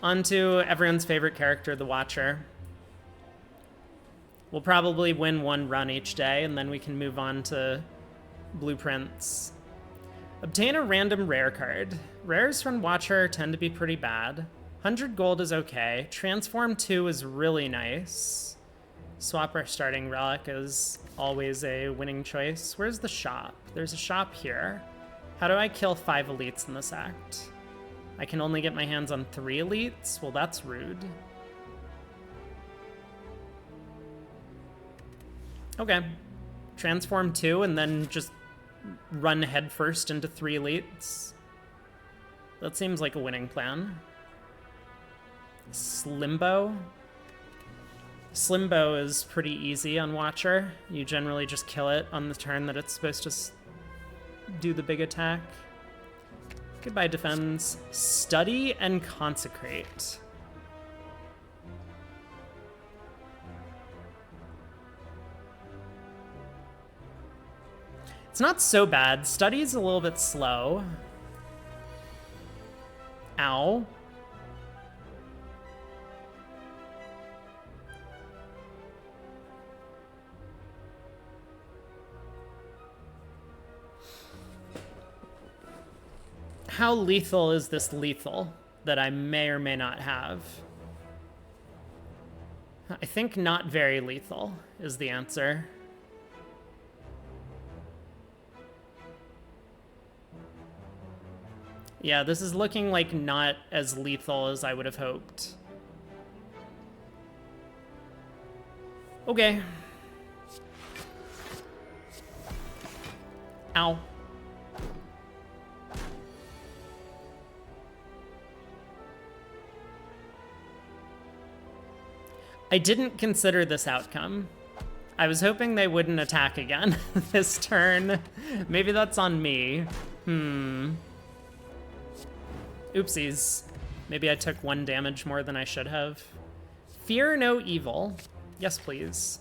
On to everyone's favorite character, the Watcher. We'll probably win one run each day, and then we can move on to blueprints. Obtain a random rare card. Rares from Watcher tend to be pretty bad. 100 gold is okay. Transform 2 is really nice. Swap our starting relic is always a winning choice. Where's the shop? There's a shop here. How do I kill 5 elites in this act? I can only get my hands on 3 elites? Well, that's rude. Okay. Transform 2 and then just run headfirst into 3 elites. That seems like a winning plan. Slimbo. Slimbo is pretty easy on Watcher. You generally just kill it on the turn that it's supposed to do the big attack. Goodbye, defends. Study and consecrate. It's not so bad. Study's a little bit slow. Ow. How lethal is this lethal that I may or may not have? I think not very lethal is the answer. Yeah, this is looking like not as lethal as I would have hoped. Okay. Ow. I didn't consider this outcome. I was hoping they wouldn't attack again this turn. Maybe that's on me. Oopsies. Maybe I took 1 damage more than I should have. Fear no evil. Yes, please.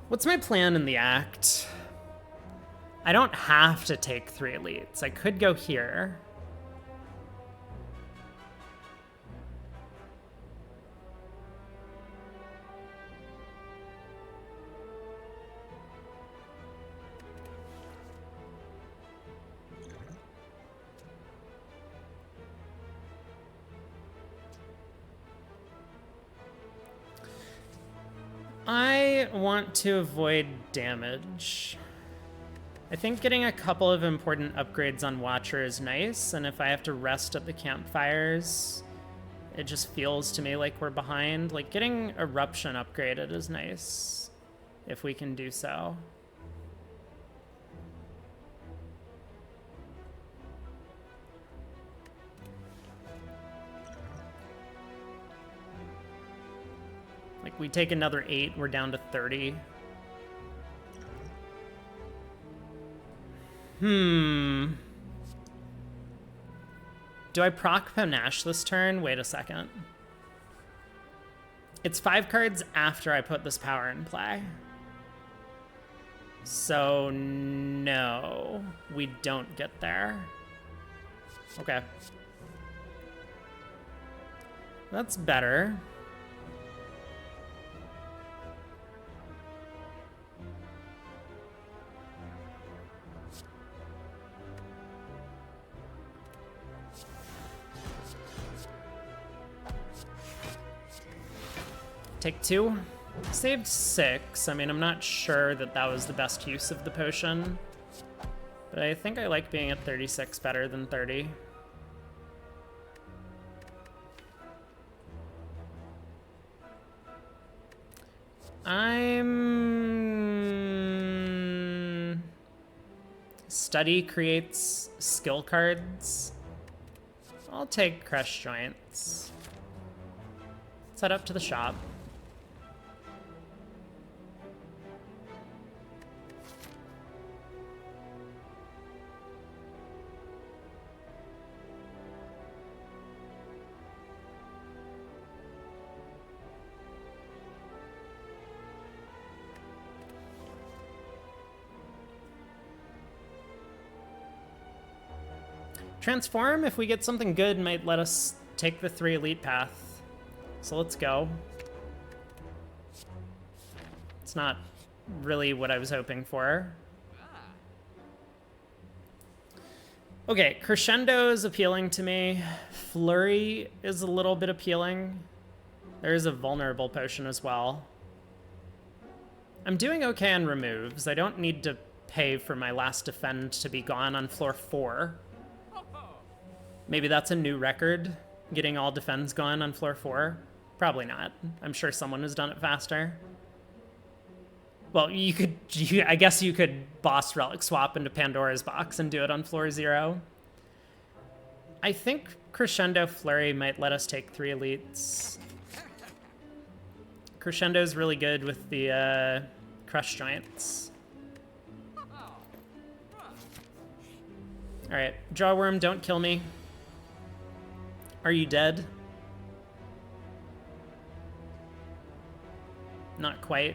What's my plan in the act? I don't have to take 3 elites. I could go here. I want to avoid damage. I think getting a couple of important upgrades on Watcher is nice, and if I have to rest at the campfires, it just feels to me like we're behind. Like, getting Eruption upgraded is nice, if we can do so. Like, we take another 8, we're down to 30. Do I proc Panache this turn? Wait a second. It's 5 cards after I put this power in play. So, no. We don't get there. Okay. That's better. Take 2. Saved 6. I mean, I'm not sure that that was the best use of the potion, but I think I like being at 36 better than 30. Study creates skill cards. I'll take Crush Joints. Let's head up to the shop. Transform, if we get something good, might let us take the 3 elite path. So let's go. It's not really what I was hoping for. Okay, Crescendo is appealing to me. Flurry is a little bit appealing. There is a vulnerable potion as well. I'm doing okay on removes. I don't need to pay for my last defend to be gone on floor 4. Maybe that's a new record, getting all defends gone on floor 4. Probably not. I'm sure someone has done it faster. Well, I guess you could boss relic swap into Pandora's box and do it on floor 0. I think Crescendo Flurry might let us take 3 elites. Crescendo's really good with the Crush Giants. Alright, Jawworm, don't kill me. Are you dead? Not quite.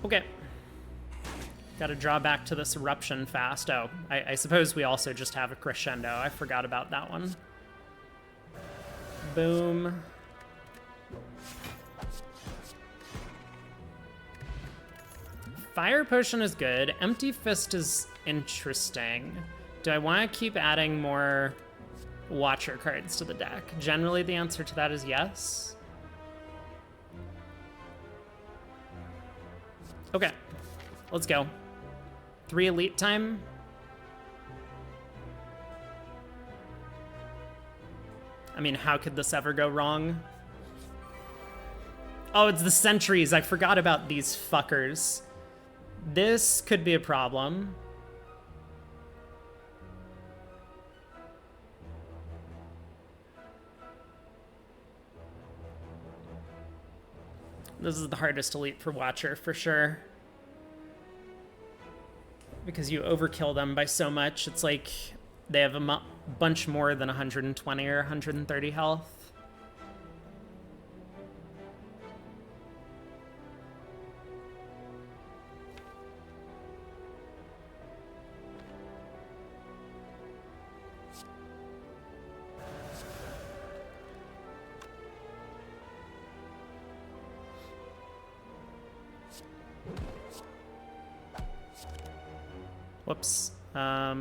Okay. Gotta draw back to this eruption fast. Oh, I suppose we also just have a crescendo. I forgot about that one. Boom. Fire potion is good. Empty fist is interesting. Do I want to keep adding more Watcher cards to the deck? Generally, the answer to that is yes. Okay, let's go. 3 elite time. I mean, how could this ever go wrong? Oh, it's the sentries. I forgot about these fuckers. This could be a problem. This is the hardest elite for Watcher, for sure. Because you overkill them by so much. It's like they have a bunch more than 120 or 130 health. Whoops. All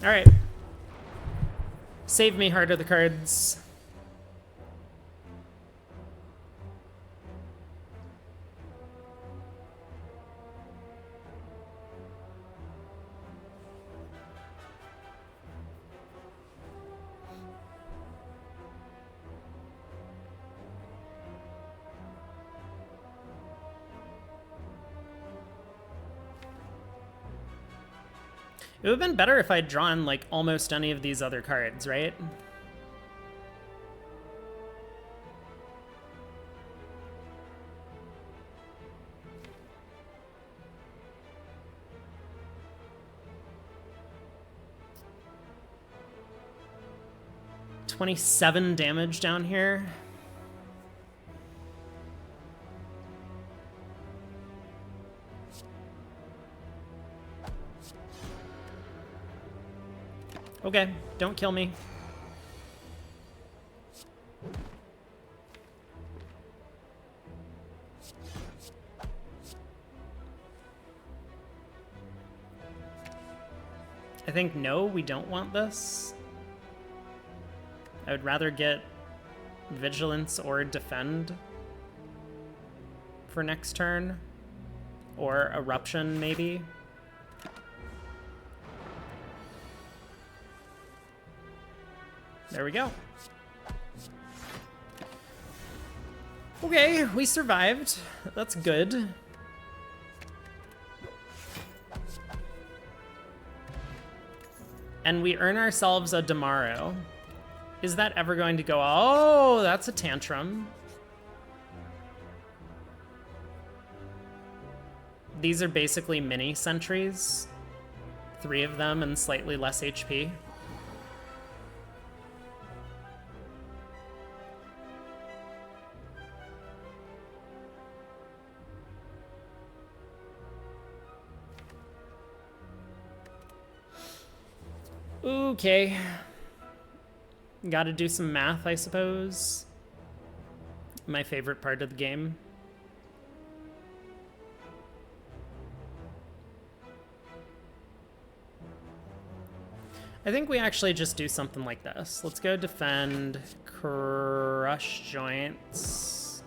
right. Save me, Heart of the Cards. It would have been better if I'd drawn, like, almost any of these other cards, right? $27 damage down here. Okay, don't kill me. I think no, we don't want this. I would rather get Vigilance or Defend for next turn. Or Eruption, maybe. There we go. Okay, we survived. That's good. And we earn ourselves a Damaro. Is that ever going to go? Oh, that's a tantrum. These are basically mini sentries. 3 of them and slightly less HP. Okay. Gotta do some math, I suppose. My favorite part of the game. I think we actually just do something like this. Let's go defend Crush Joints.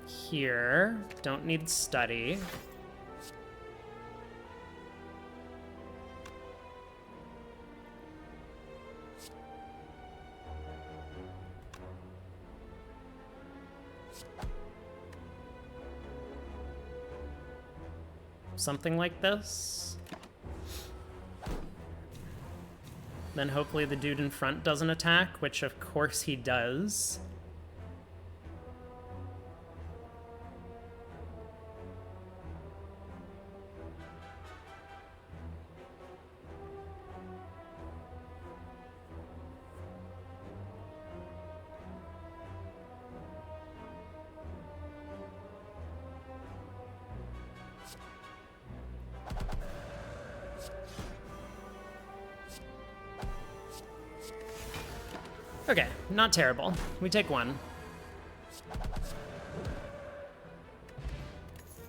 Here. Don't need study. Something like this. Then hopefully the dude in front doesn't attack, which of course he does. Okay, not terrible. We take 1.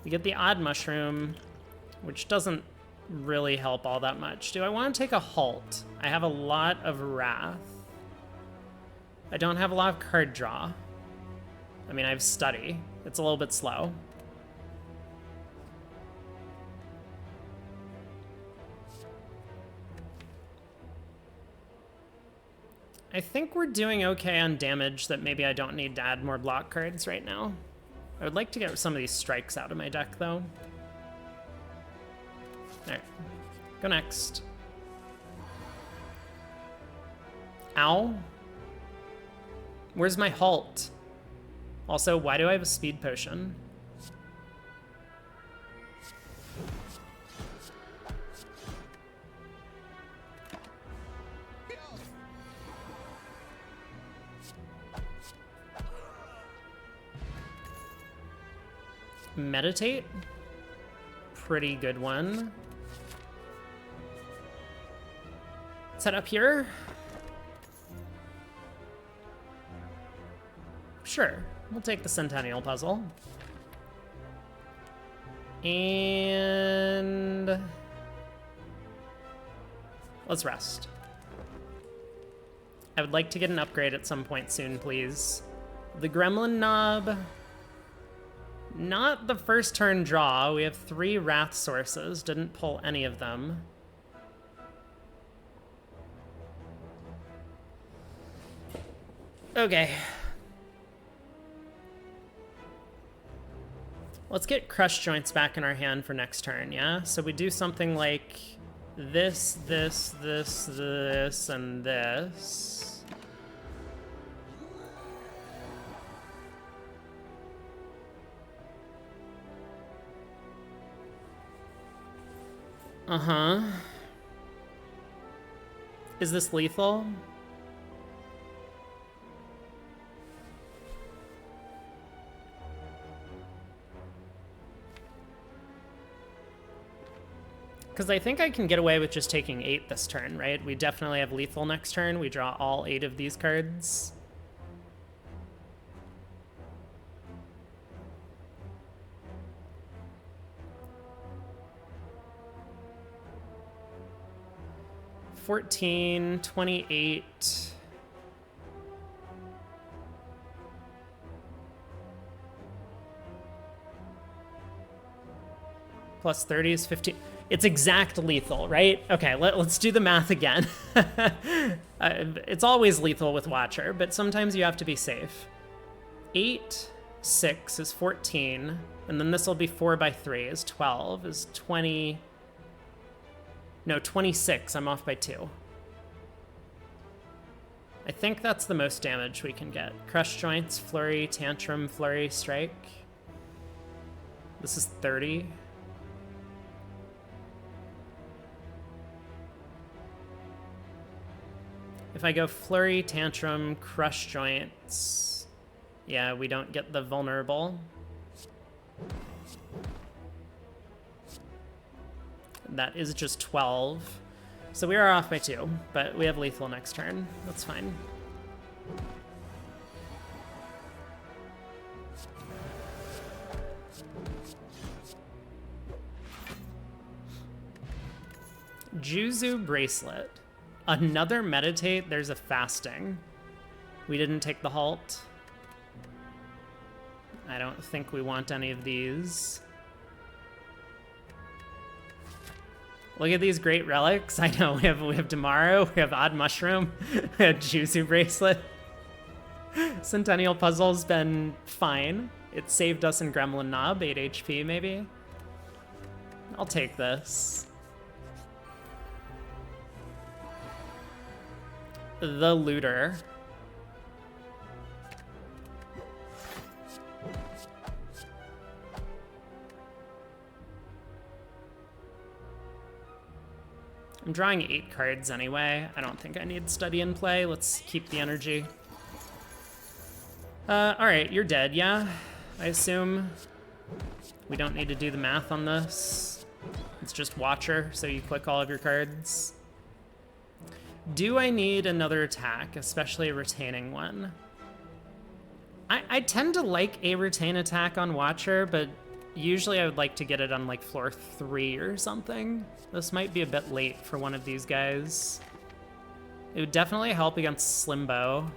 We get the odd mushroom, which doesn't really help all that much. Do I want to take a halt? I have a lot of wrath. I don't have a lot of card draw. I mean, I have study. It's a little bit slow. I think we're doing okay on damage that maybe I don't need to add more block cards right now. I would like to get some of these strikes out of my deck, though. Alright. Go next. Ow. Where's my halt? Also, why do I have a speed potion? Meditate. Pretty good one. Set up here. Sure, we'll take the Centennial Puzzle. And let's rest. I would like to get an upgrade at some point soon, please. The Gremlin Knob. Not the first turn draw. We have 3 Wrath sources. Didn't pull any of them. Okay. Let's get Crush Joints back in our hand for next turn, yeah? So we do something like this, this, this, this, and this. Uh-huh. Is this lethal? Because I think I can get away with just taking 8 this turn, right? We definitely have lethal next turn. We draw all 8 of these cards. $14, $28. Plus 30 is 15. It's exact lethal, right? Okay, let's do the math again. It's always lethal with Watcher, but sometimes you have to be safe. 8, 6 is 14. And then this will be 4 by 3 is 12, is 20. No, 26. I'm off by 2. I think that's the most damage we can get. Crush Joints, Flurry, Tantrum, Flurry, Strike. This is 30. If I go Flurry, Tantrum, Crush Joints, yeah, we don't get the vulnerable. That is just 12. So we are off by 2, but we have lethal next turn. That's fine. Juzu Bracelet. Another Meditate. There's a Fasting. We didn't take the Halt. I don't think we want any of these. Look at these great relics. I know we have Tomorrow, we have Odd Mushroom, we have Juzu Bracelet. Centennial Puzzle's been fine. It saved us in Gremlin Knob, 8 HP maybe. I'll take this. The Looter. I'm drawing 8 cards anyway. I don't think I need Study and Play. Let's keep the energy. All right, you're dead, yeah? I assume we don't need to do the math on this. It's just Watcher, so you click all of your cards. Do I need another attack, especially a retaining one? I tend to like a retain attack on Watcher, but usually I would like to get it on like floor 3 or something. This might be a bit late for one of these guys. It would definitely help against Slimbo.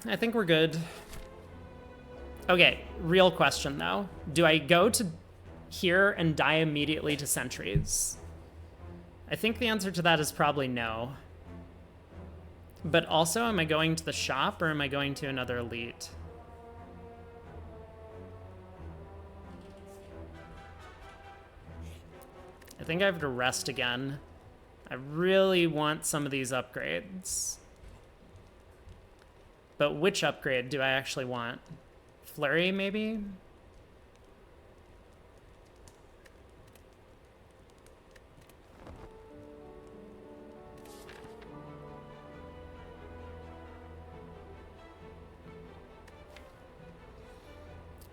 I think we're good. Okay, real question though. Do I go to here and die immediately to sentries? I think the answer to that is probably no. But also, am I going to the shop or am I going to another elite? I think I have to rest again. I really want some of these upgrades. But which upgrade do I actually want? Flurry, maybe?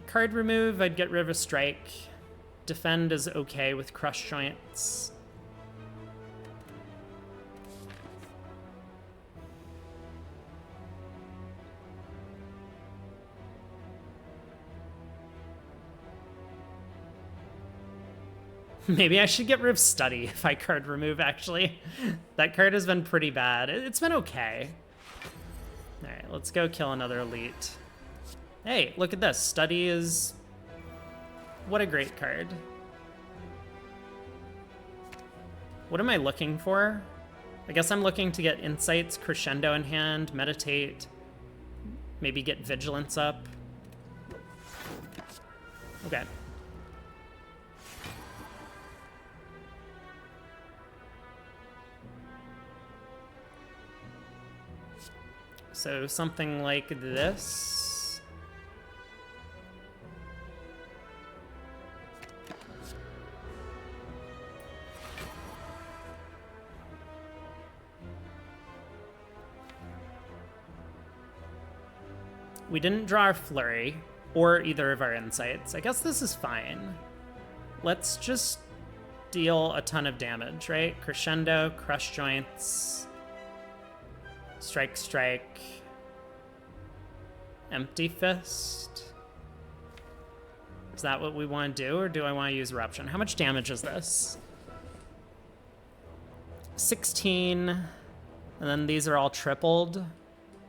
Card remove, I'd get rid of a Strike. Defend is okay with Crush Joints. Maybe I should get rid of Study if I card remove, actually. That card has been pretty bad. It's been okay. All right, let's go kill another elite. Hey, look at this. Study is... What a great card. What am I looking for? I guess I'm looking to get Insights, Crescendo in hand, Meditate, maybe get Vigilance up. Okay. So something like this. We didn't draw our Flurry or either of our Insights. I guess this is fine. Let's just deal a ton of damage, right? Crescendo, Crush Joints, Strike, Strike, Empty Fist. Is that what we want to do, or do I want to use Eruption? How much damage is this? 16, and then these are all tripled.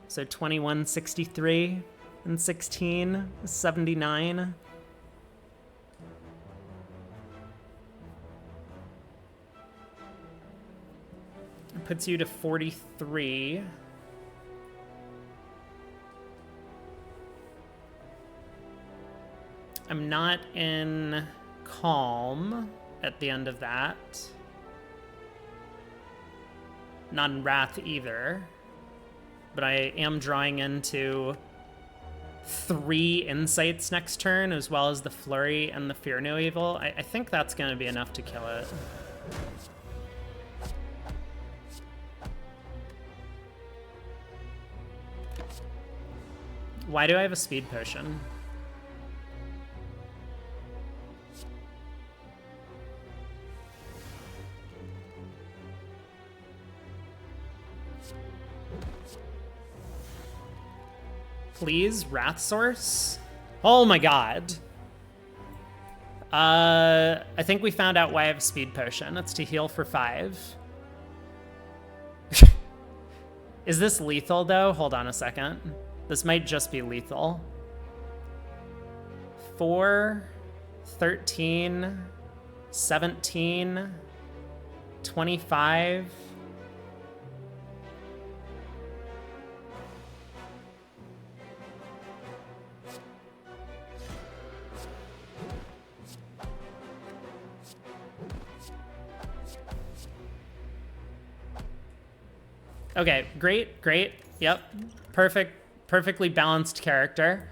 So 21, 63, and 16, 79. puts you to 43. I'm not in Calm at the end of that. Not in Wrath either. But I am drawing into 3 insights next turn, as well as the Flurry and the Fear No Evil. I think that's going to be enough to kill it. Why do I have a speed potion? Please, Wrath Source? Oh my god. I think we found out why I have a speed potion. It's to heal for 5. Is this lethal though? Hold on a second. This might just be lethal. 4, 13, 17, 25. Okay, great, great. Yep, perfectly balanced character.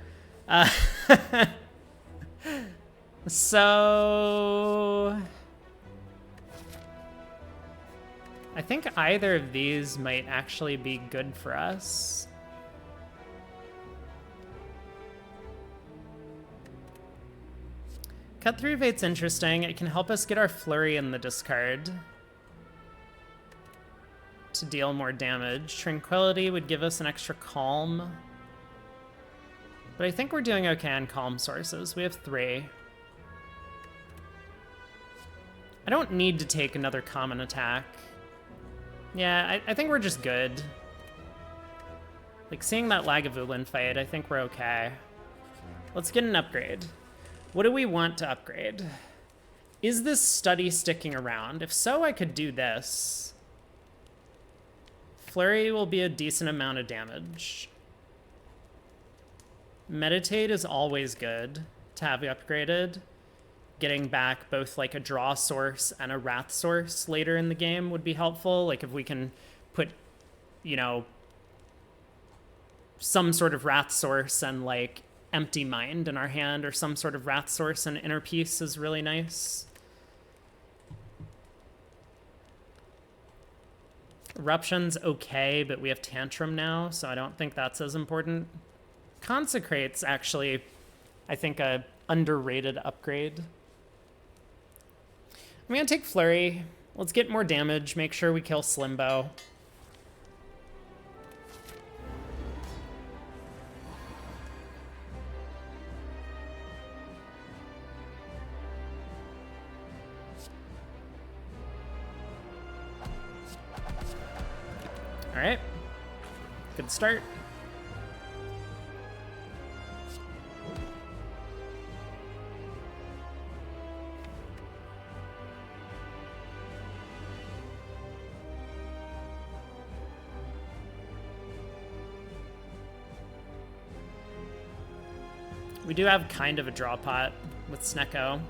So I think either of these might actually be good for us. Cut Through Fate's interesting. It can help us get our Flurry in the discard to deal more damage. Tranquility would give us an extra Calm. But I think we're doing okay on Calm sources. We have 3. I don't need to take another common attack. Yeah, I think we're just good. Like, seeing that Lagavulin fight, I think we're okay. Let's get an upgrade. What do we want to upgrade? Is this study sticking around? If so, I could do this. Flurry will be a decent amount of damage. Meditate is always good to have upgraded. Getting back both like a draw source and a wrath source later in the game would be helpful. Like if we can put, you know, some sort of wrath source and like empty mind in our hand, or some sort of wrath source and inner peace is really nice. Eruption's okay, but we have Tantrum now, so I don't think that's as important. Consecrate's actually, I think, a underrated upgrade. I'm gonna take Flurry. Let's get more damage, make sure we kill Slimbo. All right, good start. We do have kind of a draw pot with Snecko.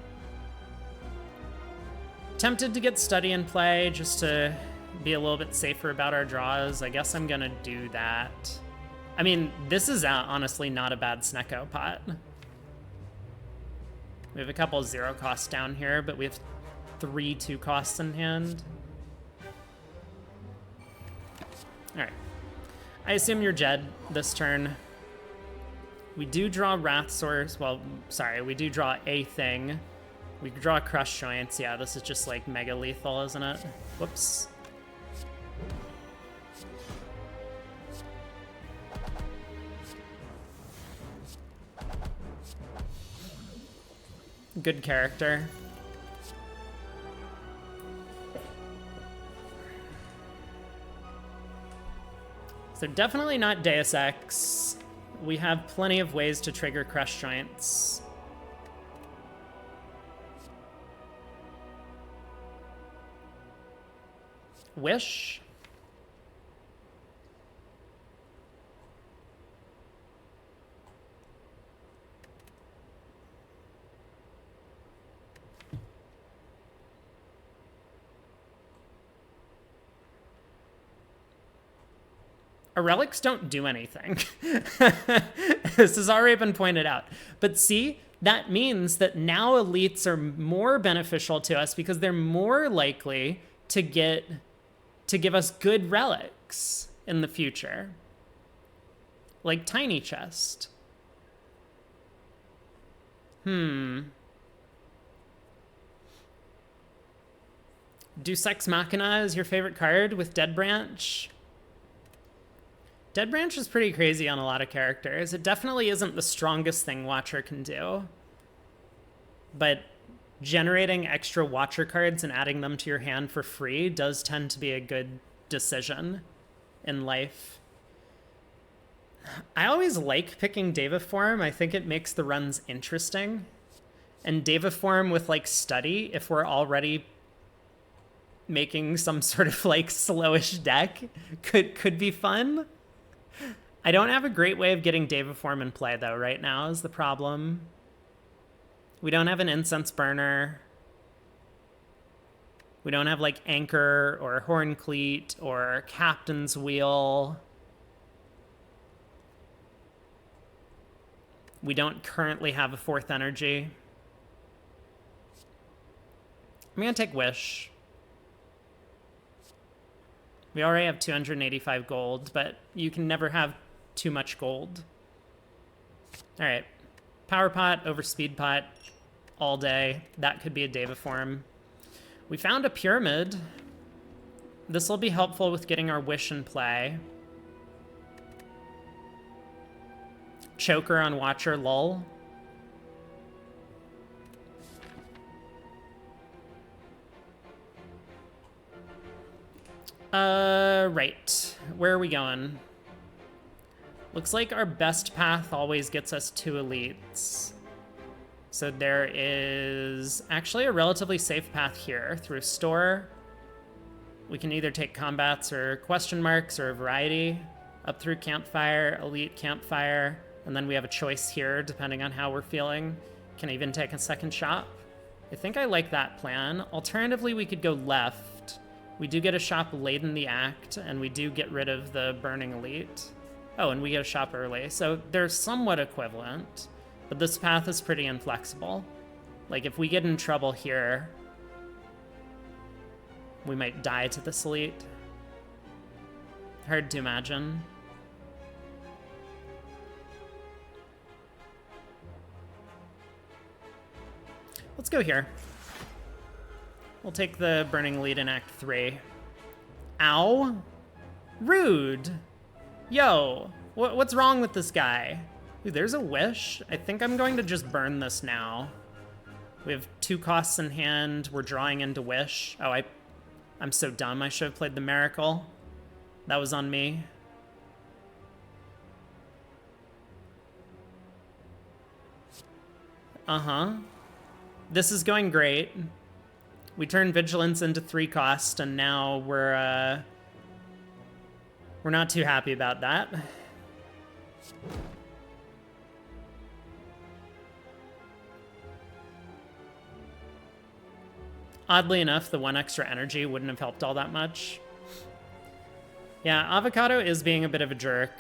Tempted to get Study in play just to be a little bit safer about our draws. I guess I'm gonna do that. I mean, this is honestly not a bad Snecko pot. We have a couple 0 costs down here, but we have 3 2 costs in hand. All right. I assume you're Jed this turn. We do draw Wrath Source. Well, sorry, we do draw a thing. We could draw Crush Joints. Yeah, this is just like mega lethal, isn't it? Whoops. Good character. So definitely not Deus Ex. We have plenty of ways to trigger Crush Joints. Wish. Our relics don't do anything. This has already been pointed out. But see, that means that now elites are more beneficial to us because they're more likely to give us good relics in the future. Like Tiny Chest. Deus Ex Machina is your favorite card with Dead Branch? Dead Branch is pretty crazy on a lot of characters. It definitely isn't the strongest thing Watcher can do. But generating extra Watcher cards and adding them to your hand for free does tend to be a good decision in life. I always like picking Devaform. I think it makes the runs interesting. And Devaform with like Study, if we're already making some sort of like slowish deck, could be fun. I don't have a great way of getting Devaform in play though right now is the problem. We don't have an Incense Burner. We don't have like Anchor or Horncleat or Captain's Wheel. We don't currently have a 4th energy. I'm gonna take Wish. We already have 285 gold, but you can never have too much gold. All right, Power Pot over Speed Pot all day. That could be a Devaform. We found a Pyramid. This will be helpful with getting our Wish in play. Choker on Watcher, lol. Right. Where are we going? Looks like our best path always gets us 2 elites. So there is actually a relatively safe path here through Store. We can either take combats or question marks or a variety. Up through Campfire, Elite Campfire, and then we have a choice here depending on how we're feeling. Can even take a second shop. I think I like that plan. Alternatively, we could go left. We do get a shop late in the act, and we do get rid of the Burning Elite. Oh, and we get a shop early. So they're somewhat equivalent, but this path is pretty inflexible. Like, if we get in trouble here, we might die to this Elite. Hard to imagine. Let's go here. We'll take the Burning Lead in Act 3. Ow! Rude! Yo! What's wrong with this guy? Ooh, there's a Wish. I think I'm going to just burn this now. We have 2 costs in hand. We're drawing into Wish. Oh, I'm so dumb. I should have played the Miracle. That was on me. Uh-huh. This is going great. We turned Vigilance into 3 cost, and now we're not too happy about that. Oddly enough, the 1 extra energy wouldn't have helped all that much. Yeah, Avocado is being a bit of a jerk.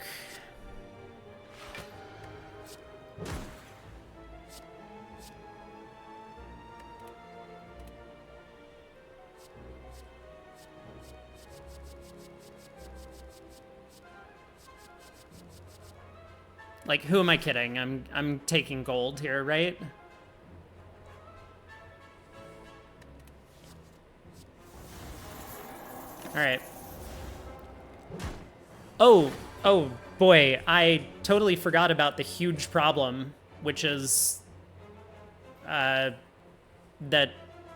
Like, who am I kidding? I'm taking gold here, right? All right. Oh boy, I totally forgot about the huge problem, which is that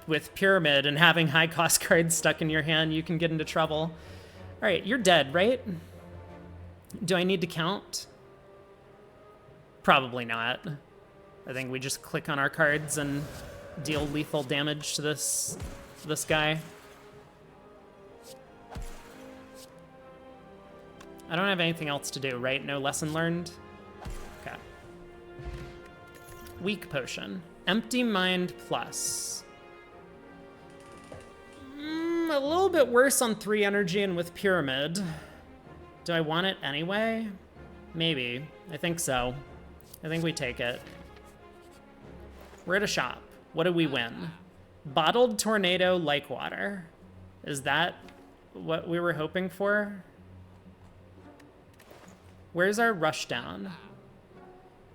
with Pyramid and having high cost cards stuck in your hand, you can get into trouble. All right, you're dead, right? Do I need to count? Probably not. I think we just click on our cards and deal lethal damage to this guy. I don't have anything else to do, right? No lesson learned? Okay. Weak Potion. Empty Mind Plus. A little bit worse on 3 energy and with Pyramid. Do I want it anyway? Maybe. I think so. I think we take it. We're at a shop. What do we win? Bottled Tornado Like Water. Is that what we were hoping for? Where's our Rushdown?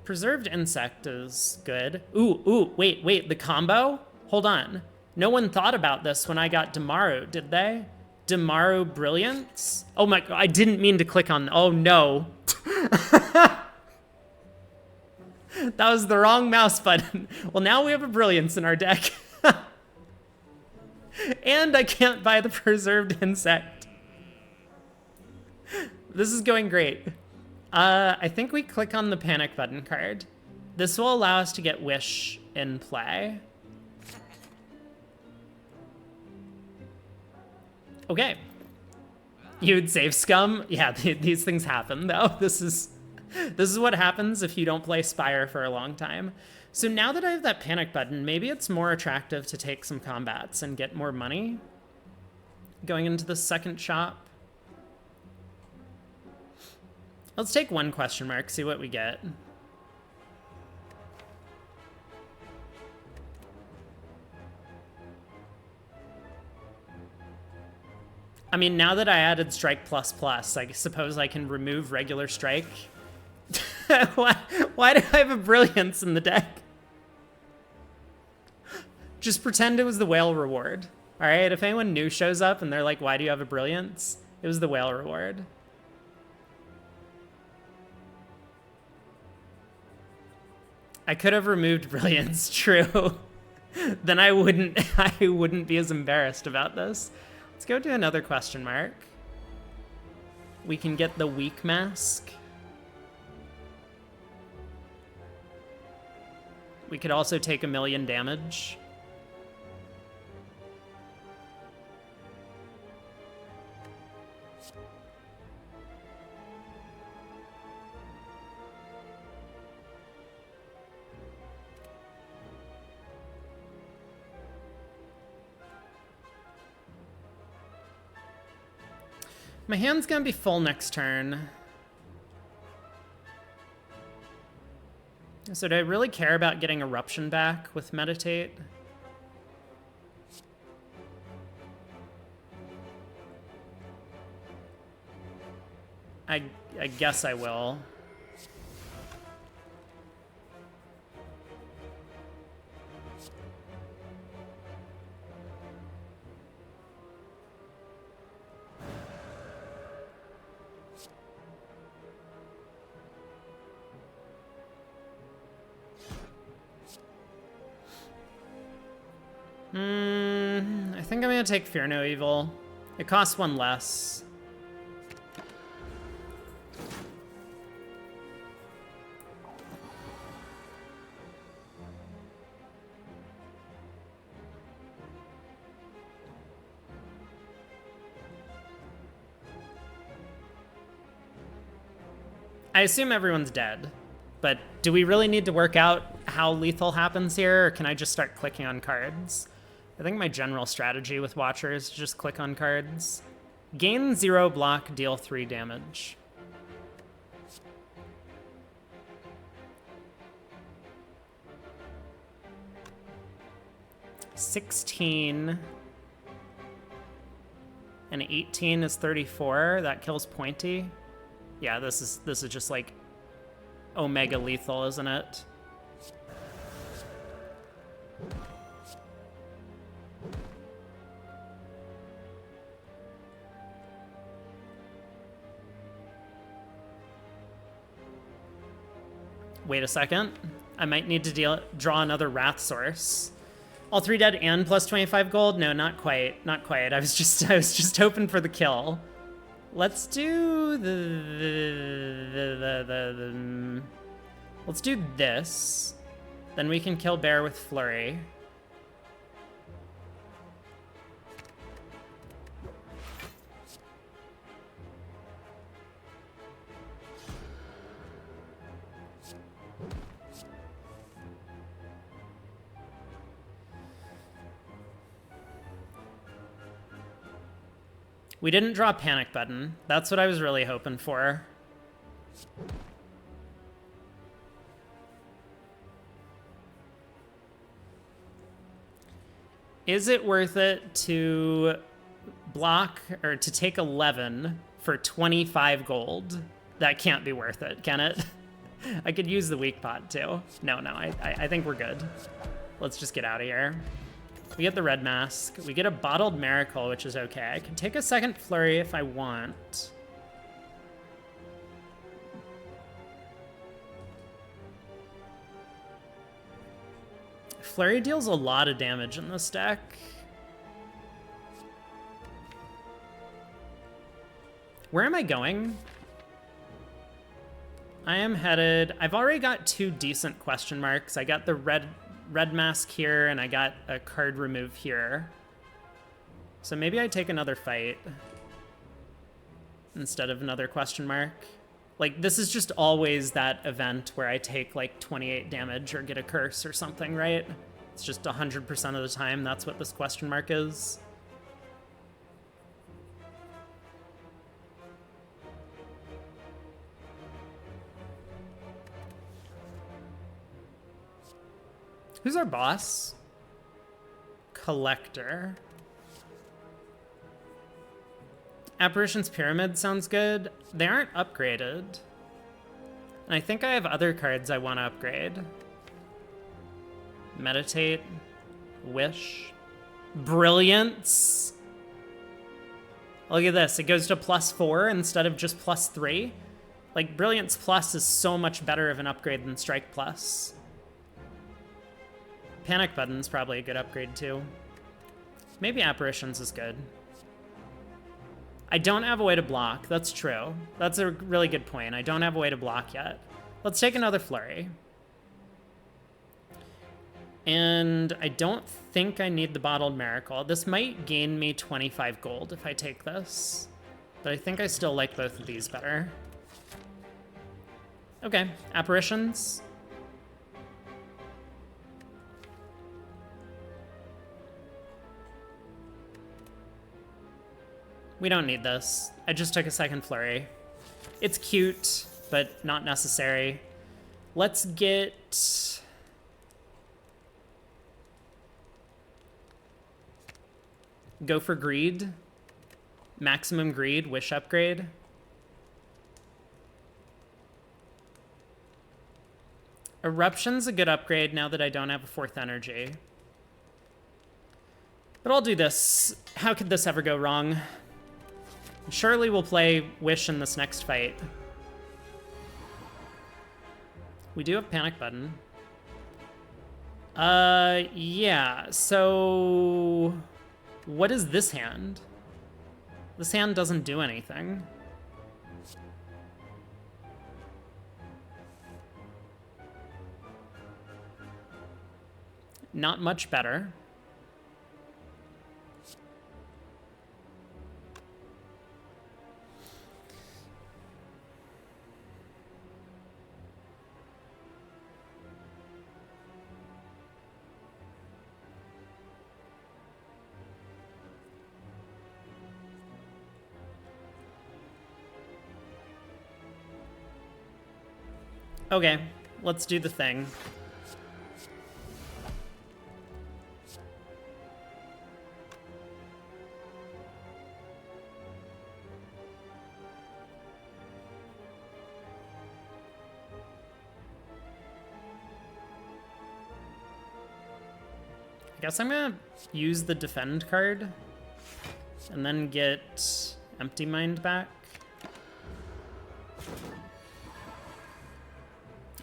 Preserved Insect is good. Ooh, wait, the combo? Hold on. No one thought about this when I got Demaru, did they? Demaru Brilliance? Oh my god, I didn't mean to click on, oh no. That was the wrong mouse button. Well, now we have a Brilliance in our deck. And I can't buy the Preserved Insect. This is going great. I think we click on the Panic Button card. This will allow us to get Wish in play. Okay. You would save Scum? Yeah, these things happen, though. This is what happens if you don't play Spire for a long time. So now that I have that Panic Button, maybe it's more attractive to take some combats and get more money. Going into the second shop. Let's take one question mark, see what we get. I mean, now that I added Strike Plus Plus, I suppose I can remove regular Strike. Why do I have a Brilliance in the deck? Just pretend it was the Whale Reward. All right, if anyone new shows up and they're like, why do you have a Brilliance? It was the Whale Reward. I could have removed Brilliance, true. Then I wouldn't be as embarrassed about this. Let's go to another question mark. We can get the Weak Mask. We could also take 1,000,000 damage. My hand's gonna be full next turn. So do I really care about getting Eruption back with Meditate? I guess I will. I think I'm gonna take Fear No Evil. It costs one less. I assume everyone's dead, but do we really need to work out how lethal happens here, or can I just start clicking on cards? I think my general strategy with Watcher is to just click on cards. Gain 0 block, deal 3 damage. $16 and 18 is 34. That kills Pointy. Yeah, this is just like Omega lethal, isn't it? Wait a second. I might need to draw another Wrath Source. All 3 dead and plus 25 gold? No, not quite. Not quite. I was just hoping for the kill. Let's do let's do this. Then we can kill Bear with Flurry. We didn't draw Panic Button. That's what I was really hoping for. Is it worth it to block or to take 11 for 25 gold? That can't be worth it, can it? I could use the weak pot too. No, I think we're good. Let's just get out of here. We get the red mask. We get a bottled miracle, which is okay. I can take a second flurry if I want. Flurry deals a lot of damage in this deck. Where am I going? I am headed... I've already got 2 decent question marks. I got the red mask here, and I got a card remove here. So maybe I take another fight instead of another question mark. Like, this is just always that event where I take, like, 28 damage or get a curse or something, right? It's just 100% of the time that's what this question mark is. Who's our boss? Collector. Apparition's Pyramid sounds good. They aren't upgraded. And I think I have other cards I want to upgrade. Meditate. Wish. Brilliance. Look at this. It goes to +4 instead of just +3. Like, Brilliance Plus is so much better of an upgrade than Strike Plus. Panic Button's probably a good upgrade too. Maybe Apparitions is good. I don't have a way to block. That's true. That's a really good point. I don't have a way to block yet. Let's take another flurry. And I don't think I need the bottled miracle. This might gain me 25 gold if I take this. But I think I still like both of these better. Okay, Apparitions. We don't need this. I just took a second flurry. It's cute, but not necessary. Let's get... Go for greed. Maximum greed, wish upgrade. Eruption's a good upgrade now that I don't have a 4th energy. But I'll do this. How could this ever go wrong? Surely we'll play Wish in this next fight. We do have Panic Button. Yeah, so... What is this hand? This hand doesn't do anything. Not much better. Okay, let's do the thing. I guess I'm gonna use the defend card and then get Empty Mind back.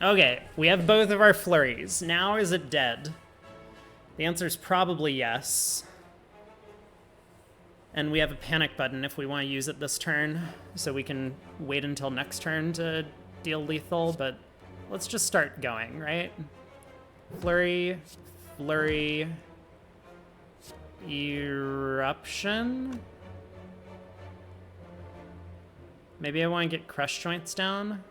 Okay, we have both of our flurries. Now is it dead? The answer is probably yes. And we have a Panic Button if we want to use it this turn, so we can wait until next turn to deal lethal, but let's just start going, right? Flurry, flurry, eruption. Maybe I want to get Crush Joints down.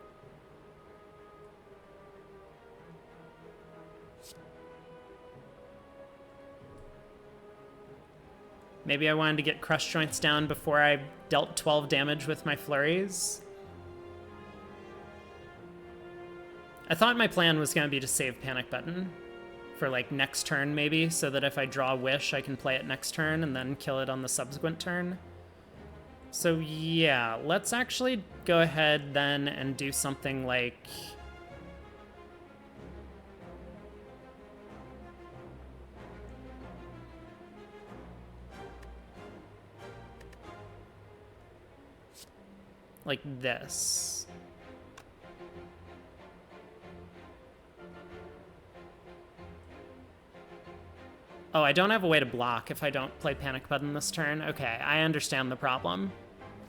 Maybe I wanted to get Crush Joints down before I dealt 12 damage with my flurries. I thought my plan was going to be to save Panic Button for like next turn maybe, so that if I draw Wish, I can play it next turn and then kill it on the subsequent turn. So yeah, let's actually go ahead then and do something like... like this. Oh, I don't have a way to block if I don't play Panic Button this turn. Okay, I understand the problem.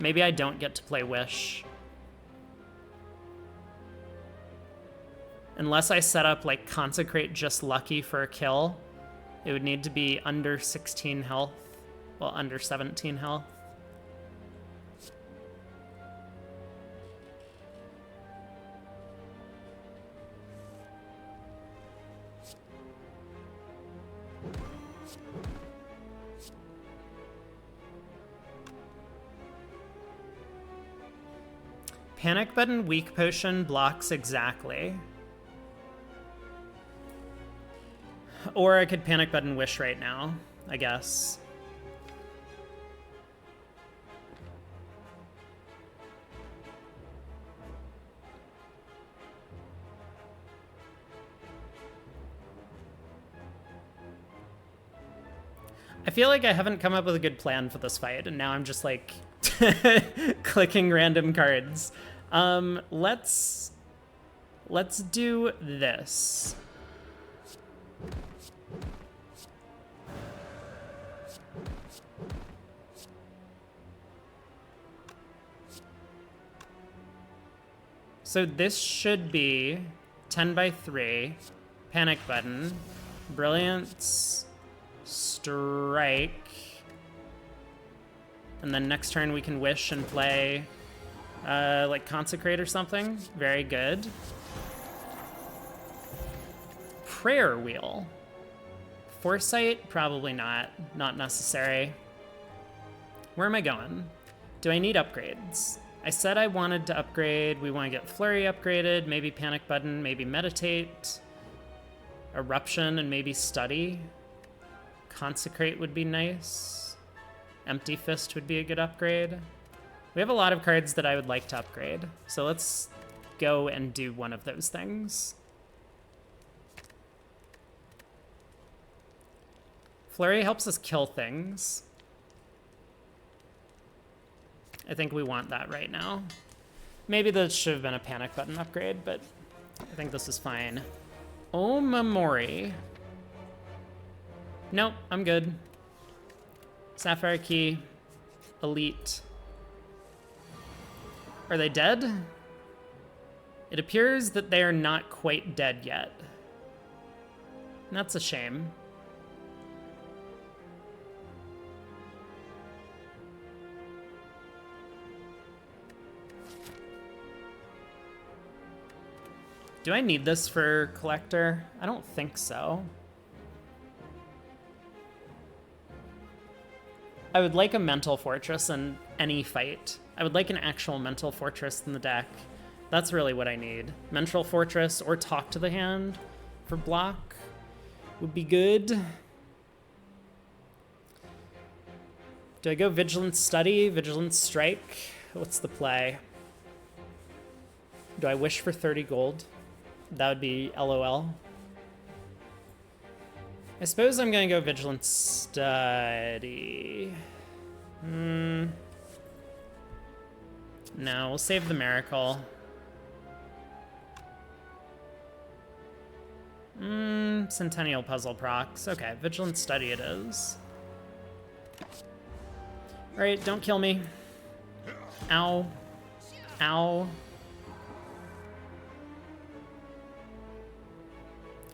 Maybe I don't get to play Wish. Unless I set up, like, Consecrate just lucky for a kill, it would need to be under 16 health. Well, under 17 health. Panic Button Weak Potion blocks exactly. Or I could Panic Button Wish right now, I guess. I feel like I haven't come up with a good plan for this fight, and now I'm just like clicking random cards. Let's do this. So this should be 10 by 3, Panic Button, Brilliance, Strike, and then next turn we can Wish and play like Consecrate or something. Very good. Prayer Wheel. Foresight? Probably not. Not necessary. Where am I going? Do I need upgrades? I said I wanted to upgrade. We want to get Flurry upgraded, maybe Panic Button, maybe Meditate, Eruption, and maybe Study. Consecrate would be nice. Empty Fist would be a good upgrade. We have a lot of cards that I would like to upgrade, so let's go and do one of those things. Flurry helps us kill things. I think we want that right now. Maybe this should have been a Panic Button upgrade, but I think this is fine. Omamori. Nope, I'm good. Sapphire Key. Elite. Are they dead? It appears that they are not quite dead yet. That's a shame. Do I need this for Collector? I don't think so. I would like a Mental Fortress in any fight. I would like an actual Mental Fortress in the deck. That's really what I need. Mental Fortress or Talk to the Hand for block would be good. Do I go Vigilance Study, Vigilance Strike? What's the play? Do I wish for 30 gold? That would be LOL. I suppose I'm gonna go Vigilance Study. No, we'll save the Miracle. Centennial Puzzle procs. Okay, Vigilance Study it is. Alright, don't kill me. Ow. Ow.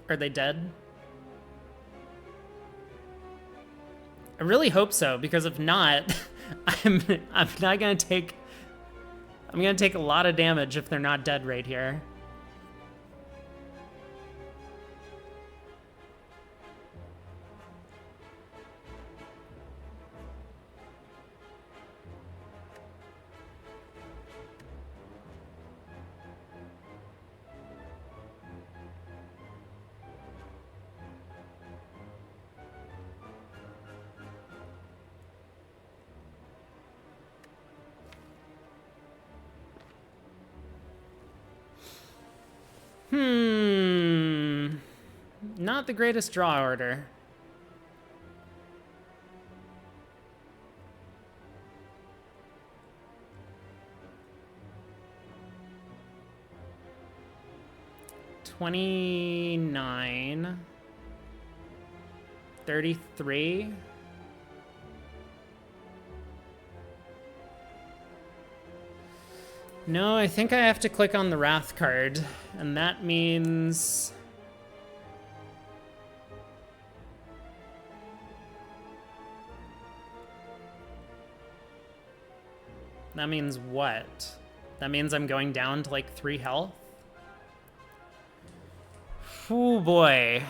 Are they dead? I really hope so, because if not, I'm not gonna take... I'm gonna take a lot of damage if they're not dead right here. Not the greatest draw order. $29. 33. No, I think I have to click on the Wrath card, and that means... That means what? That means I'm going down to like 3 health? Oh boy.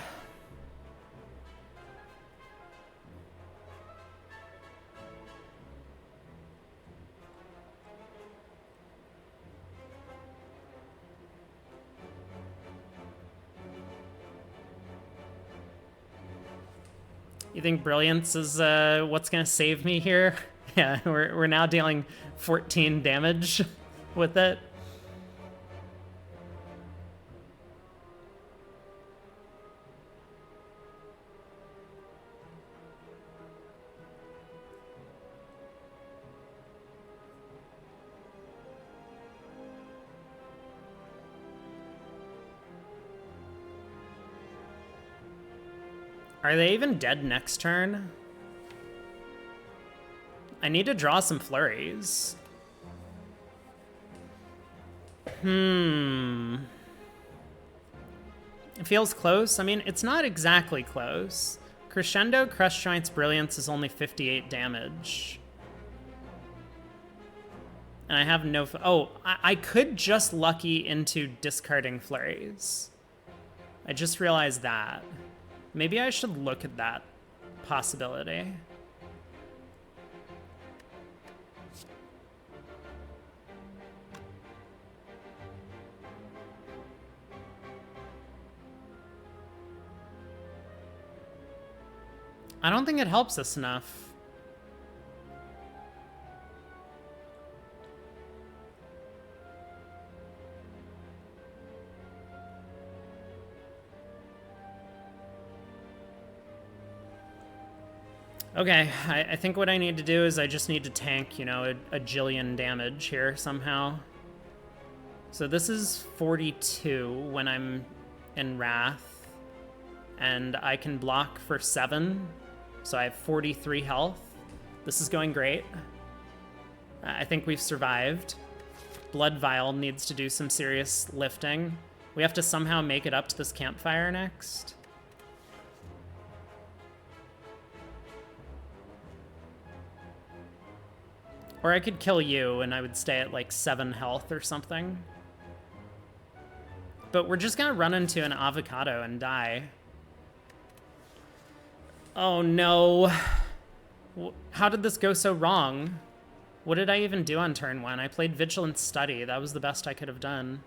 You think Brilliance is what's gonna save me here? Yeah, we're now dealing 14 damage with it. Are they even dead next turn? I need to draw some flurries. It feels close. I mean, it's not exactly close. Crescendo, Crush Joints, Brilliance is only 58 damage. And I have no... Oh, I could just lucky into discarding flurries. I just realized that. Maybe I should look at that possibility. I don't think it helps us enough. Okay, I think what I need to do is I just need to tank, you know, a jillion damage here somehow. So this is 42 when I'm in Wrath, and I can block for 7, so I have 43 health. This is going great. I think we've survived. Blood Vial needs to do some serious lifting. We have to somehow make it up to this campfire next. Or I could kill you and I would stay at like 7 health or something. But we're just gonna run into an avocado and die. Oh no. How did this go so wrong? What did I even do on turn 1? I played Vigilant Study. That was the best I could have done.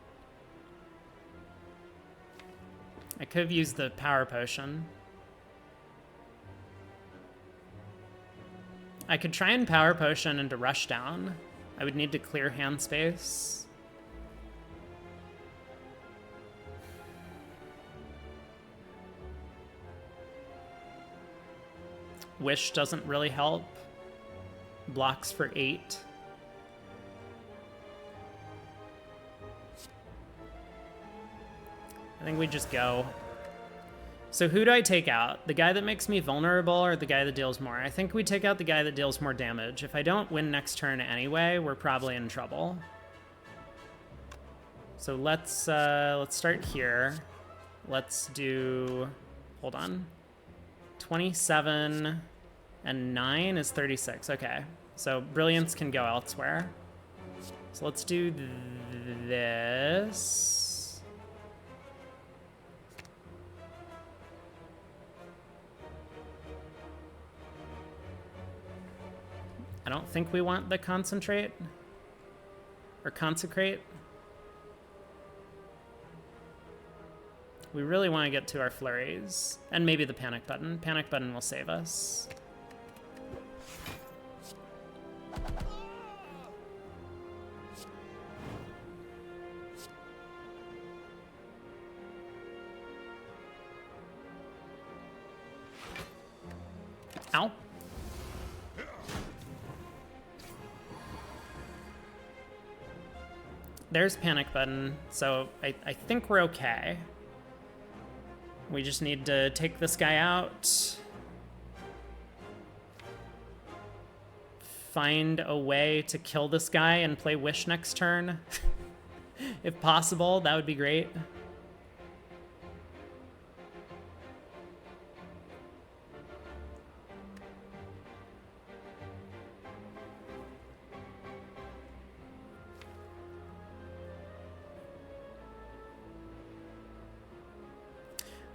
I could have used the Power Potion. I could try and Power Potion into Rushdown. I would need to clear hand space. Wish doesn't really help. Blocks for 8. I think we just go. So who do I take out? The guy that makes me vulnerable or the guy that deals more? I think we take out the guy that deals more damage. If I don't win next turn anyway, we're probably in trouble. So let's start here. Let's do, hold on. 27 and 9 is 36. Okay, so Brilliance can go elsewhere. So let's do this. I don't think we want the Concentrate or Consecrate. We really want to get to our flurries and maybe the Panic Button. Panic Button will save us. Ow. There's panic button, so I think we're okay. We just need to take this guy out. Find a way to kill this guy and play Wish next turn. If possible, that would be great.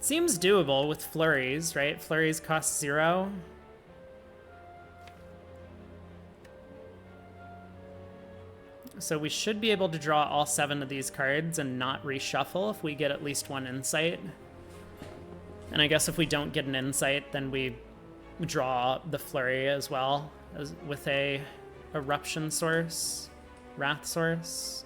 Seems doable with flurries, right? Flurries cost 0. So we should be able to draw all 7 of these cards and not reshuffle if we get at least 1 insight. And I guess if we don't get an insight, then we draw the flurry as well, as with a eruption source, wrath source.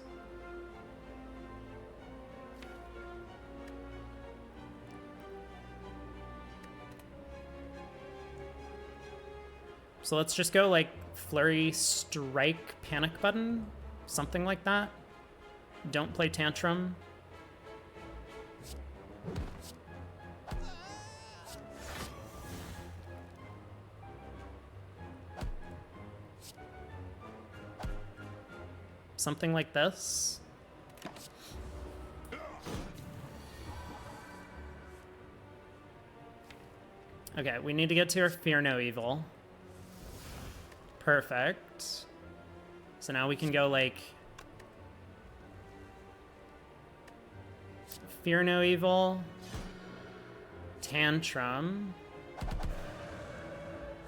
So let's just go like flurry, strike, panic button, something like that. Don't play tantrum. Something like this. Okay, we need to get to our Fear No Evil. Perfect. So now we can go like Fear No Evil, Tantrum,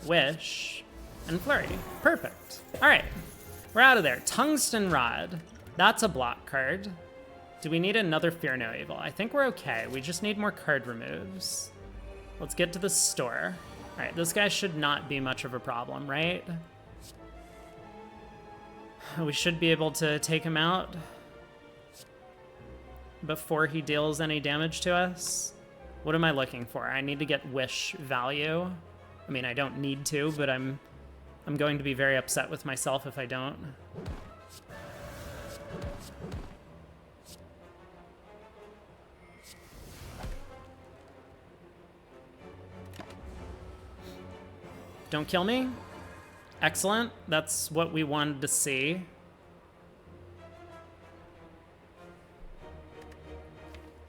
Wish, and Flurry. Perfect. All right, we're out of there. Tungsten Rod. That's a block card. Do we need another Fear No Evil? I think we're okay. We just need more card removes. Let's get to the store. All right, this guy should not be much of a problem, right? We should be able to take him out before he deals any damage to us. What am I looking for? I need to get Wish value. I mean, I don't need to, but I'm going to be very upset with myself if I don't. Don't kill me. Excellent. That's what we wanted to see.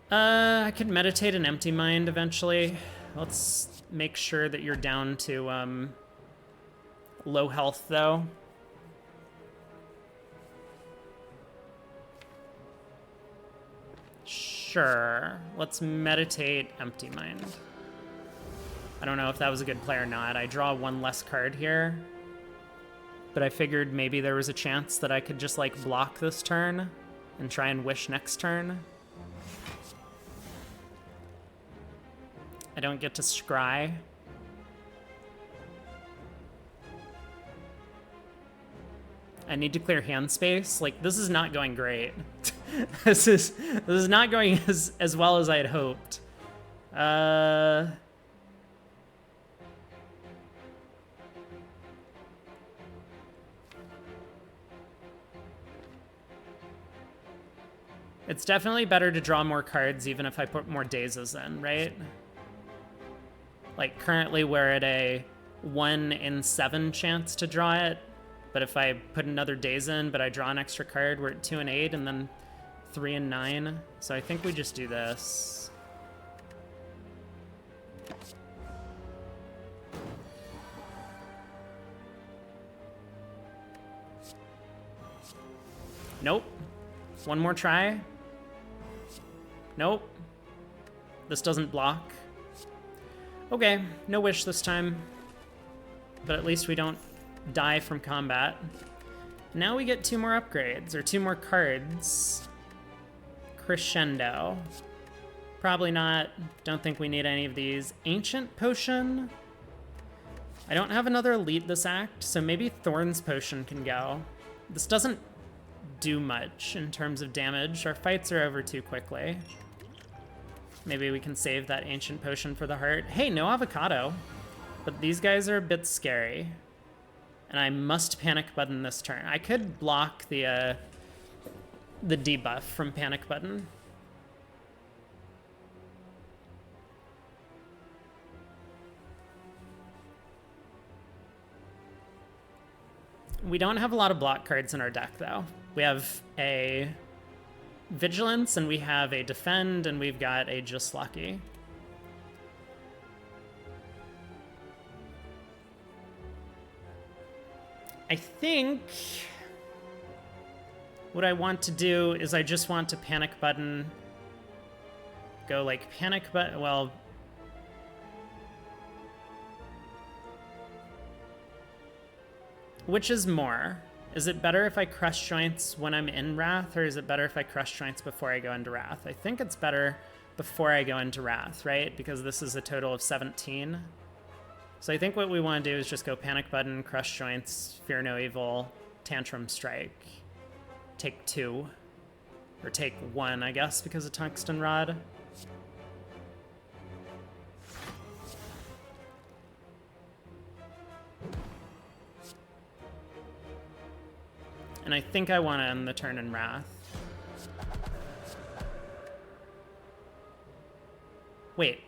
I could meditate an empty mind eventually. Let's make sure that you're down to low health though. Sure. Let's meditate empty mind. I don't know if that was a good play or not. I draw 1 less card here. But I figured maybe there was a chance that I could just like block this turn and try and Wish next turn. I don't get to scry. I need to clear hand space. Like, this is not going great. This is not going as well as I had hoped. It's definitely better to draw more cards even if I put more dazes in, right? Like, currently we're at a 1 in 7 chance to draw it, but if I put another daze in, but I draw an extra card, we're at 2 in 8 and then 3 in 9. So I think we just do this. Nope. One more try. Nope. This doesn't block. Okay, no Wish this time. But at least we don't die from combat. Now we get 2 more upgrades, or 2 more cards. Crescendo. Probably not. Don't think we need any of these. Ancient Potion. I don't have another elite this act, so maybe Thorn's Potion can go. This doesn't do much in terms of damage. Our fights are over too quickly. Maybe we can save that Ancient Potion for the heart. Hey, no avocado. But these guys are a bit scary. And I must panic button this turn. I could block the debuff from panic button. We don't have a lot of block cards in our deck, though. We have a Vigilance, and we have a Defend, and we've got a Just Lucky. I think what I want to do is I just want to panic button, go like panic button, well, which is more? Is it better if I crush joints when I'm in Wrath, or is it better if I crush joints before I go into Wrath? I think it's better before I go into Wrath, right? Because this is a total of 17. So I think what we want to do is just go panic button, crush joints, fear no evil, tantrum strike, take 2, or take 1, I guess, because of tungsten rod. And I think I want to end the turn in Wrath. Wait.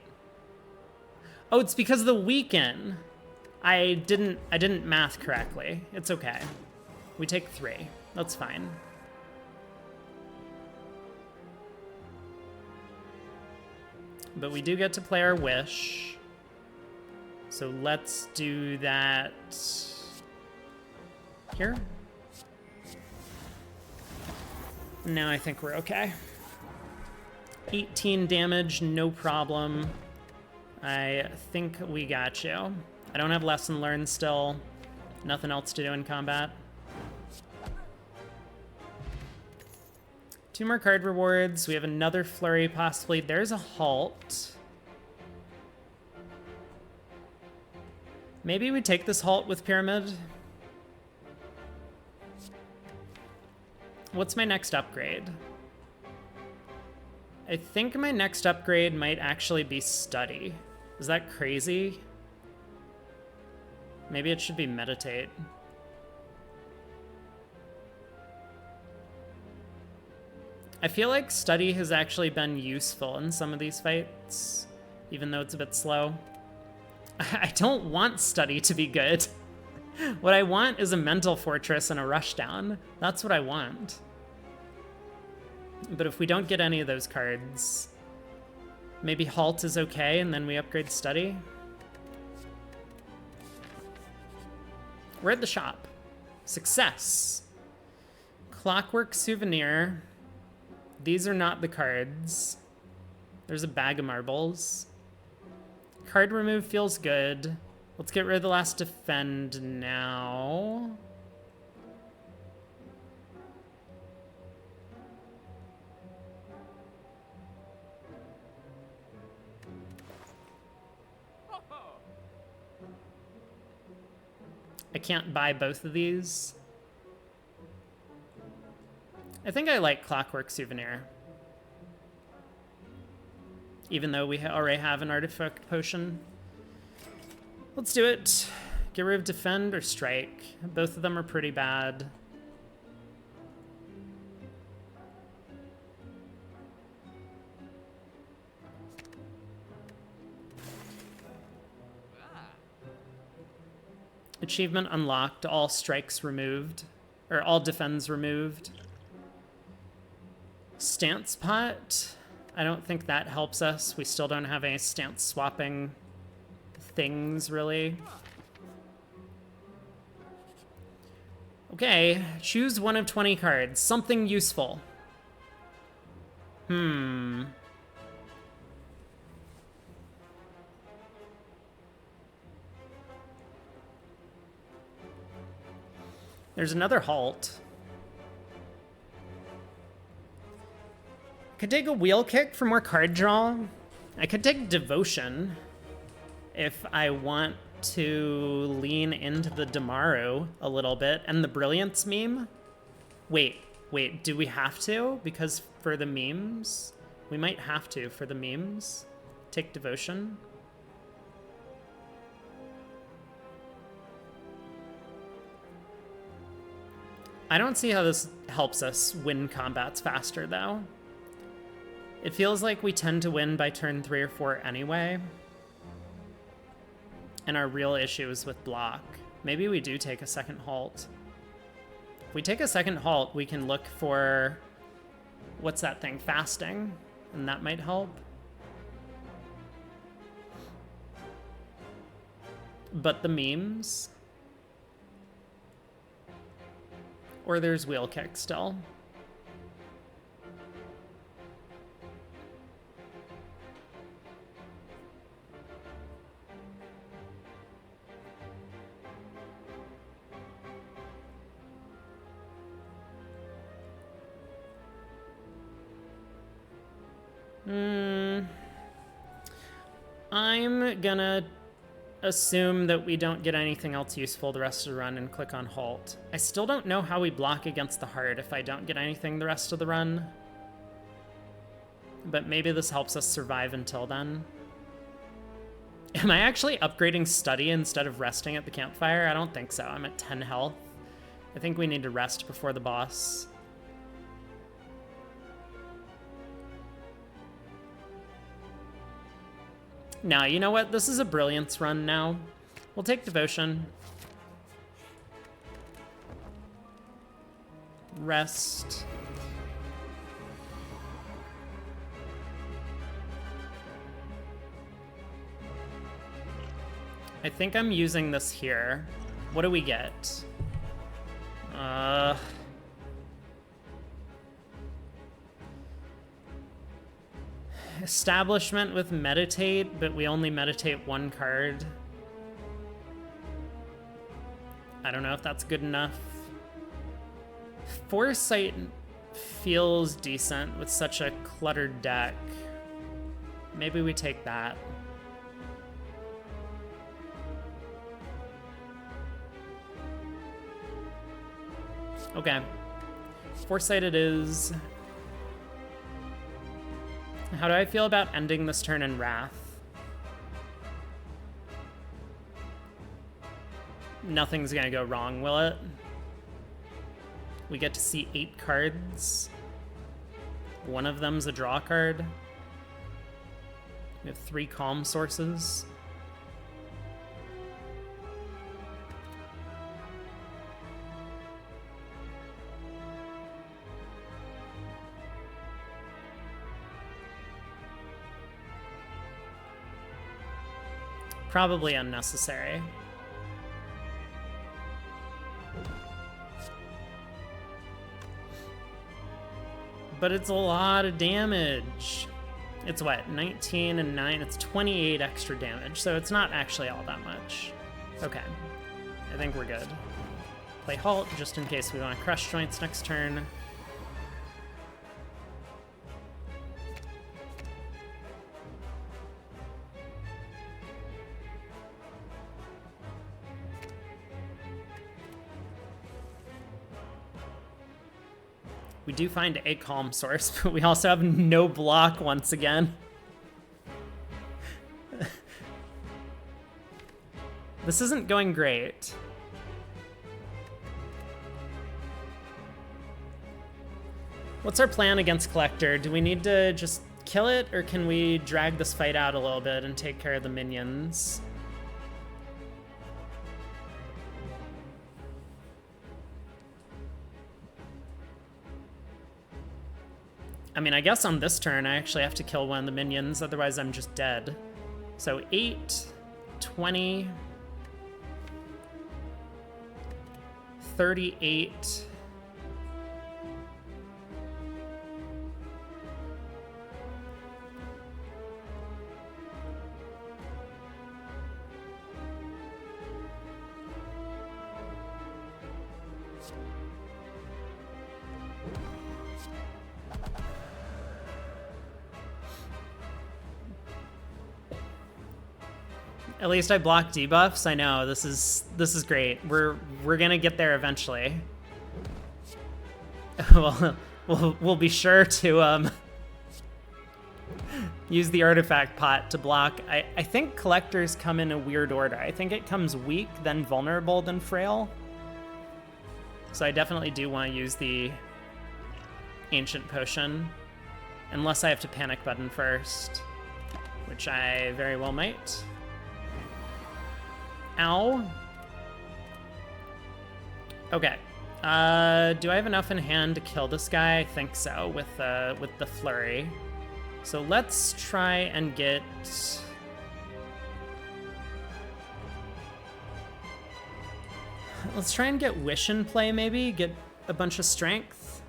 Oh, it's because of the weaken. I didn't math correctly. It's okay. We take 3. That's fine. But we do get to play our wish. So let's do that here. Now I think we're okay. 18 damage, no problem. I think we got you. I don't have lesson learned still. Nothing else to do in combat. 2 more card rewards. We have another flurry possibly. There's a halt. Maybe we take this halt with Pyramid. What's my next upgrade? I think my next upgrade might actually be Study. Is that crazy? Maybe it should be Meditate. I feel like Study has actually been useful in some of these fights, even though it's a bit slow. I don't want Study to be good. What I want is a Mental Fortress and a Rushdown. That's what I want. But if we don't get any of those cards, maybe Halt is okay, and then we upgrade Study. We're at the shop. Success. Clockwork Souvenir. These are not the cards. There's a bag of marbles. Card remove feels good. Let's get rid of the last Defend now. I can't buy both of these. I think I like Clockwork Souvenir. Even though we already have an Artifact Potion. Let's do it. Get rid of Defend or Strike. Both of them are pretty bad. Achievement unlocked, all strikes removed, or all defends removed. Stance Pot, I don't think that helps us. We still don't have any stance swapping things, really. Okay, choose one of 20 cards. Something useful. There's another halt. Could take a Wheel Kick for more card draw. I could take Devotion if I want to lean into the Damaru a little bit. And the Brilliance meme? Wait, do we have to? Because for the memes? We might have to for the memes. Take Devotion. I don't see how this helps us win combats faster, though. It feels like we tend to win by turn 3 or 4 anyway. And our real issue is with block. Maybe we do take a second halt. If we take a second halt, we can look for... what's that thing? Fasting. And that might help. But the memes... or there's wheel kick still. I'm gonna assume that we don't get anything else useful the rest of the run and click on halt. I still don't know how we block against the heart if I don't get anything the rest of the run. But maybe this helps us survive until then. Am I actually upgrading study instead of resting at the campfire? I don't think so. I'm at 10 health. I think we need to rest before the boss. Now, you know what? This is a Brilliance run now. We'll take Devotion. Rest. I think I'm using this here. What do we get? Establishment with Meditate, but we only meditate 1 card. I don't know if that's good enough. Foresight feels decent with such a cluttered deck. Maybe we take that. Okay. Foresight it is. How do I feel about ending this turn in Wrath? Nothing's gonna go wrong, will it? We get to see 8 cards. One of them's a draw card. We have 3 calm sources. Probably unnecessary. But it's a lot of damage. It's what, 19 and 9? It's 28 extra damage, so it's not actually all that much. Okay, I think we're good. Play halt, just in case we want to crush joints next turn. We do find a calm source, but we also have no block once again. This isn't going great. What's our plan against Collector? Do we need to just kill it, or can we drag this fight out a little bit and take care of the minions? I mean, I guess on this turn, I actually have to kill one of the minions, otherwise I'm just dead. So 8, 20, 38. At least I blocked debuffs. I know, this is great. We're gonna get there eventually. Well, we'll be sure to use the artifact pot to block. I think collectors come in a weird order. I think it comes weak, then vulnerable, then frail. So I definitely do want to use the Ancient Potion. Unless I have to panic button first, which I very well might. Ow. Okay. Do I have enough in hand to kill this guy? I think so, with the flurry. So let's try and get... Let's try and get Wish in play, maybe? Get a bunch of strength.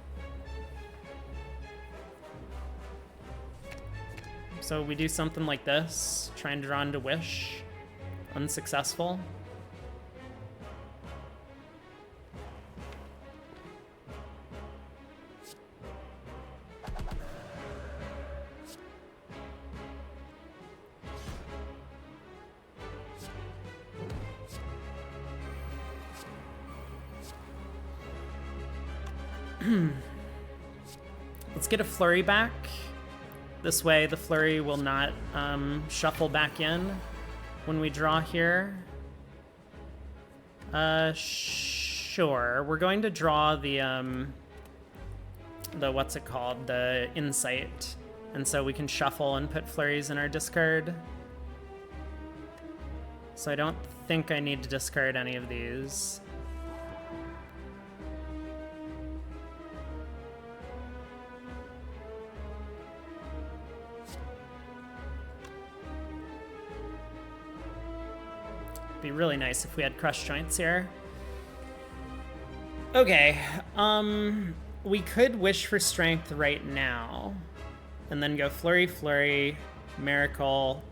So we do something like this. Try and draw into Wish. Unsuccessful. Let's get a flurry back. This way the flurry will not shuffle back in when we draw here. Sure. We're going to draw the what's it called? The Insight. And so we can shuffle and put flurries in our discard. So I don't think I need to discard any of these. Be really nice if we had crush joints here. Okay, we could wish for strength right now, and then go flurry, flurry, miracle,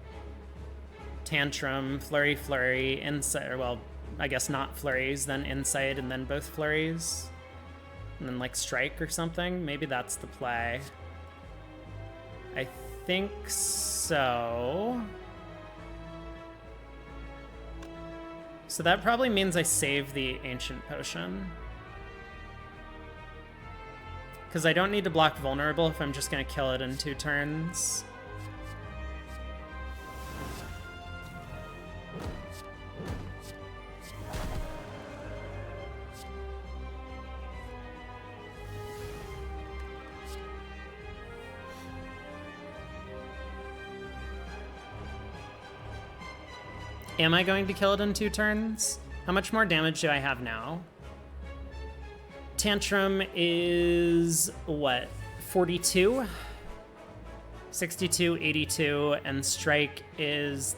tantrum, flurry, flurry, insight. Well, I guess not flurries, then insight, and then both flurries, and then like strike or something. Maybe that's the play. I think so. So that probably means I save the Ancient Potion. Because I don't need to block Vulnerable if I'm just going to kill it in 2 turns. Am I going to kill it in 2 turns? How much more damage do I have now? Tantrum is, what, 42? 62, 82, and Strike is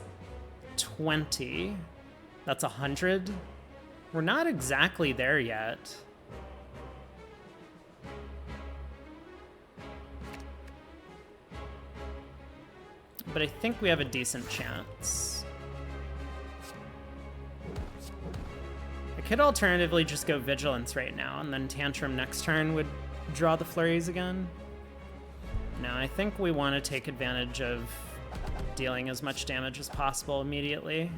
20. That's 100. We're not exactly there yet. But I think we have a decent chance. I could alternatively just go Vigilance right now, and then Tantrum next turn would draw the flurries again. No, I think we want to take advantage of dealing as much damage as possible immediately.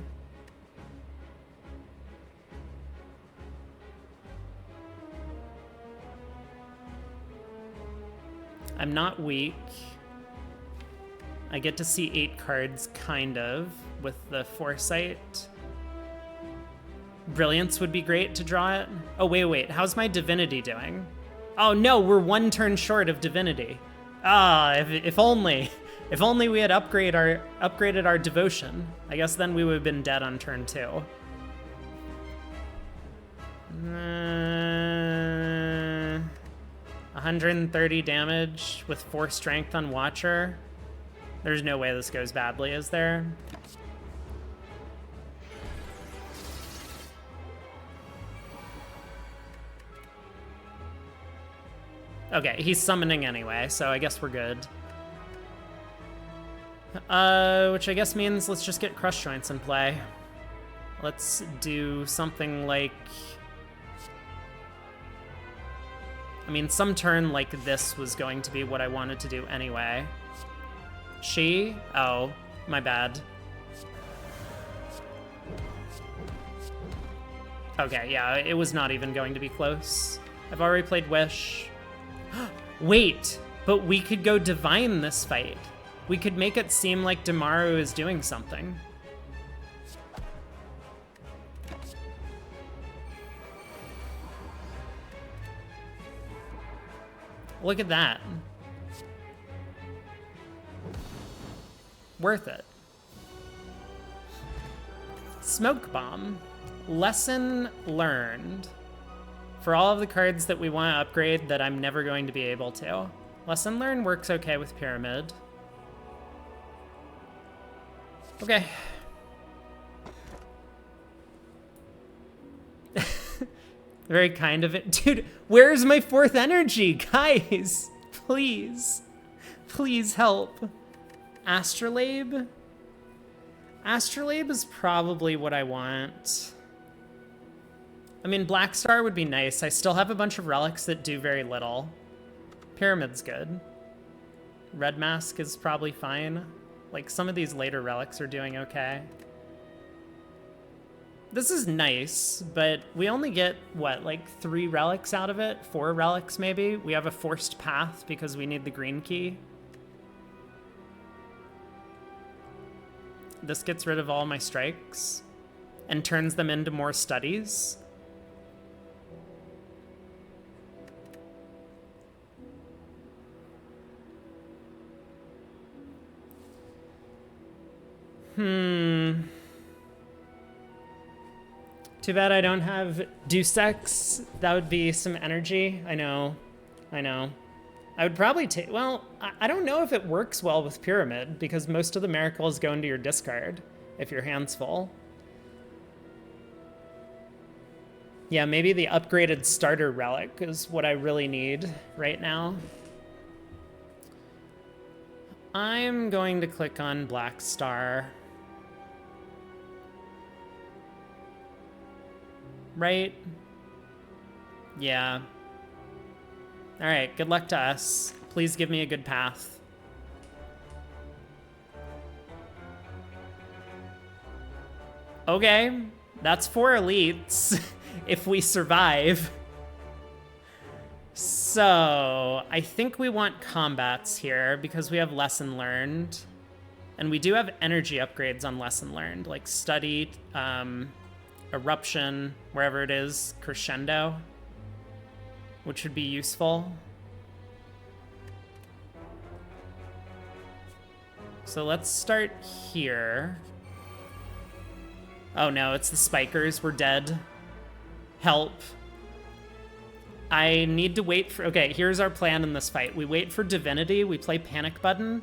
I'm not weak. I get to see 8 cards, kind of, with the Foresight. Brilliance would be great to draw it. Oh, wait. How's my Divinity doing? Oh, no, we're 1 turn short of Divinity. Ah, if only. If only we had upgraded our Devotion. I guess then we would have been dead on turn 2. 130 damage with 4 strength on Watcher. There's no way this goes badly, is there? Okay, he's summoning anyway, so I guess we're good. Which I guess means let's just get Crush Joints in play. Let's do something like... I mean, some turn like this was going to be what I wanted to do anyway. She? Oh, my bad. Okay, yeah, it was not even going to be close. I've already played Wish. Wait, but we could go Divine this fight. We could make it seem like Damaru is doing something. Look at that. Worth it. Smoke Bomb. Lesson learned. For all of the cards that we want to upgrade that I'm never going to be able to. Lesson learned works okay with Pyramid. Okay. Very kind of it. Dude, where's my 4th energy? Guys, please. Please help. Astrolabe? Astrolabe is probably what I want. I mean, Black Star would be nice. I still have a bunch of relics that do very little. Pyramid's good. Red Mask is probably fine. Like, some of these later relics are doing okay. This is nice, but we only get, what, like 3 relics out of it? 4 relics, maybe? We have a forced path because we need the green key. This gets rid of all my strikes and turns them into more studies. Too bad I don't have Deus Ex. That would be some energy. I know. I would probably take, well, I don't know if it works well with Pyramid because most of the miracles go into your discard if your hand's full. Yeah, maybe the upgraded starter relic is what I really need right now. I'm going to click on Black Star. Right? Yeah. All right, good luck to us. Please give me a good path. Okay, that's 4 elites if we survive. So, I think we want combats here because we have lesson learned. And we do have energy upgrades on lesson learned, like study, eruption, wherever it is, crescendo, which would be useful. So let's start here. Oh no, it's the spikers. We're dead. Help. I need to wait for... Okay, here's our plan in this fight. We wait for Divinity, we play Panic Button,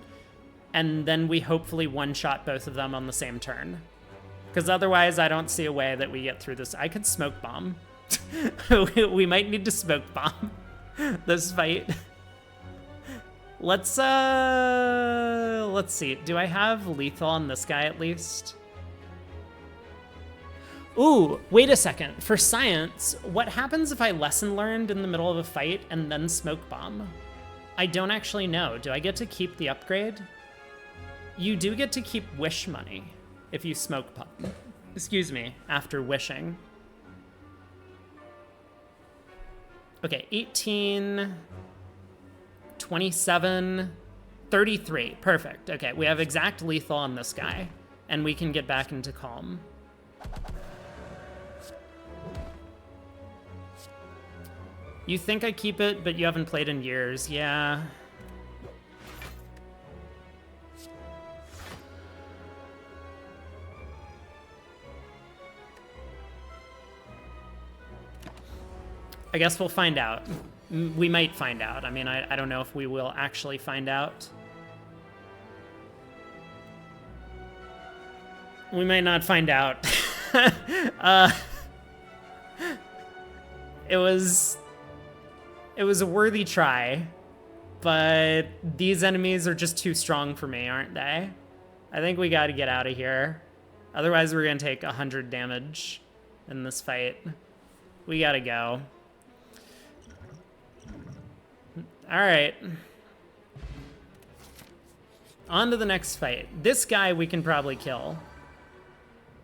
and then we hopefully one-shot both of them on the same turn. Because otherwise, I don't see a way that we get through this. I could Smoke Bomb. We might need to Smoke Bomb this fight. Let's see. Do I have lethal on this guy at least? Ooh, wait a second. For science, what happens if I lesson learned in the middle of a fight and then Smoke Bomb? I don't actually know. Do I get to keep the upgrade? You do get to keep wish money if you Smoke Bomb. Excuse me, after wishing. Okay, 18, 27, 33. Perfect. Okay, we have exact lethal on this guy, and we can get back into calm. You think I keep it, but you haven't played in years. Yeah. I guess we'll find out. We might find out. I mean, I don't know if we will actually find out. We might not find out. It was a worthy try, but these enemies are just too strong for me, aren't they? I think we gotta get out of here. Otherwise, we're gonna take 100 damage in this fight. We gotta go. All right. On to the next fight. This guy we can probably kill.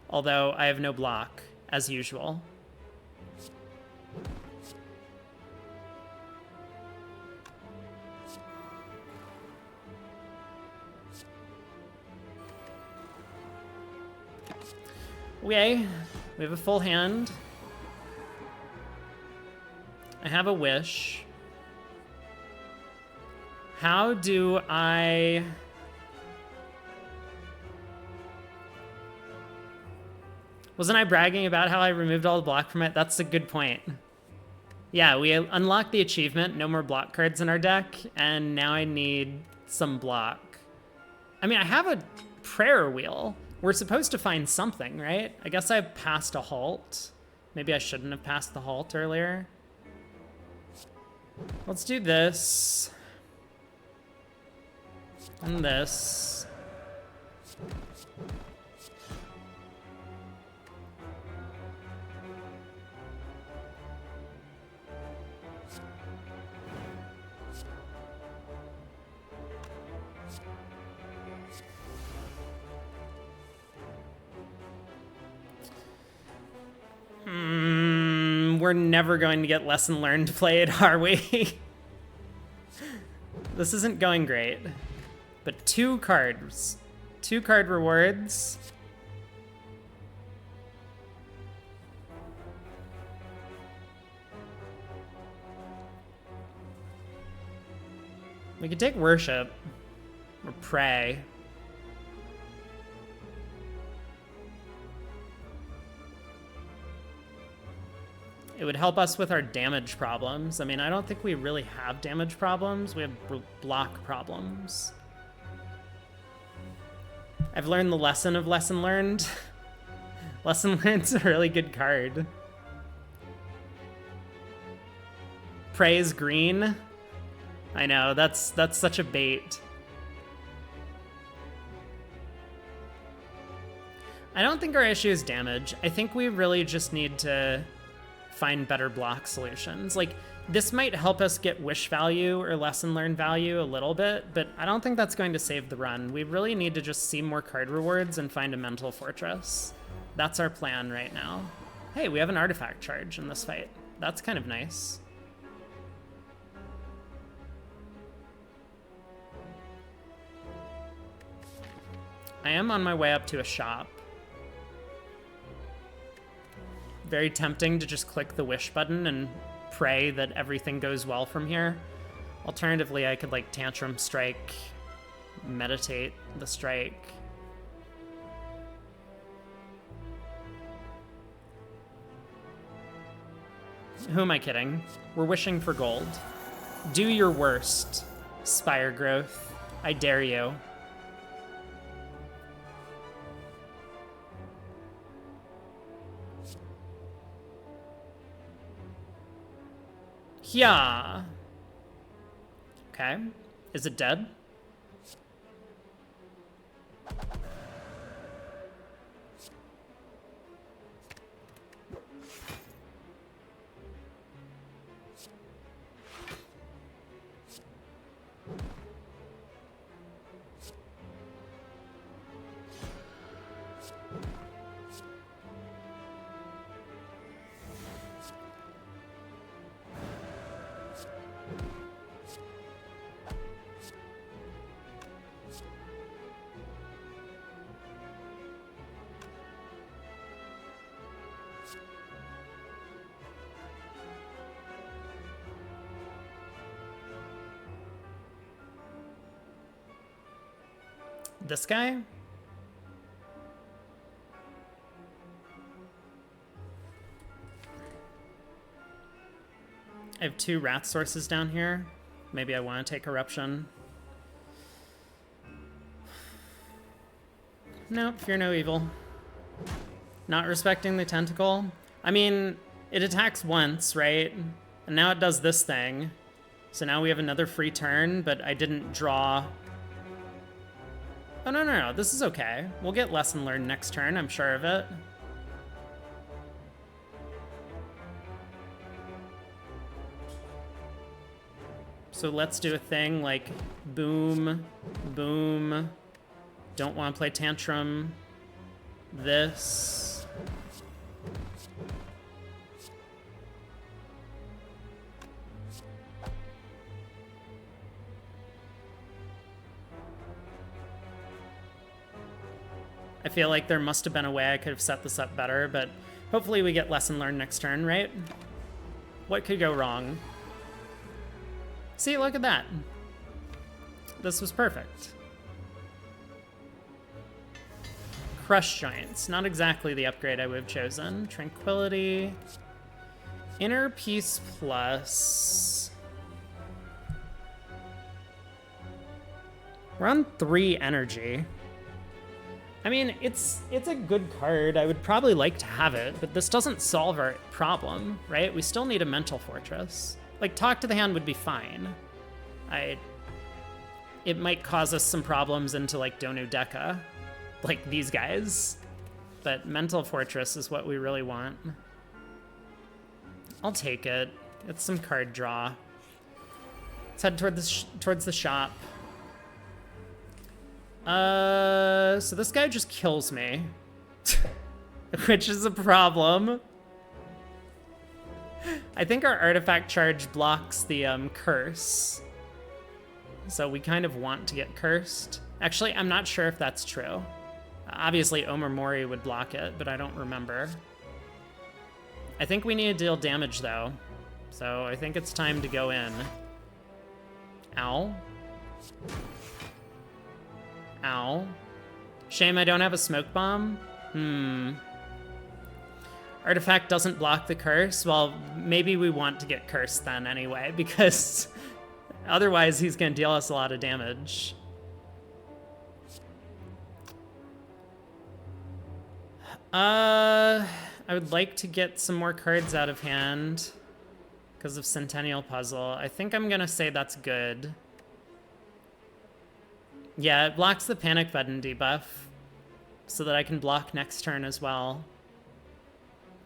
Although I have no block, as usual. Okay, we have a full hand. I have a wish. How do I... Wasn't I bragging about how I removed all the block from it? That's a good point. Yeah, we unlocked the achievement, no more block cards in our deck, and now I need some block. I mean, I have a prayer wheel. We're supposed to find something, right? I guess I passed a halt. Maybe I shouldn't have passed the halt earlier. Let's do this. And this. We're never going to get lesson learned played, are we? This isn't going great. But 2 cards. 2 card rewards. We could take worship. Or pray. It would help us with our damage problems. I mean, I don't think we really have damage problems. We have block problems. I've learned the lesson of lesson learned. Lesson learned's a really good card. Praise green. I know, that's such a bait. I don't think our issue is damage. I think we really just need to find better block solutions. Like, this might help us get wish value or lesson learned value a little bit, but I don't think that's going to save the run. We really need to just see more card rewards and find a mental fortress. That's our plan right now. Hey, we have an artifact charge in this fight. That's kind of nice. I am on my way up to a shop. Very tempting to just click the wish button and pray that everything goes well from here. Alternatively, I could like tantrum strike, meditate the strike. Who am I kidding? We're wishing for gold. Do your worst, Spire growth. I dare you. Yeah. Okay. Is it dead? This guy? I have 2 rat sources down here. Maybe I want to take Eruption. Nope, fear no evil. Not respecting the tentacle. I mean, it attacks once, right? And now it does this thing. So now we have another free turn, but I didn't draw. Oh, no. This is okay. We'll get lesson learned next turn, I'm sure of it. So let's do a thing like boom, boom. Don't want to play tantrum. This. I feel like there must have been a way I could have set this up better, but hopefully we get lesson learned next turn, right? What could go wrong? See, look at that. this was perfect. Crush Giants, not exactly the upgrade I would have chosen. Tranquility. Inner Peace Plus. We're on 3 energy. I mean, it's a good card. I would probably like to have it, but this doesn't solve our problem, right? We still need a Mental Fortress. Like, Talk to the Hand would be fine. It might cause us some problems into, like, Donu Deka, like these guys. But Mental Fortress is what we really want. I'll take it. It's some card draw. Let's head towards the shop. So this guy just kills me, which is a problem. I think our artifact charge blocks the curse. So we kind of want to get cursed. Actually, I'm not sure if that's true. Obviously, Omamori would block it, but I don't remember. I think we need to deal damage, though. So I think it's time to go in. Ow. Ow. Shame I don't have a smoke bomb. Artifact doesn't block the curse. Well, maybe we want to get cursed then anyway, because otherwise he's going to deal us a lot of damage. I would like to get some more cards out of hand because of Centennial Puzzle. I think I'm going to say that's good. Yeah, it blocks the panic button debuff so that I can block next turn as well.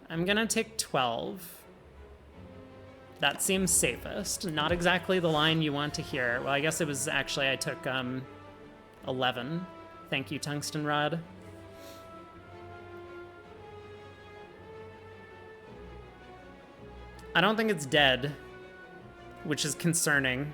I'm gonna take 12. That seems safest. Not exactly the line you want to hear. Well, I guess it was actually I took 11. Thank you, Tungsten Rod. I don't think it's dead, which is concerning.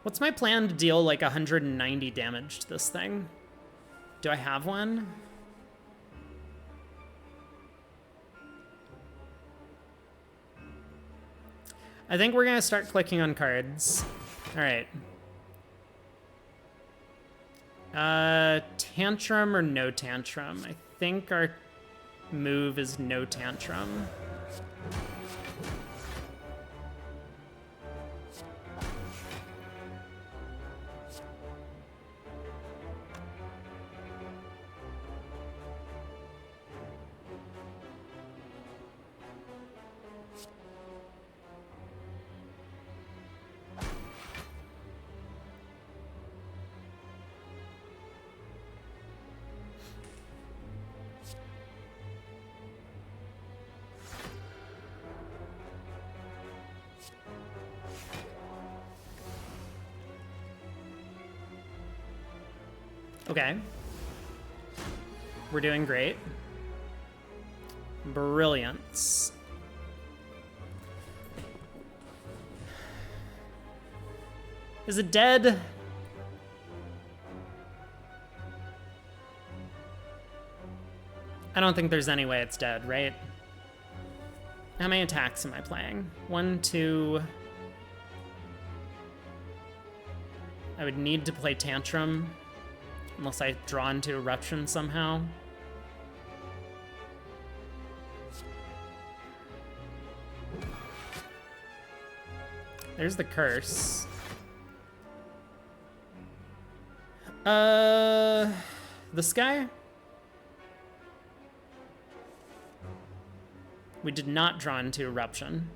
What's my plan to deal like 190 damage to this thing? Do I have one? I think we're gonna start clicking on cards. All right. Tantrum or no tantrum? I think our move is no tantrum. Okay. We're doing great. Brilliance. Is it dead? I don't think there's any way it's dead, right? How many attacks am I playing? 1, 2... I would need to play Tantrum. Unless I draw into Eruption somehow. There's the curse. This guy? We did not draw into Eruption.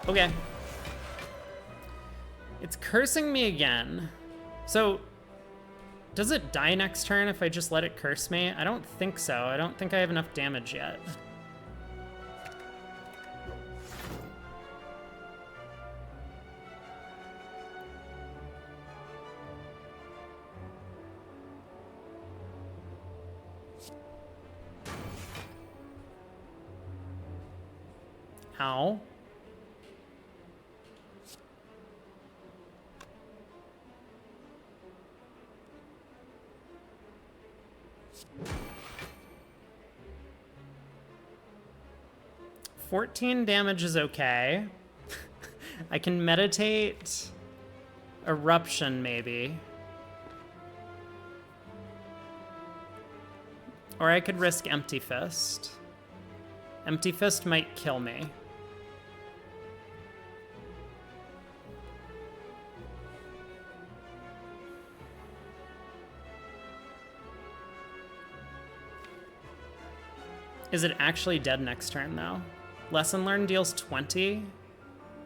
Okay. It's cursing me again. So, does it die next turn if I just let it curse me? I don't think so. I don't think I have enough damage yet. Ow. $14 damage is okay. I can meditate Eruption, maybe. Or I could risk Empty Fist. Empty Fist might kill me. Is it actually dead next turn, though? Lesson learned deals 20?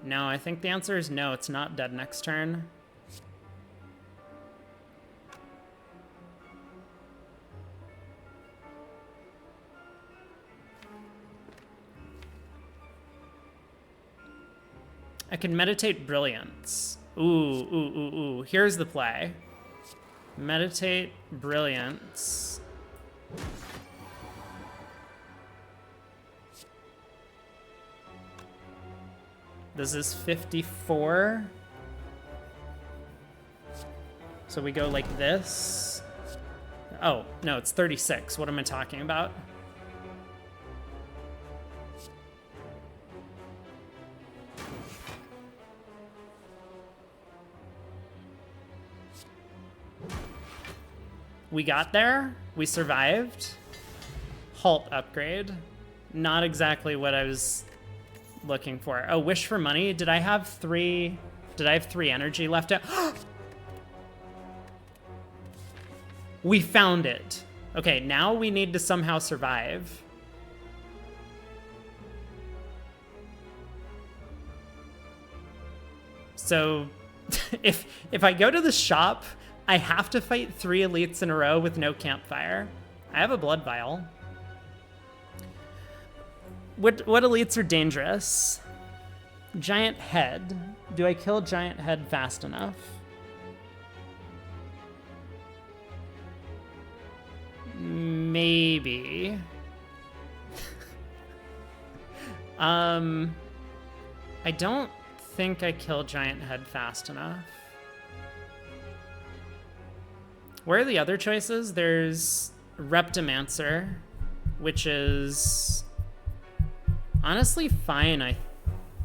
No, I think the answer is no, it's not dead next turn. I can meditate Brilliance. Ooh. Here's the play. Meditate Brilliance. This is 54. So we go like this. Oh, no, it's 36. What am I talking about? We got there. We survived. Halt upgrade. Not exactly what I was looking for. Oh, wish for money. Did I have three energy left out? We found it. Okay, now we need to somehow survive. So if I go to the shop, I have to fight 3 elites in a row with no campfire. I have a blood vial. What elites are dangerous? Giant head. Do I kill giant head fast enough? Maybe. I don't think I kill giant head fast enough. Where are the other choices? There's Reptimancer, which is honestly fine, I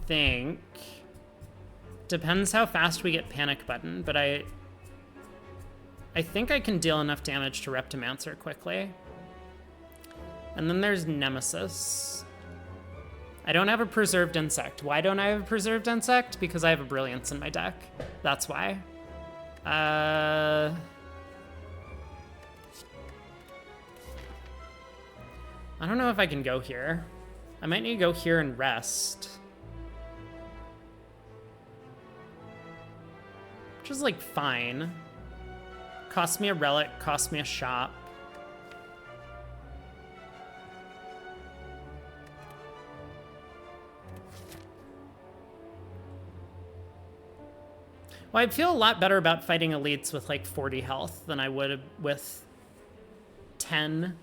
think. Depends how fast we get Panic Button, but I think I can deal enough damage to Reptimancer quickly. And then there's Nemesis. I don't have a Preserved Insect. Why don't I have a Preserved Insect? Because I have a Brilliance in my deck. That's why. I don't know if I can go here. I might need to go here and rest. Which is like fine. Cost me a relic, cost me a shop. Well, I'd feel a lot better about fighting elites with like 40 health than I would with 10.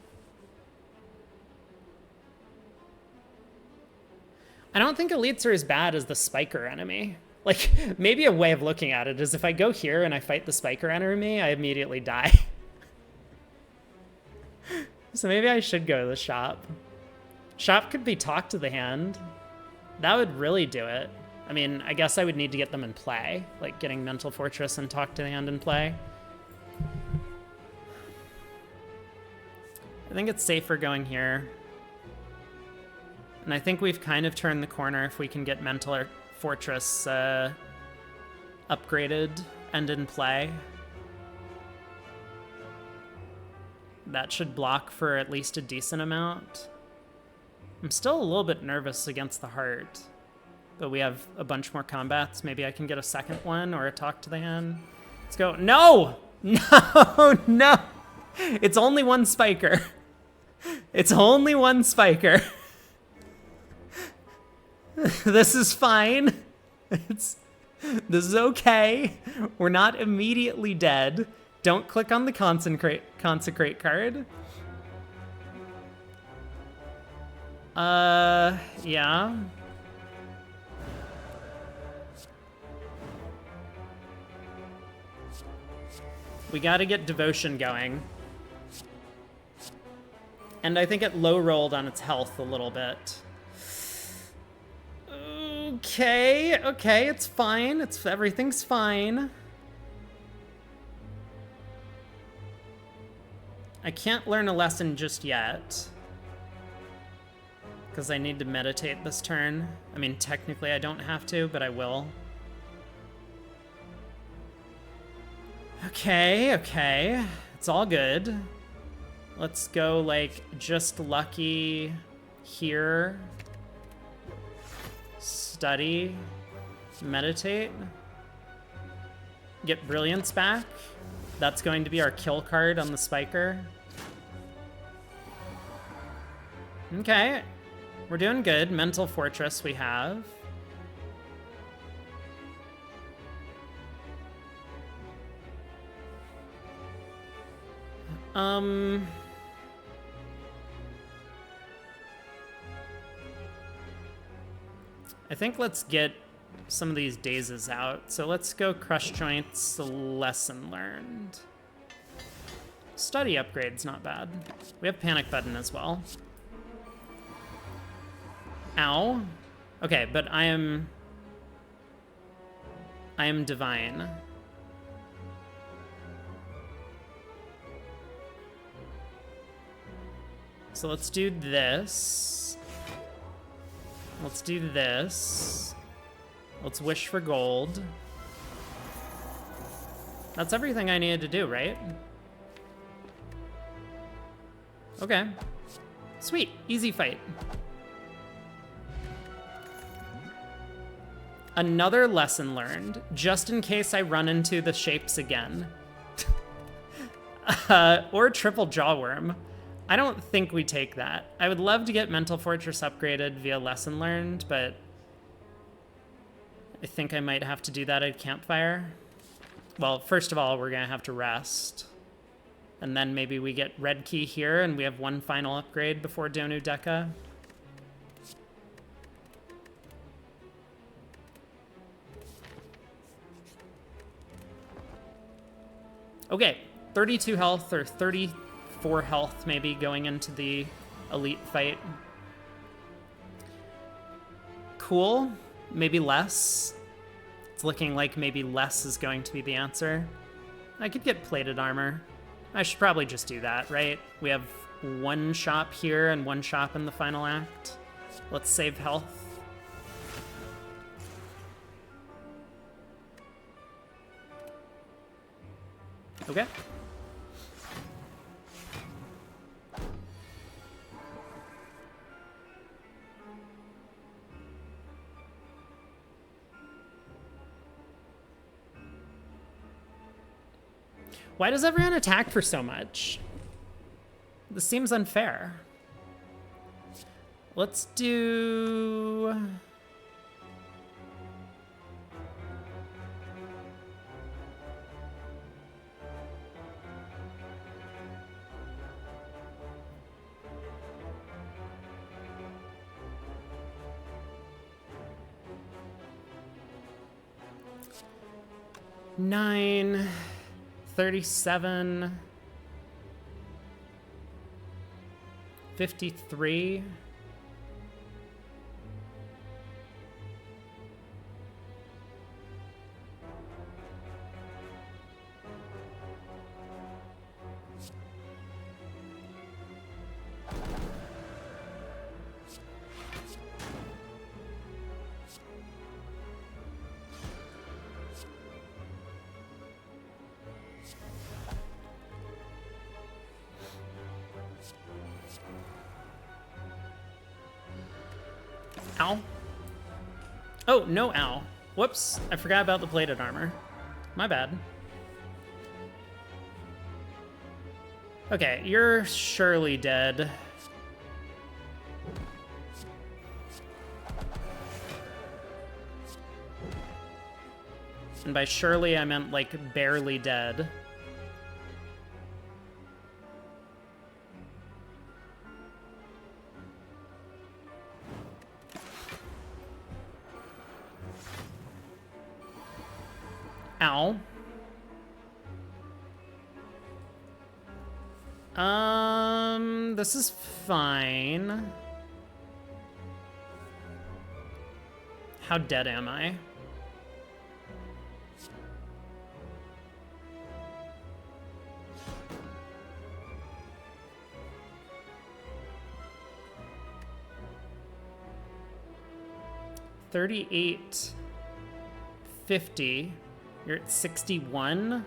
I don't think elites are as bad as the spiker enemy. Like, maybe a way of looking at it is if I go here and I fight the spiker enemy, I immediately die. So maybe I should go to the shop. Shop could be talk to the hand. That would really do it. I mean, I guess I would need to get them in play, like getting Mental Fortress and talk to the hand in play. I think it's safer going here. And I think we've kind of turned the corner if we can get Mental Fortress upgraded and in play. That should block for at least a decent amount. I'm still a little bit nervous against the heart, but we have a bunch more combats. Maybe I can get a second one or a talk to the hand. Let's go. No! No, no! It's only one spiker. It's only one spiker. This is fine. This is okay. We're not immediately dead. Don't click on the consecrate card. Yeah. We gotta get Devotion going. And I think it low-rolled on its health a little bit. Okay, it's fine. Everything's fine. I can't learn a lesson just yet. Because I need to meditate this turn. I mean, technically I don't have to, but I will. Okay. It's all good. Let's go, like, just lucky here. Study. Meditate. Get Brilliance back. That's going to be our kill card on the Spiker. Okay. We're doing good. Mental Fortress we have. I think let's get some of these dazes out. So let's go Crush Joints, Lesson Learned. Study upgrade's not bad. We have Panic Button as well. Ow. Okay, but I am divine. So let's do this. Let's do this. Let's wish for gold. That's everything I needed to do, right? Okay. Sweet. Easy fight. Another lesson learned, just in case I run into the shapes again. Or triple jawworm. I don't think we take that. I would love to get Mental Fortress upgraded via lesson learned, but I think I might have to do that at Campfire. Well, first of all, we're gonna have to rest. And then maybe we get red key here and we have one final upgrade before Donu Deka. Okay, 32 health or 34 health maybe going into the elite fight. Cool, maybe less. It's looking like maybe less is going to be the answer. I could get plated armor. I should probably just do that, right? We have one shop here and one shop in the final act. Let's save health. Okay. Why does everyone attack for so much? This seems unfair. Let's do... $9, 37, 53. Ow. Oh, no ow. Whoops, I forgot about the plated armor. My bad. Okay, you're surely dead. And by surely, I meant, like, barely dead. Ow. This is fine. How dead am I? $38.50. You're at 61.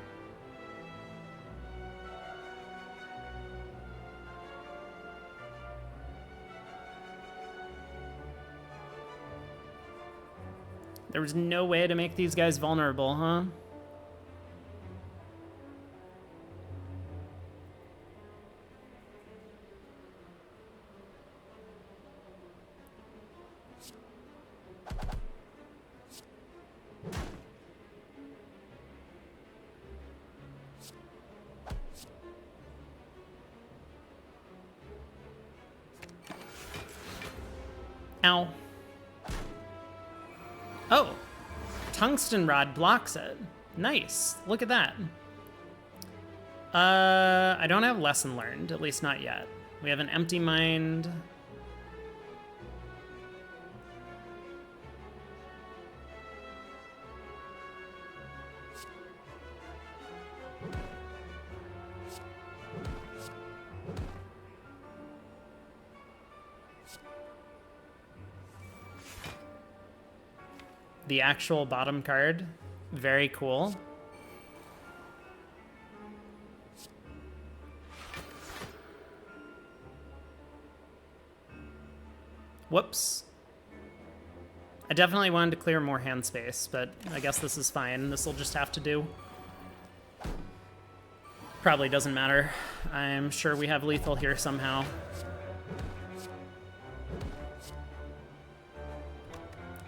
There was no way to make these guys vulnerable, huh? Ow. Oh, tungsten rod blocks it. Nice, look at that. I don't have lesson learned, at least not yet. We have an empty mind. The actual bottom card, very cool. Whoops. I definitely wanted to clear more hand space, but I guess this is fine. This will just have to do. Probably doesn't matter. I'm sure we have lethal here somehow.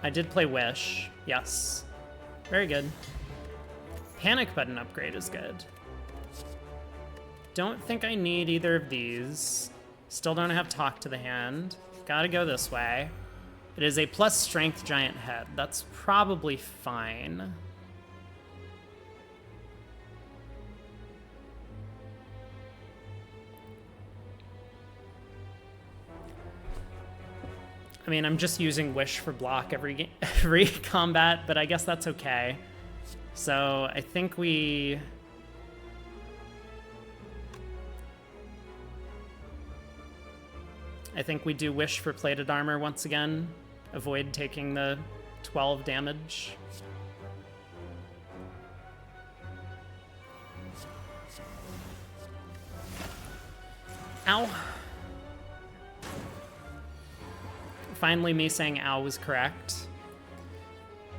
I did play Wish, yes. Very good. Panic button upgrade is good. Don't think I need either of these. Still don't have talk to the hand. Gotta go this way. It is a plus strength giant head. That's probably fine. I mean, I'm just using Wish for block every combat, but I guess that's okay. So I think we... do Wish for plated armor once again. Avoid taking the 12 damage. Ow. Finally, me saying ow was correct.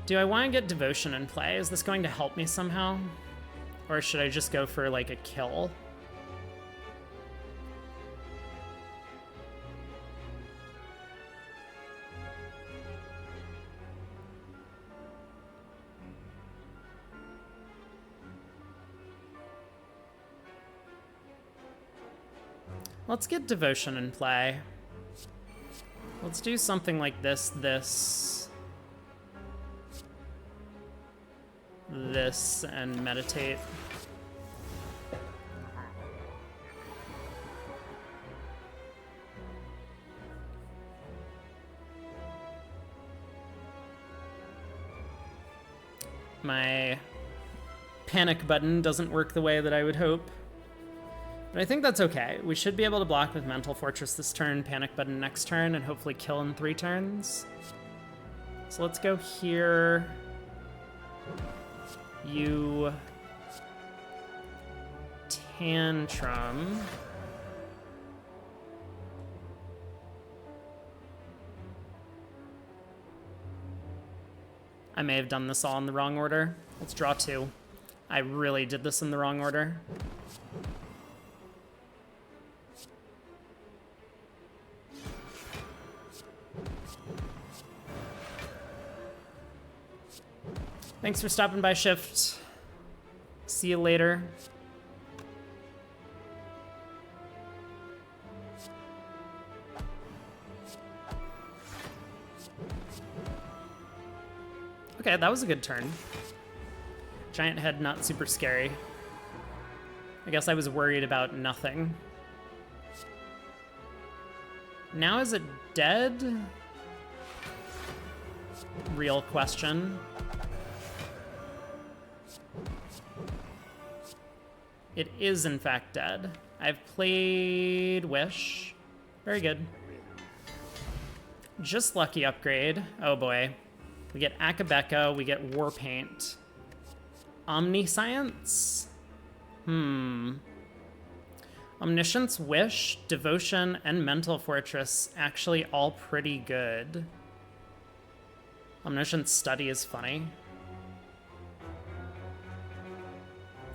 Do I want to get Devotion in play? Is this going to help me somehow? Or should I just go for, like, a kill? Let's get Devotion in play. Let's do something like this, and meditate. My panic button doesn't work the way that I would hope. But I think that's okay. We should be able to block with Mental Fortress this turn, Panic Button next turn, and hopefully kill in 3 turns. So let's go here. You... Tantrum. I may have done this all in the wrong order. Let's draw 2. I really did this in the wrong order. Thanks for stopping by, Shift. See you later. Okay, that was a good turn. Giant head, not super scary. I guess I was worried about nothing. Now is it dead? Real question. It is in fact dead. I've played Wish. Very good. Just lucky upgrade. Oh boy. We get Akabeka, we get Warpaint. Omniscience? Omniscience, Wish, Devotion, and Mental Fortress actually all pretty good. Omniscience Study is funny.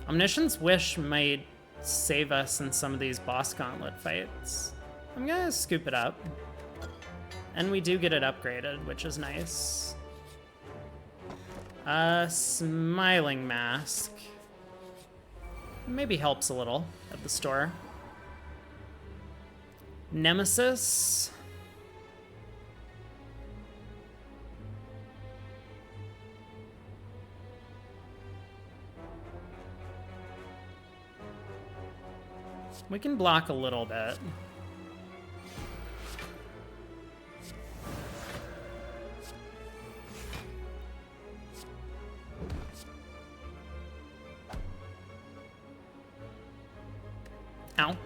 Omniscience Wish might save us in some of these boss gauntlet fights. I'm gonna scoop it up. And we do get it upgraded, which is nice. Smiling Mask. Maybe helps a little at the store. Nemesis. We can block a little bit. Ow.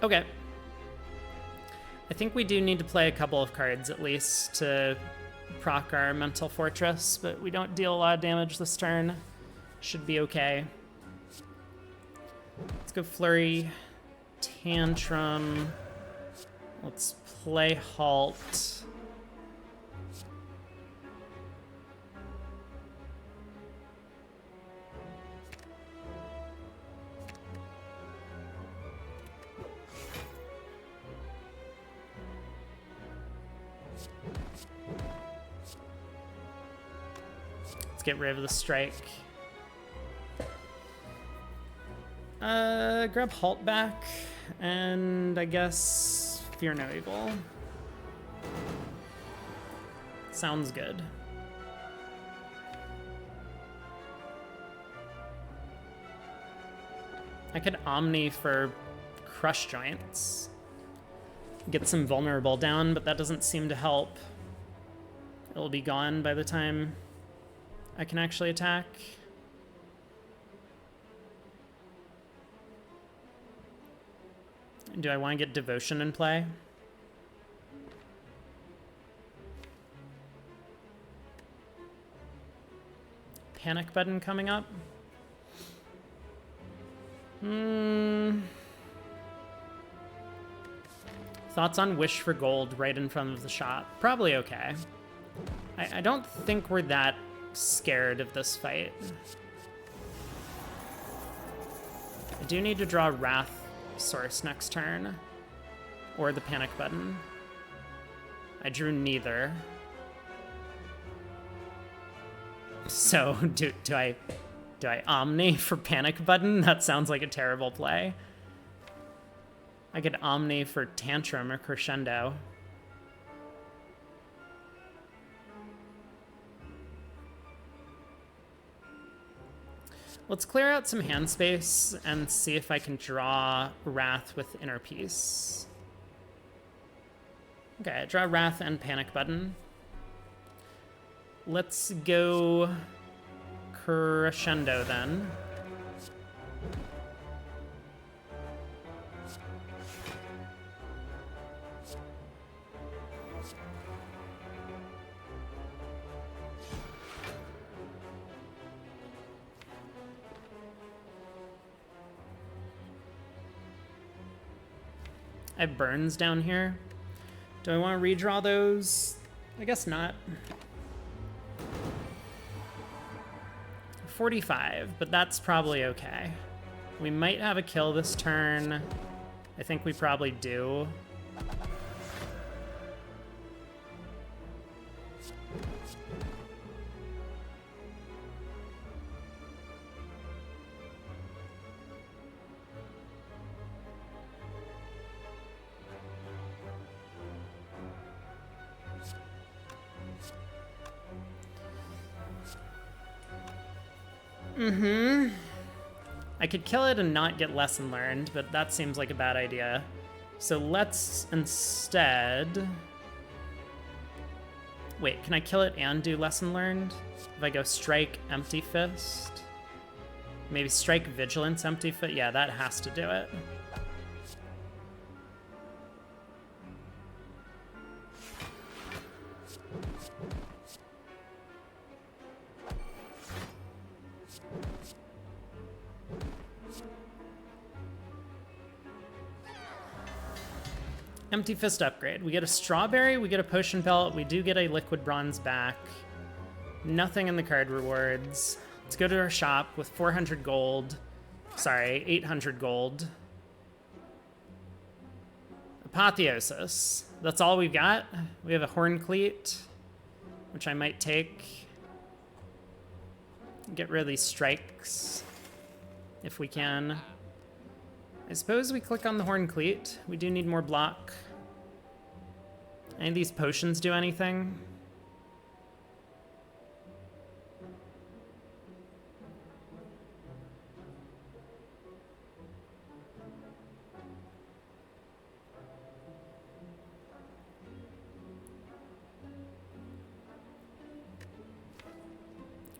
Okay. I think we do need to play a couple of cards at least to proc our Mental Fortress, but we don't deal a lot of damage this turn. Should be okay. Let's go Flurry, Tantrum. Let's play Halt. Get rid of the strike. Grab Halt back, and I guess Fear No Evil. Sounds good. I could Omni for Crush Joints. Get some Vulnerable down, but that doesn't seem to help. It'll be gone by the time I can actually attack. Do I want to get Devotion in play? Panic button coming up. Thoughts on Wish for Gold right in front of the shop? Probably okay. I don't think we're that scared of this fight. I do need to draw Wrath Source next turn, or the Panic button. I drew neither. So do I Omni for Panic button? That sounds like a terrible play. I could Omni for Tantrum or Crescendo. Let's clear out some hand space and see if I can draw Wrath with Inner Peace. Okay, I draw Wrath and Panic button. Let's go Crescendo then. I have burns down here. Do I want to redraw those? I guess not. 45, but that's probably okay. We might have a kill this turn. I think we probably do. I could kill it and not get lesson learned, but that seems like a bad idea. So let's instead... Wait, can I kill it and do lesson learned? If I go strike, empty fist? Maybe strike, vigilance, empty fist? Yeah, that has to do it. Empty fist upgrade. We get a strawberry, we get a potion belt, we do get a liquid bronze back. Nothing in the card rewards. Let's go to our shop with 400 gold. Sorry, 800 gold. Apotheosis. That's all we've got. We have a horn cleat, which I might take. Get rid of these strikes, if we can. I suppose we click on the horn cleat. We do need more block. Any of these potions do anything?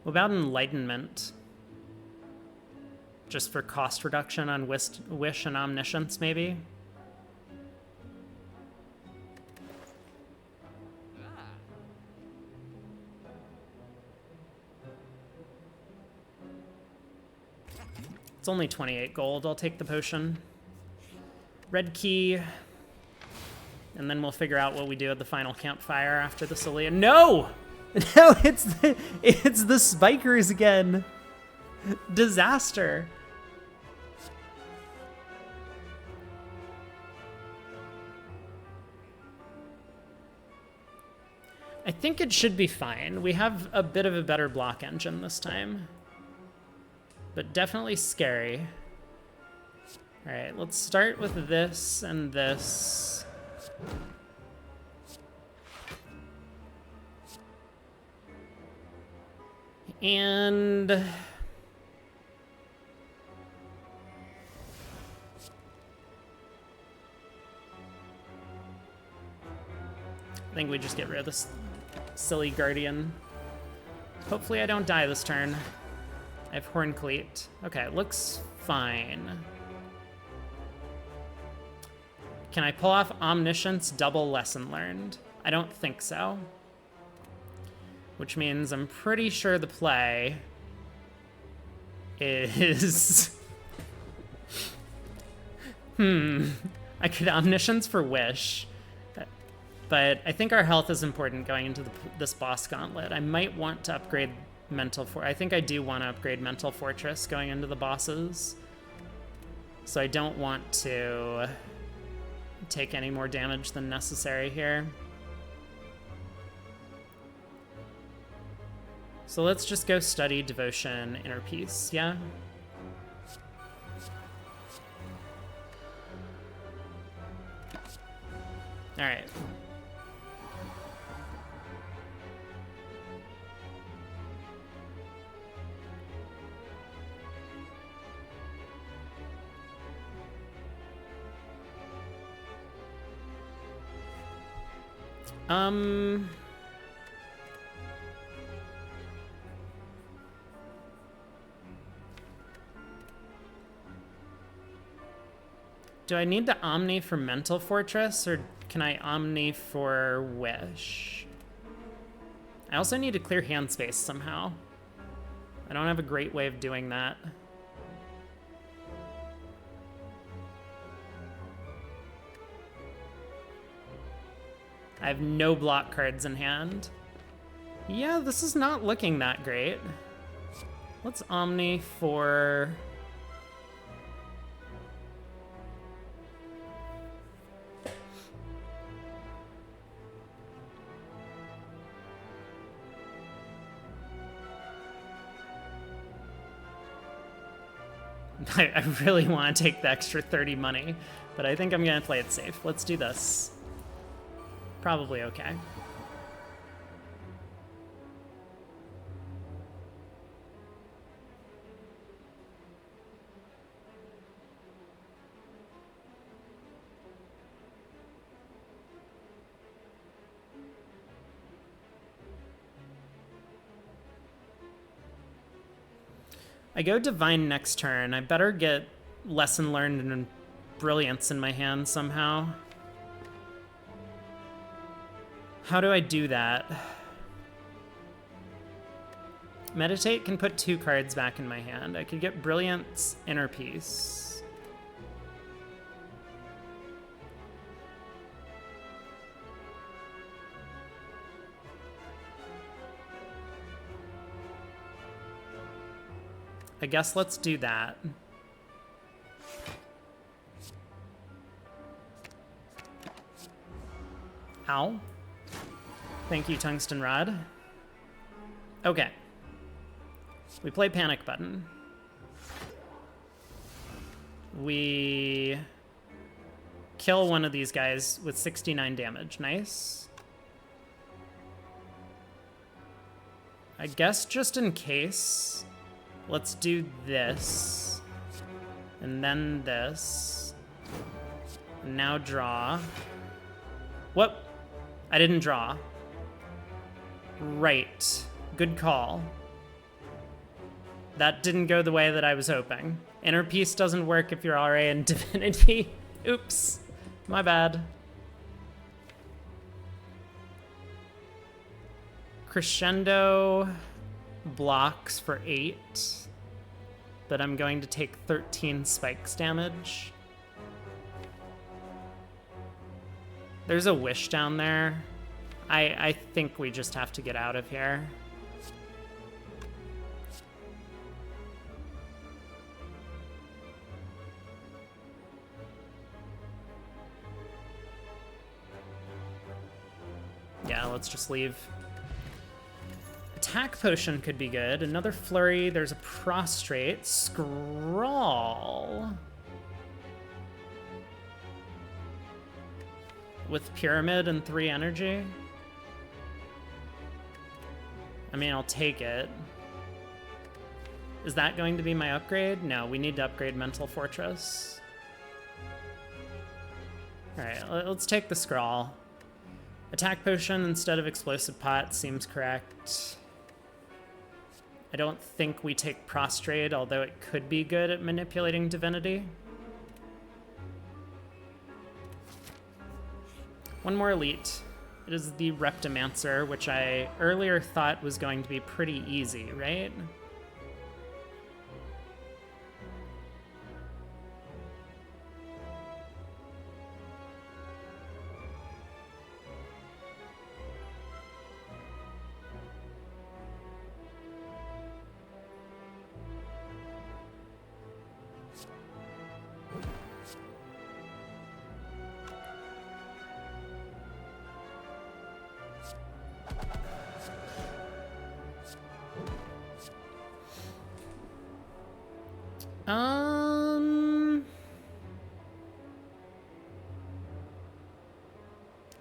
What about enlightenment? Just for cost reduction on wish and omniscience, maybe? It's only 28 gold. I'll take the potion. Red key. And then we'll figure out what we do at the final campfire after the Celia. No! No, it's the spikers again. Disaster. I think it should be fine. We have a bit of a better block engine this time. But definitely scary. All right, let's start with this and this. And... I think we just get rid of this silly guardian. Hopefully I don't die this turn. I have horn cleat. Okay, it looks fine. Can I pull off omniscience double lesson learned? I don't think so. Which means I'm pretty sure the play is... I could omniscience for wish. But I think our health is important going into this boss gauntlet. I might want to upgrade mental I think I do want to upgrade mental fortress going into the bosses. So I don't want to take any more damage than necessary here. So let's just go study devotion, inner peace, yeah? All right. Do I need to Omni for Mental Fortress, or can I Omni for Wish? I also need to clear hand space somehow. I don't have a great way of doing that. I have no block cards in hand. Yeah, this is not looking that great. Let's Omni for... I really want to take the extra 30 money, but I think I'm going to play it safe. Let's do this. Probably okay. I go Divine next turn. I better get Lesson Learned and Brilliance in my hand somehow. How do I do that? Meditate can put 2 cards back in my hand. I could get Brilliance, Inner Peace. I guess let's do that. Ow. Thank you, Tungsten Rod. Okay. We play Panic Button. We kill one of these guys with 69 damage. Nice. I guess just in case, let's do this. And then this. And now draw. Whoop. I didn't draw. Right. Good call. That didn't go the way that I was hoping. Inner Peace doesn't work if you're already in Divinity. Oops. My bad. Crescendo blocks for 8, but I'm going to take 13 spikes damage. There's a Wish down there. I think we just have to get out of here. Yeah, let's just leave. Attack Potion could be good. Another Flurry. There's a Prostrate. Scrawl. With Pyramid and 3 energy. I mean, I'll take it. Is that going to be my upgrade? No, we need to upgrade Mental Fortress. Alright, let's take the Scrawl. Attack Potion instead of Explosive Pot seems correct. I don't think we take Prostrate, although it could be good at manipulating Divinity. One more Elite. It is the Reptimancer, which I earlier thought was going to be pretty easy, right?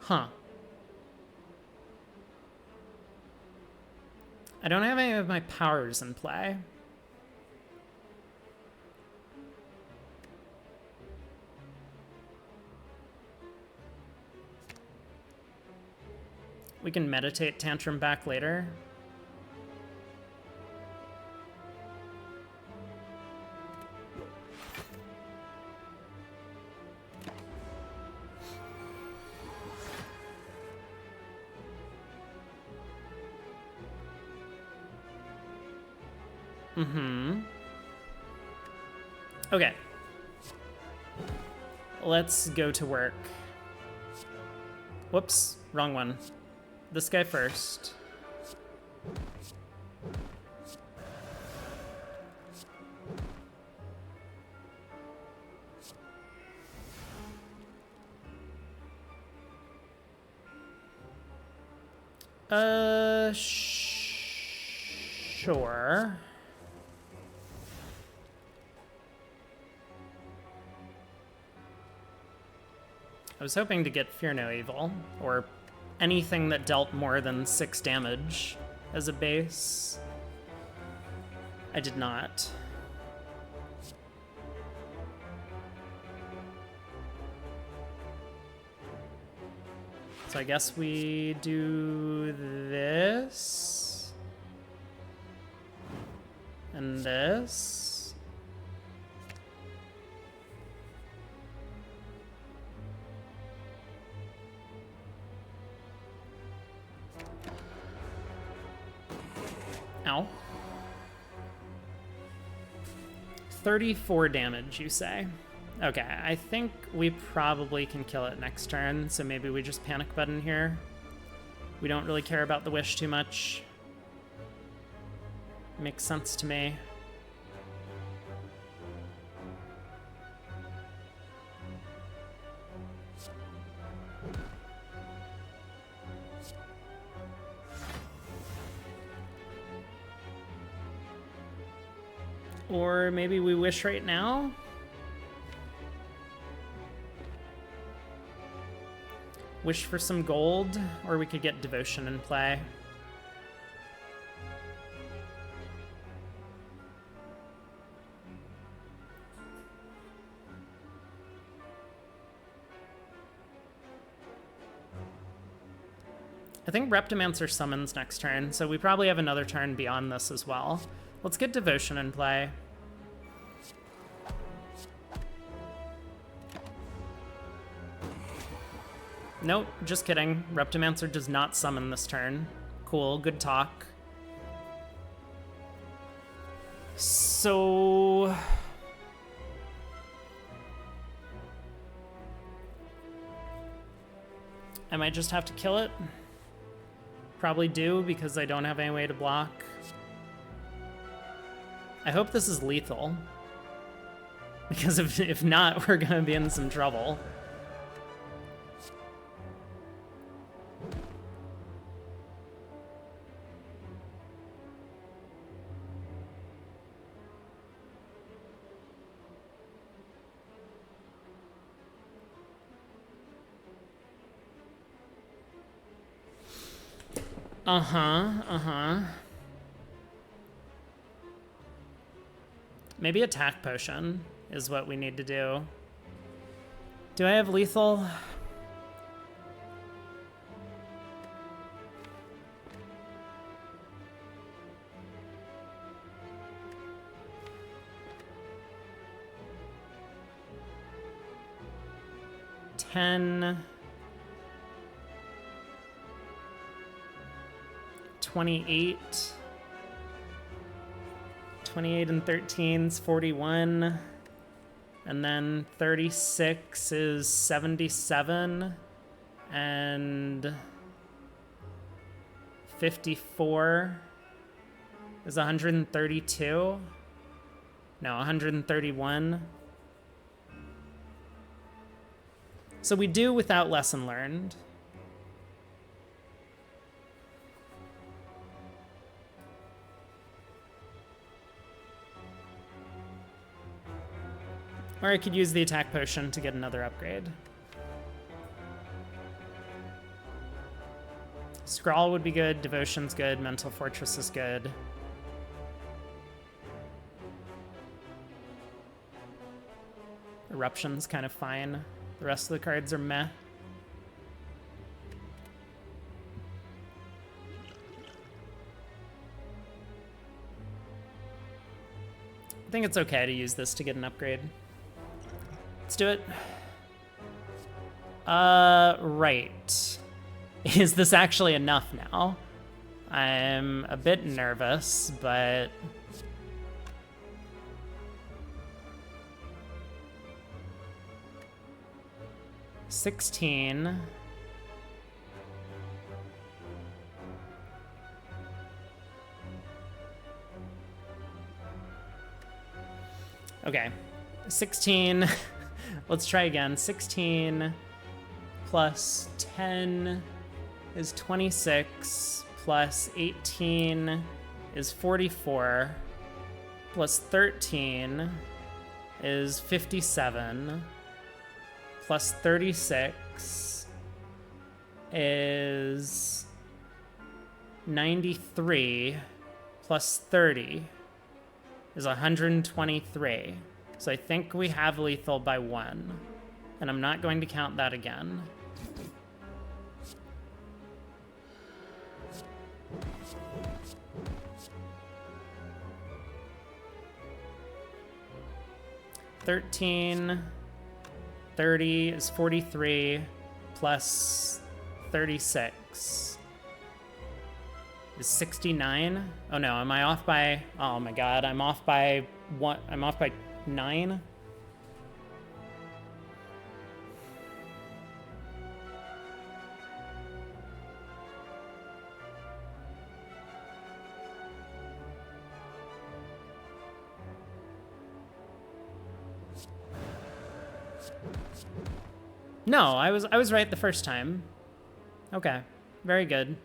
Huh. I don't have any of my powers in play. We can meditate Tantrum back later. Okay. Let's go to work. Whoops, wrong one. This guy first. Sure. I was hoping to get Fear No Evil, or anything that dealt more than 6 damage as a base. I did not. So I guess we do this. And Tremendous. Ow. 34 damage, you say? Okay, I think we probably can kill it next turn, so maybe we just panic button here. We don't really care about the wish too much. Makes sense to me. Or maybe we wish right now? Wish for some gold, or we could get devotion in play. I think Reptimancer summons next turn, so we probably have another turn beyond this as well. Let's get devotion in play. Nope, just kidding. Reptimancer does not summon this turn. Cool, good talk. So... I might just have to kill it. Probably do, because I don't have any way to block. I hope this is lethal. Because if not, we're gonna be in some trouble. Maybe attack potion is what we need to do. Do I have lethal? $10... 28 and 13 is 41, and then 36 is 77, and 54 is 132. No, 131. So we do without lesson learned. Or I could use the attack potion to get another upgrade. Scrawl would be good, Devotion's good, Mental Fortress is good. Eruption's kind of fine. The rest of the cards are meh. I think it's okay to use this to get an upgrade. Let's do it. Right. Is this actually enough now? I'm a bit nervous, but... $16. Okay. 16. Let's try again. 16 plus 10 is 26, plus 18 is 44, plus 13 is 57, plus 36 is 93, plus 30 is 123. So I think we have lethal by 1, and I'm not going to count that again. 13, 30 is 43, plus 36 is 69. Oh no, am I off by, oh my god, I'm off by what? I'm off by 9? No, I was right the first time. Okay, very good.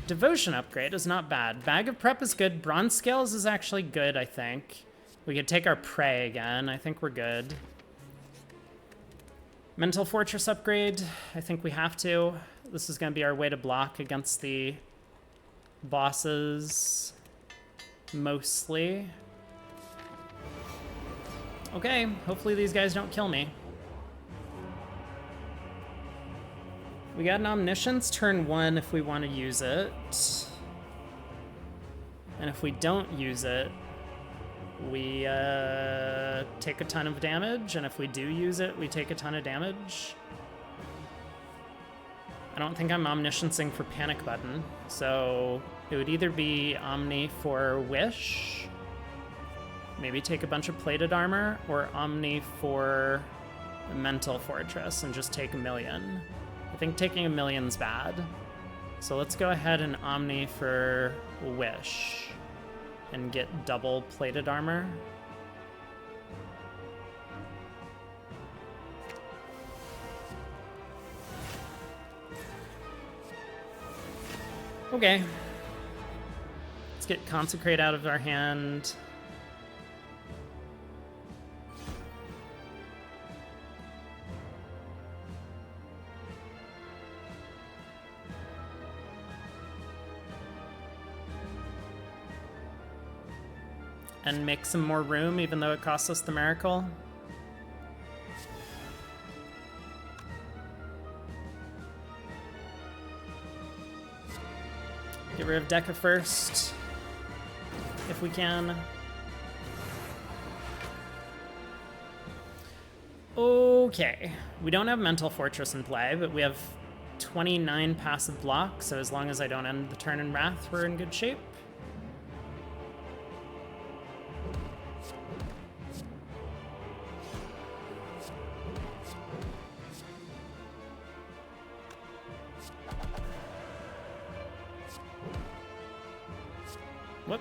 Devotion upgrade is not bad. Bag of Prep is good. Bronze Scales is actually good, I think. We could take our Prey again. I think we're good. Mental Fortress upgrade. I think we have to. This is going to be our way to block against the bosses, mostly. Okay, hopefully these guys don't kill me. We got an Omniscience turn 1 if we want to use it. And if we don't use it, we take a ton of damage. And if we do use it, we take a ton of damage. I don't think I'm Omnisciencing for Panic Button. So it would either be Omni for Wish, maybe take a bunch of plated armor, or Omni for Mental Fortress and just take 1,000,000. I think taking 1,000,000's bad. So let's go ahead and Omni for Wish and get double plated armor. Okay. Let's get Consecrate out of our hand. And make some more room, even though it costs us the miracle. Get rid of Deca first, if we can. Okay, we don't have Mental Fortress in play, but we have 29 passive blocks, so as long as I don't end the turn in Wrath, we're in good shape. Whoop.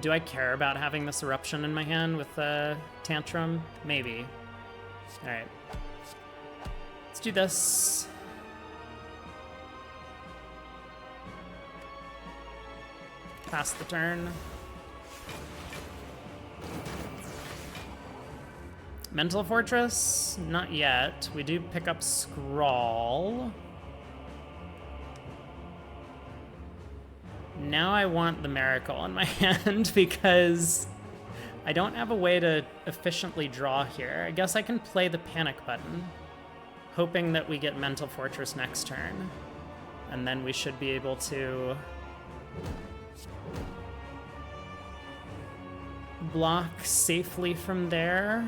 Do I care about having this Eruption in my hand with Tantrum? Maybe. Alright. Let's do this. Pass the turn. Mental Fortress? Not yet. We do pick up Scrawl. Now I want the Miracle in my hand because I don't have a way to efficiently draw here. I guess I can play the Panic Button, hoping that we get Mental Fortress next turn. And then we should be able to block safely from there.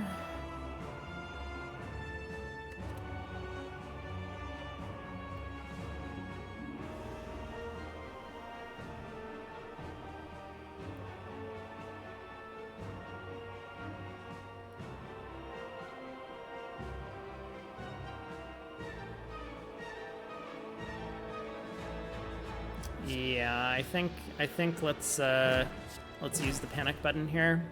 Yeah, I think let's use the Panic Button here.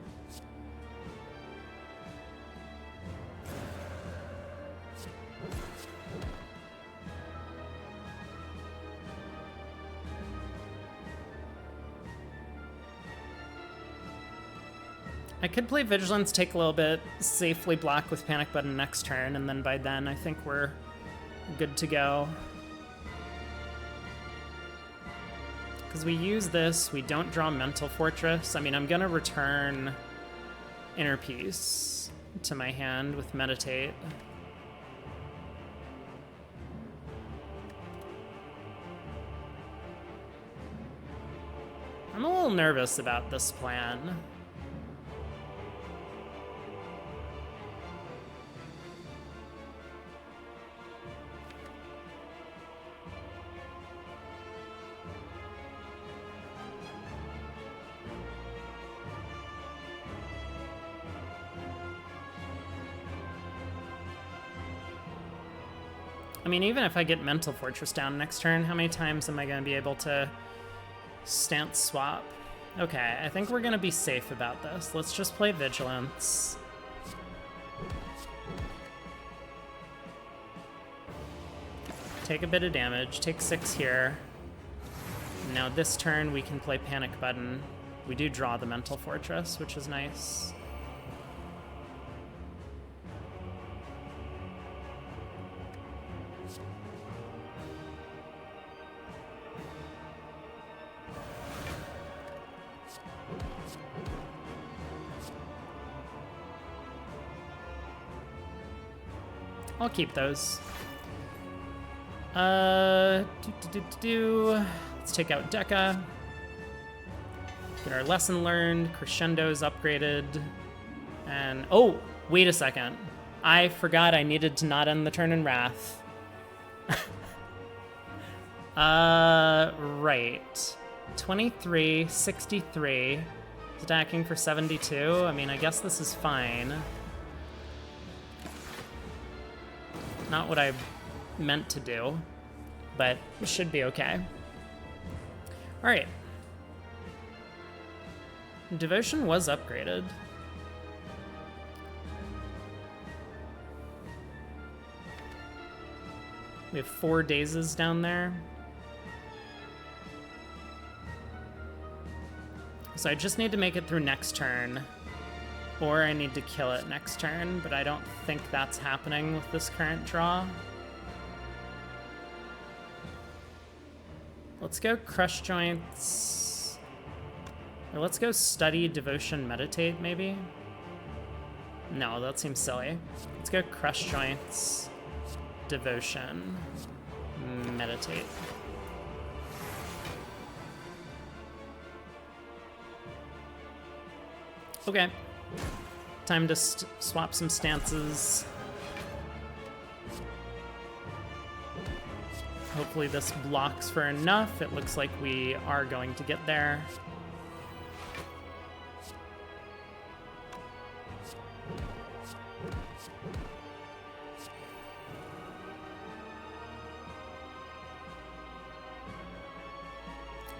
I could play Vigilance, take a little bit, safely block with Panic Button next turn, and then by then I think we're good to go. Because we use this, we don't draw Mental Fortress. I mean, I'm going to return Inner Peace to my hand with Meditate. I'm a little nervous about this plan. I mean, even if I get Mental Fortress down next turn, how many times am I going to be able to stance swap? Okay, I think we're going to be safe about this. Let's just play Vigilance. Take a bit of damage, take 6 here. Now this turn we can play Panic Button. We do draw the Mental Fortress, which is nice. I'll keep those. Let's take out Deca. Get our lesson learned. Crescendo's upgraded. And, oh, wait a second. I forgot I needed to not end the turn in Wrath. Right. 23, 63. Attacking for 72. I mean, I guess this is fine. Not what I meant to do, but it should be okay. All right. Devotion was upgraded. We have 4 dazes down there. So I just need to make it through next turn, or I need to kill it next turn, but I don't think that's happening with this current draw. Let's go Crush Joints. Or let's go Study, Devotion, Meditate, maybe? No, that seems silly. Let's go Crush Joints, Devotion, Meditate. Okay. Time to swap some stances. Hopefully this blocks for enough. It looks like we are going to get there.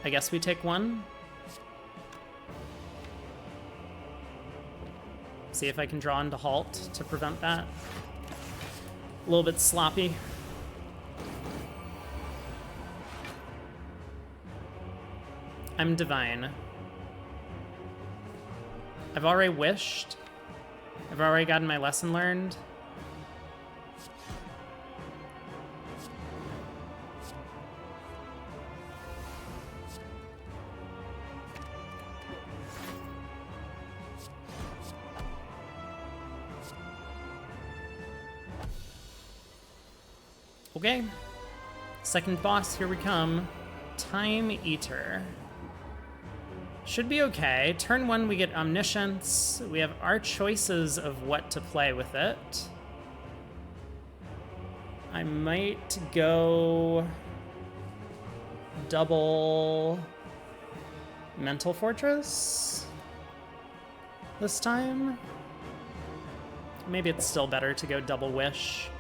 I guess we take 1. See if I can draw into Halt to prevent that. A little bit sloppy. I'm Divine. I've already wished. I've already gotten my lesson learned. Okay, second boss, here we come. Time Eater. Should be okay. Turn 1, we get Omniscience. We have our choices of what to play with it. I might go double Mental Fortress this time. Maybe it's still better to go double Wish.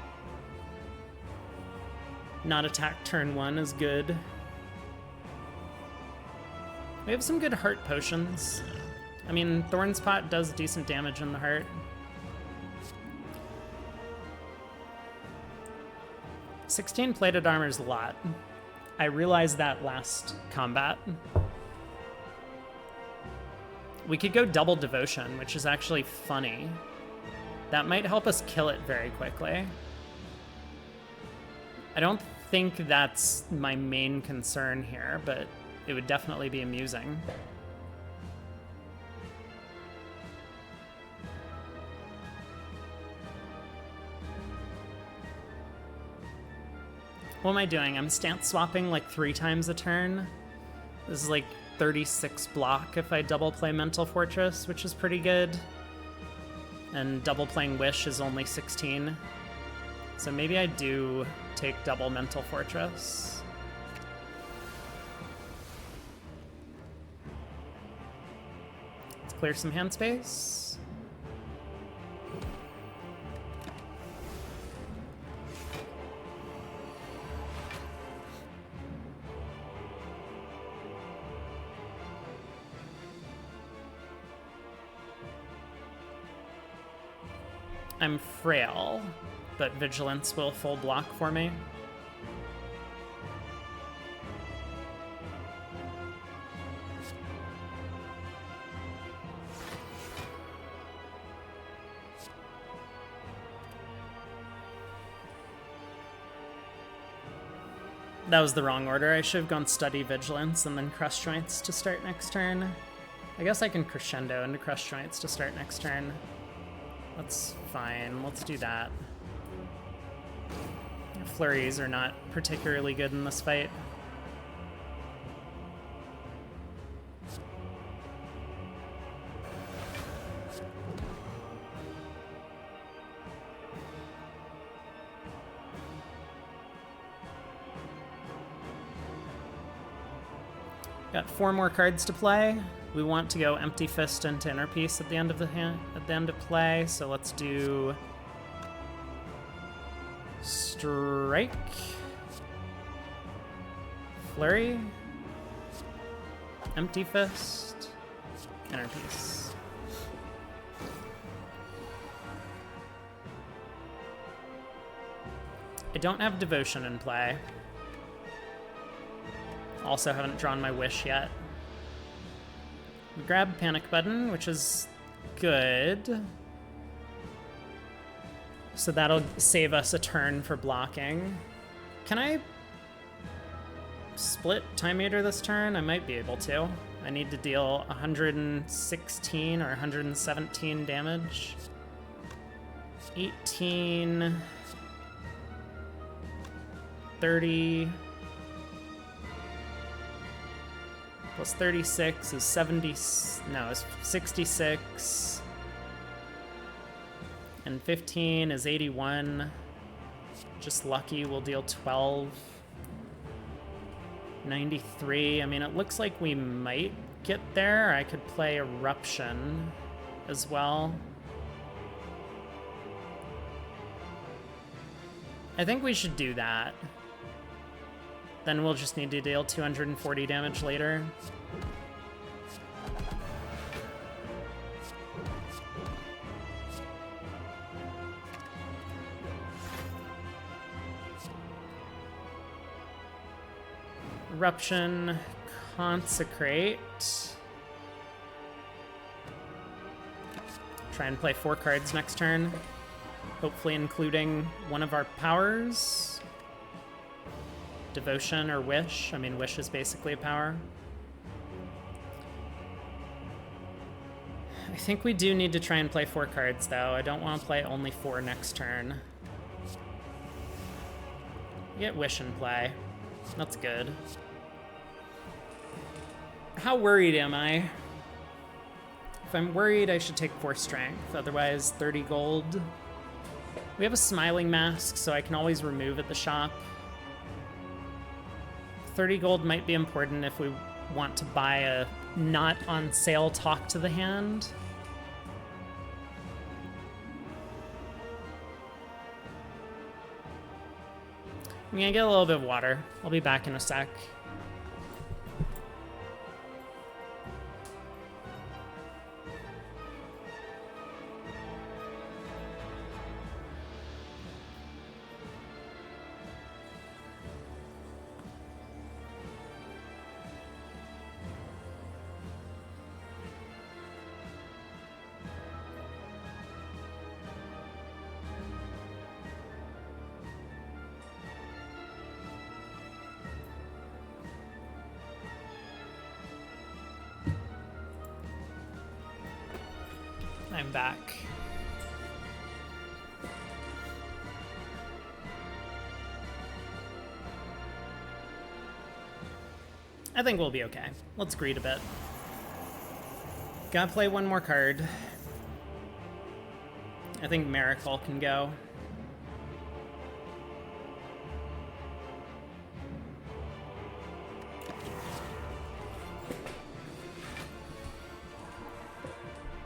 Not attack turn 1 is good. We have some good heart potions. I mean, Thorn's Pot does decent damage in the heart. "16 plated armor is a lot. I realized that last combat. We could go double Devotion, which is actually funny. That might help us kill it very quickly. I don't think that's my main concern here, but it would definitely be amusing. What am I doing? I'm stance swapping like 3 times a turn. This is like 36 block if I double play Mental Fortress, which is pretty good. And double playing Wish is only 16. So maybe I do take double Mental Fortress. Let's clear some hand space. I'm frail, but Vigilance will full block for me. That was the wrong order. I should have gone Study Vigilance and then Crush Joints to start next turn. I guess I can Crescendo into Crush Joints to start next turn. That's fine. Let's do that. Flurries are not particularly good in this fight. Got 4 more cards to play. We want to go Empty Fist into Inner Peace at the end of the hand, at the end of play. So let's do Strike, Flurry, Empty Fist, Inner Peace. I don't have Devotion in play. Also haven't drawn my Wish yet. We grab Panic Button, which is good. So that'll save us a turn for blocking. Can I split Time Eater this turn? I might be able to. I need to deal 116 or 117 damage. 18, 30, plus 36 is 70, no, it's 66. And 15 is 81. Just lucky, we'll deal 12. 93, I mean, it looks like we might get there. I could play Eruption as well. I think we should do that. Then we'll just need to deal 240 damage later. Eruption, Consecrate. Try and play 4 cards next turn. Hopefully including one of our powers. Devotion or Wish. I mean, Wish is basically a power. I think we do need to try and play 4 cards, though. I don't want to play only 4 next turn. Get Wish in play. That's good. How worried am I? If I'm worried, I should take 4 strength. Otherwise, 30 gold. We have a Smiling Mask, so I can always remove at the shop. 30 gold might be important if we want to buy a not on sale Talk to the Hand. I'm gonna get a little bit of water. I'll be back in a sec. I'm back. I think we'll be okay. Let's greed a bit. Gotta play one more card. I think Miracle can go.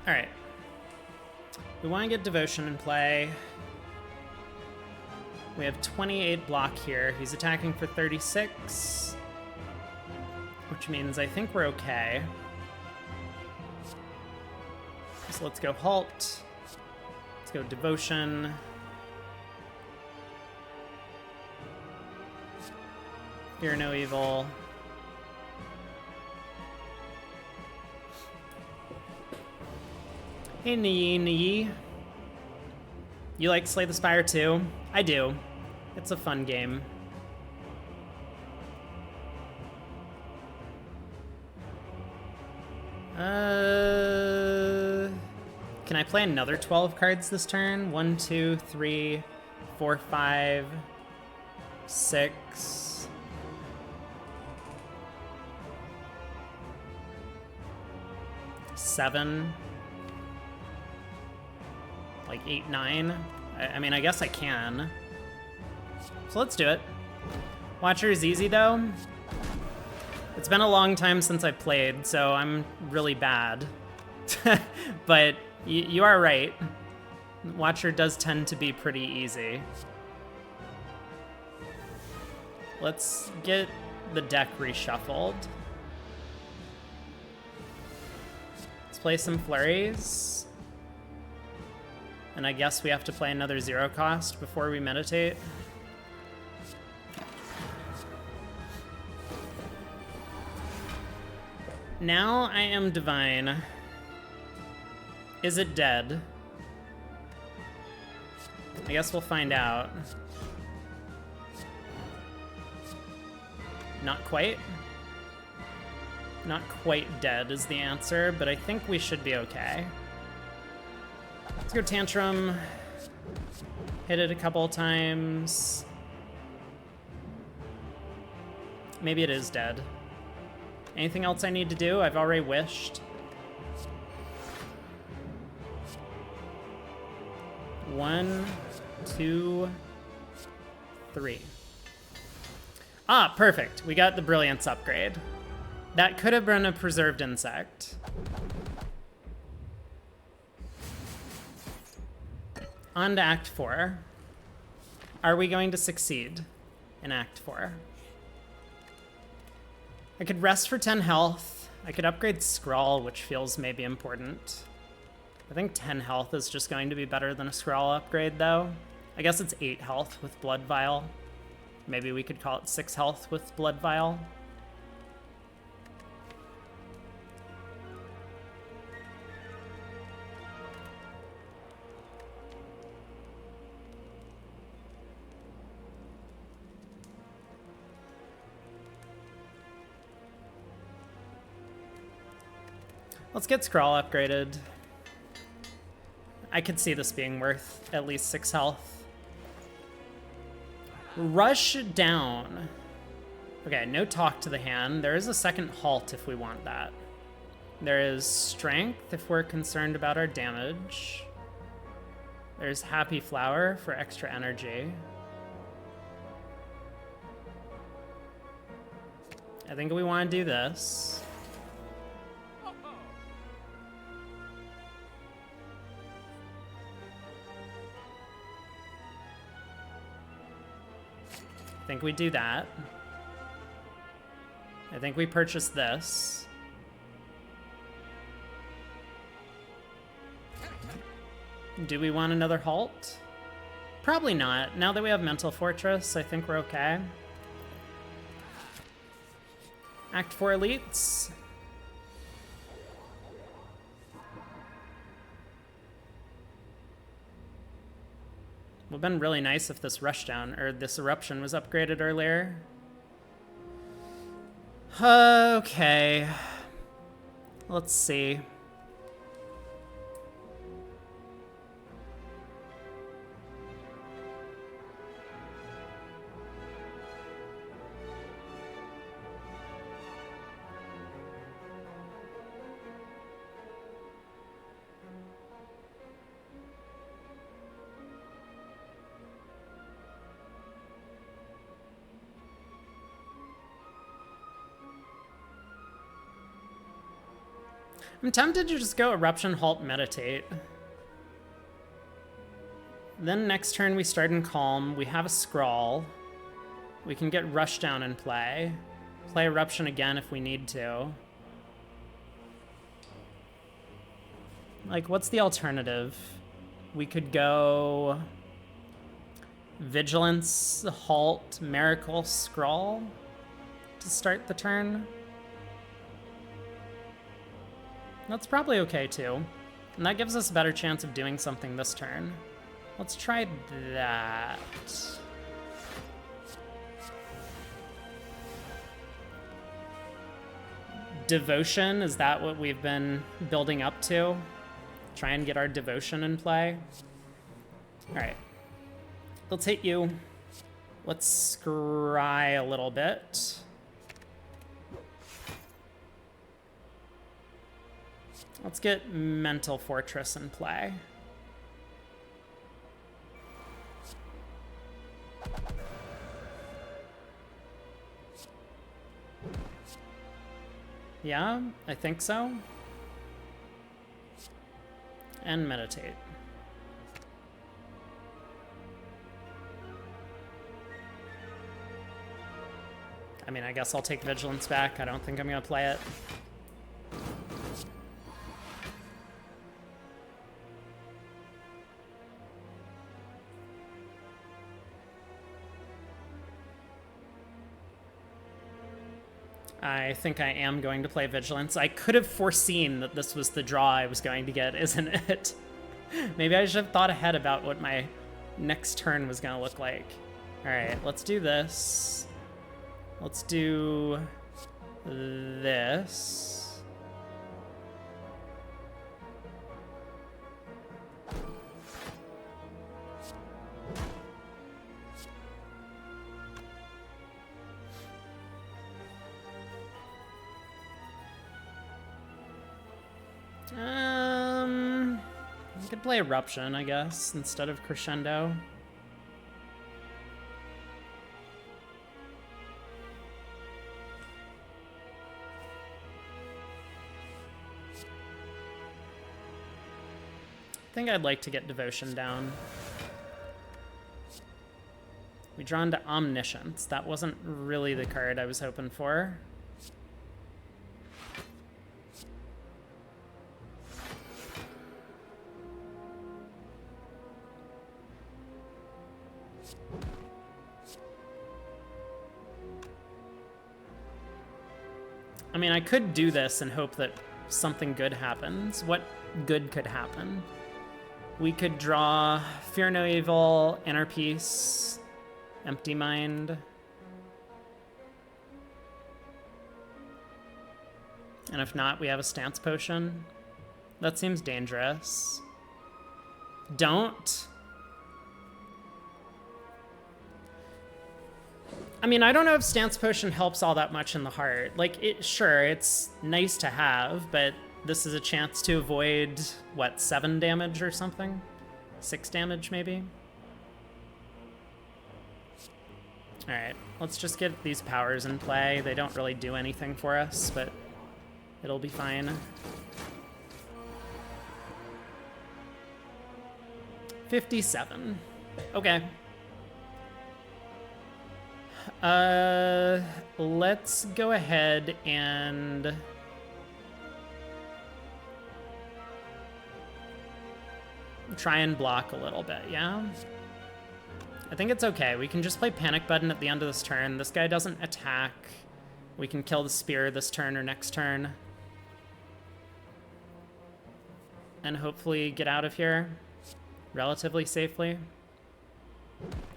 Alright. We want to get Devotion in play. We have 28 block here. He's attacking for 36. Which means I think we're okay. So let's go Halt. Let's go Devotion. Fear no evil. Hey, Nii. You like Slay the Spire too? I do. It's a fun game. Can I play another 12 cards this turn? 1, 2, 3, 4, 5, 6. Seven. Like 8, 9. I mean, I guess I can. So let's do it. Watcher is easy though. It's been a long time since I played, so I'm really bad. But you are right. Watcher does tend to be pretty easy. Let's get the deck reshuffled. Let's play some flurries. And I guess we have to play another 0 cost before we meditate. Now I am divine. Is it dead? I guess we'll find out. Not quite. Not quite dead is the answer, but I think we should be okay. Let's go Tantrum. Hit it a couple times. Maybe it is dead. Anything else I need to do? I've already wished. 1, 2, 3. Ah, perfect. We got the Brilliance upgrade. That could have been a Preserved Insect. On to Act 4. Are we going to succeed in Act 4? I could rest for 10 health. I could upgrade Scrawl, which feels maybe important. I think 10 health is just going to be better than a Scrawl upgrade, though. I guess it's 8 health with Blood Vial. Maybe we could call it 6 health with Blood Vial. Let's get Scrawl upgraded. I could see this being worth at least 6 health. Rush down. Okay, no talk to the hand. There is a second halt if we want that. There is strength if we're concerned about our damage. There's Happy Flower for extra energy. I think we want to do this. I think we do that. I think we purchase this. Do we want another halt? Probably not. Now that we have Mental Fortress, I think we're okay. Act 4 elites. Would have been really nice if this rushdown, or this eruption, was upgraded earlier. Okay. Let's see. I'm tempted to just go Eruption, Halt, Meditate. Then next turn we start in Calm. We have a Scrawl. We can get Rushdown in play. Play Eruption again if we need to. Like, what's the alternative? We could go Vigilance, Halt, Miracle, Scrawl to start the turn. That's probably okay too. And that gives us a better chance of doing something this turn. Let's try that. Devotion, is that what we've been building up to? Try and get our Devotion in play. All right. Let's hit you. Let's scry a little bit. Let's get Mental Fortress in play. Yeah, I think so. And Meditate. I mean, I guess I'll take Vigilance back. I don't think I'm gonna play it. I think I am going to play Vigilance. I could have foreseen that this was the draw I was going to get, isn't it? Maybe I should have thought ahead about what my next turn was going to look like. All right, let's do this. Let's do this. I could play Eruption, I guess, instead of Crescendo. I think I'd like to get Devotion down. We draw into Omniscience. That wasn't really the card I was hoping for. I mean, I could do this and hope that something good happens. What good could happen? We could draw Fear No Evil, Inner Peace, Empty Mind. And if not, we have a Stance Potion. That seems dangerous. Don't. I mean, I don't know if Stance Potion helps all that much in the heart. Like, sure, it's nice to have, but this is a chance to avoid, what, 7 damage or something? 6 damage, maybe? All right, let's just get these powers in play. They don't really do anything for us, but it'll be fine. 57. Okay. Let's go ahead and try and block a little bit, yeah? I think it's okay. We can just play Panic Button at the end of this turn. This guy doesn't attack. We can kill the Spear this turn or next turn. And hopefully get out of here relatively safely.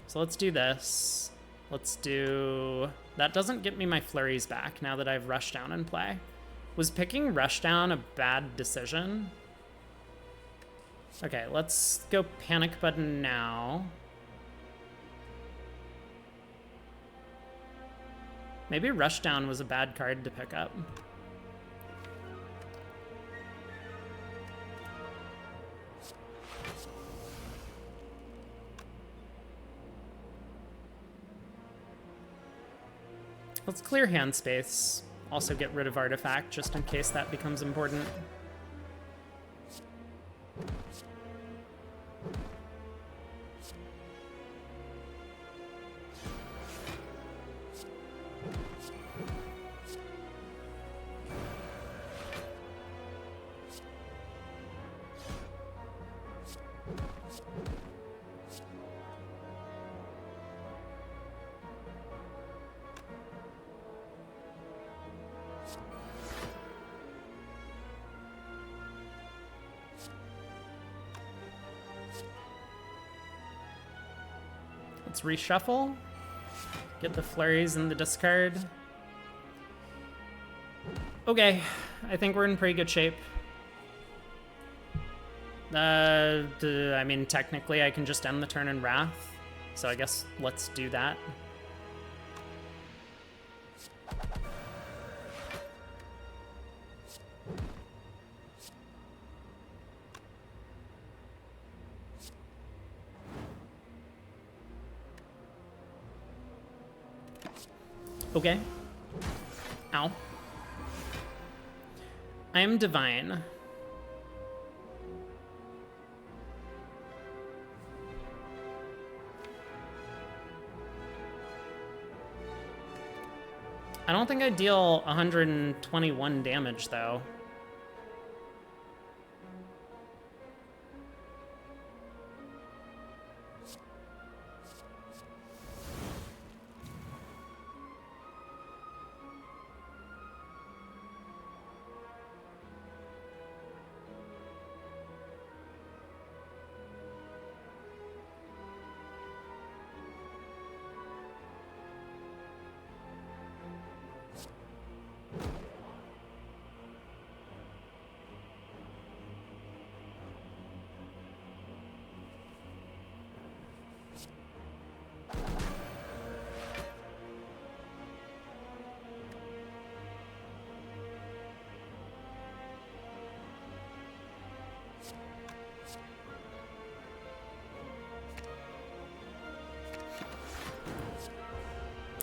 So let's do this. Let's do... That doesn't get me my flurries back now that I've Rushdown in play. Was picking Rushdown a bad decision? Okay, let's go Panic Button now. Maybe Rushdown was a bad card to pick up. Let's clear hand space. Also get rid of Artifact, just in case that becomes important. Let's reshuffle. Get the flurries in the discard. Okay, I think we're in pretty good shape. I mean, technically I can just end the turn in Wrath, so I guess let's do that. Okay. Ow. I am divine. I don't think I deal 121 damage, though.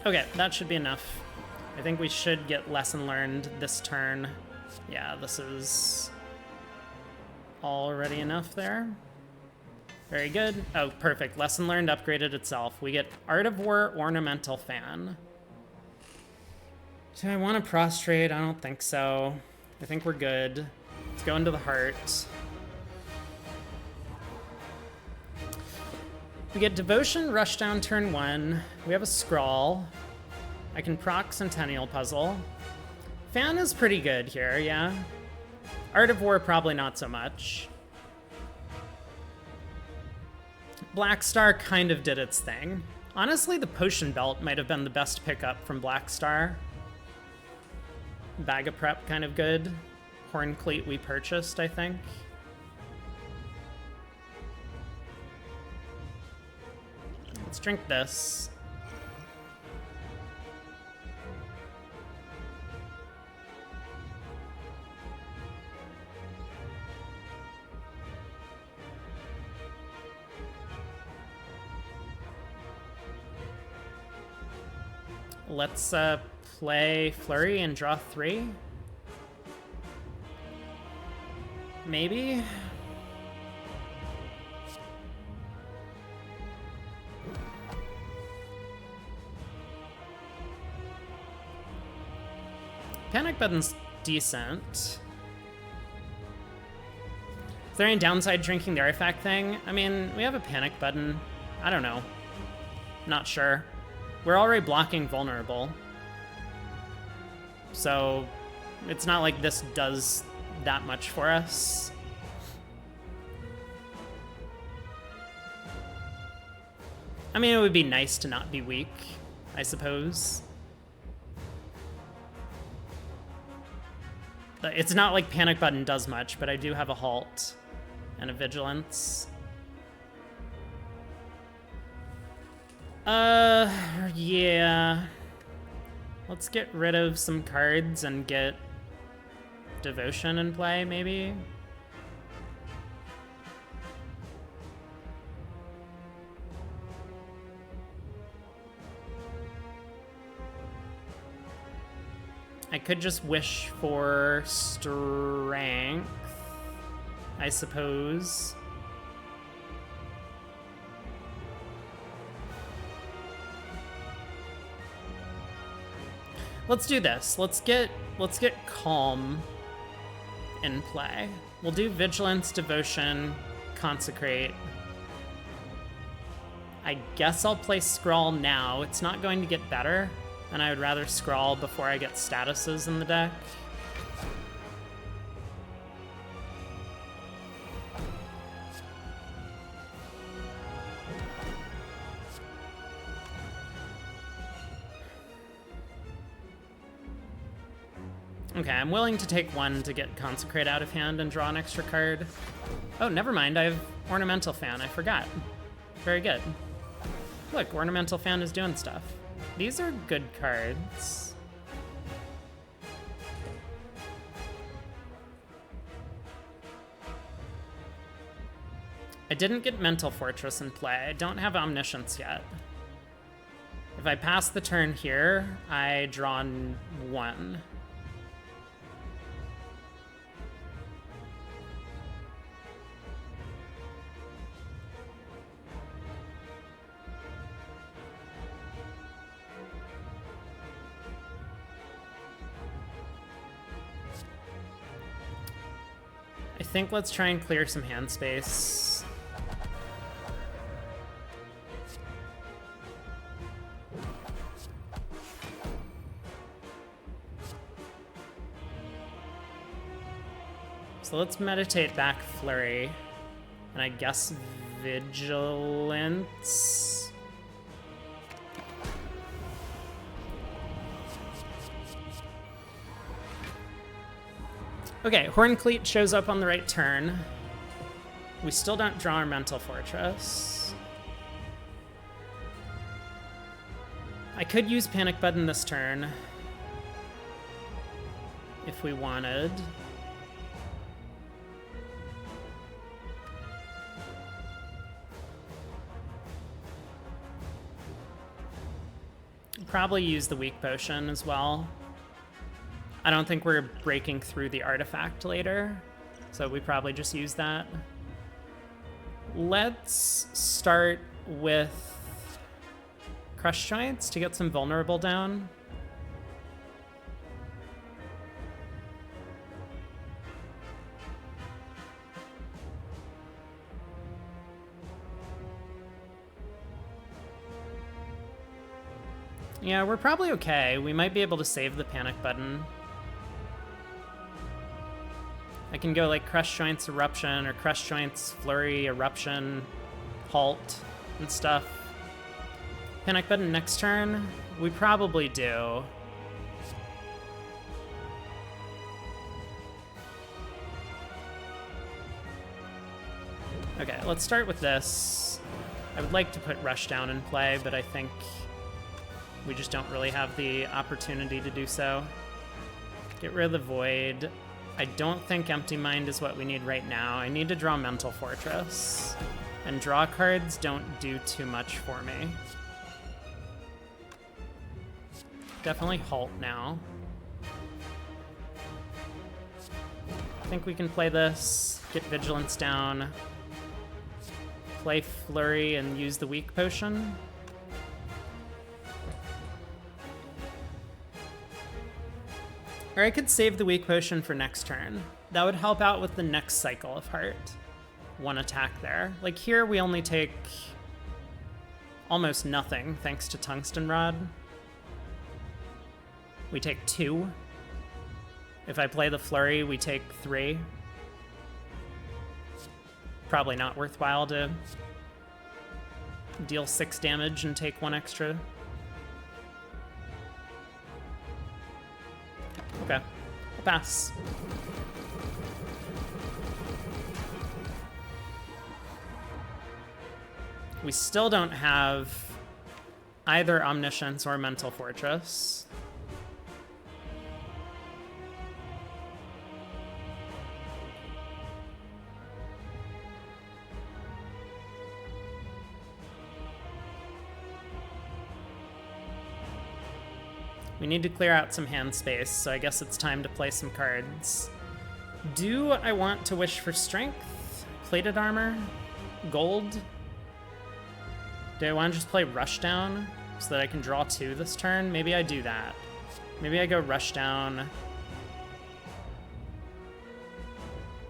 Okay, that should be enough. I think we should get Lesson Learned this turn. Yeah, this is already enough there. Very good. Oh, perfect. Lesson Learned upgraded itself. We get Art of War Ornamental Fan. Do I want to prostrate? I don't think so. I think we're good. Let's go into the heart. We get Devotion, Rushdown turn 1. We have a Scrawl. I can proc Centennial Puzzle. Fan is pretty good here, yeah. Art of War, probably not so much. Black Star kind of did its thing. Honestly, the Potion Belt might have been the best pickup from Black Star. Bag of Prep, kind of good. Horn Cleat we purchased, I think. Let's drink this. Let's play Flurry and draw 3. Maybe? Panic Button's decent. Is there any downside drinking the artifact thing? I mean, we have a Panic Button. I don't know. Not sure. We're already blocking vulnerable. So it's not like this does that much for us. I mean, it would be nice to not be weak, I suppose. But it's not like Panic Button does much, but I do have a Halt and a Vigilance. Yeah. Let's get rid of some cards and get Devotion in play, maybe? I could just wish for Strength, I suppose. Let's do this. Let's get Calm in play. We'll do Vigilance, Devotion, Consecrate. I guess I'll play Scrawl now. It's not going to get better, and I would rather Scrawl before I get statuses in the deck. Okay, I'm willing to take one to get Consecrate out of hand and draw an extra card. Oh, never mind, I have Ornamental Fan, I forgot. Very good. Look, Ornamental Fan is doing stuff. These are good cards. I didn't get Mental Fortress in play. I don't have Omniscience yet. If I pass the turn here, I draw one. I think let's try and clear some hand space. So let's meditate back Flurry, and I guess Vigilance. Okay, Horncleat shows up on the right turn. We still don't draw our Mental Fortress. I could use Panic Button this turn if we wanted. Probably use the Weak Potion as well. I don't think we're breaking through the artifact later, so we probably just use that. Let's start with Crush Joints to get some vulnerable down. Yeah, we're probably okay. We might be able to save the Panic Button. I can go like Crush Joints Eruption or Crush Joints Flurry Eruption Halt and stuff. Panic Button next turn? We probably do. Okay, let's start with this. I would like to put Rushdown in play, but I think we just don't really have the opportunity to do so. Get rid of the Void. I don't think Empty Mind is what we need right now. I need to draw Mental Fortress. And draw cards don't do too much for me. Definitely Halt now. I think we can play this, get Vigilance down, play Flurry and use the Weak Potion. Or I could save the Weak Potion for next turn. That would help out with the next cycle of Heart. One attack there. Like here we only take almost nothing thanks to Tungsten Rod. We take 2. If I play the Flurry, we take 3. Probably not worthwhile to deal 6 damage and take 1 extra. Okay, I'll pass. We still don't have either Omniscience or Mental Fortress. We need to clear out some hand space, so I guess it's time to play some cards. Do I want to wish for Strength? Plated Armor? Gold? Do I want to just play Rushdown so that I can draw 2 this turn? Maybe I do that. Maybe I go Rushdown,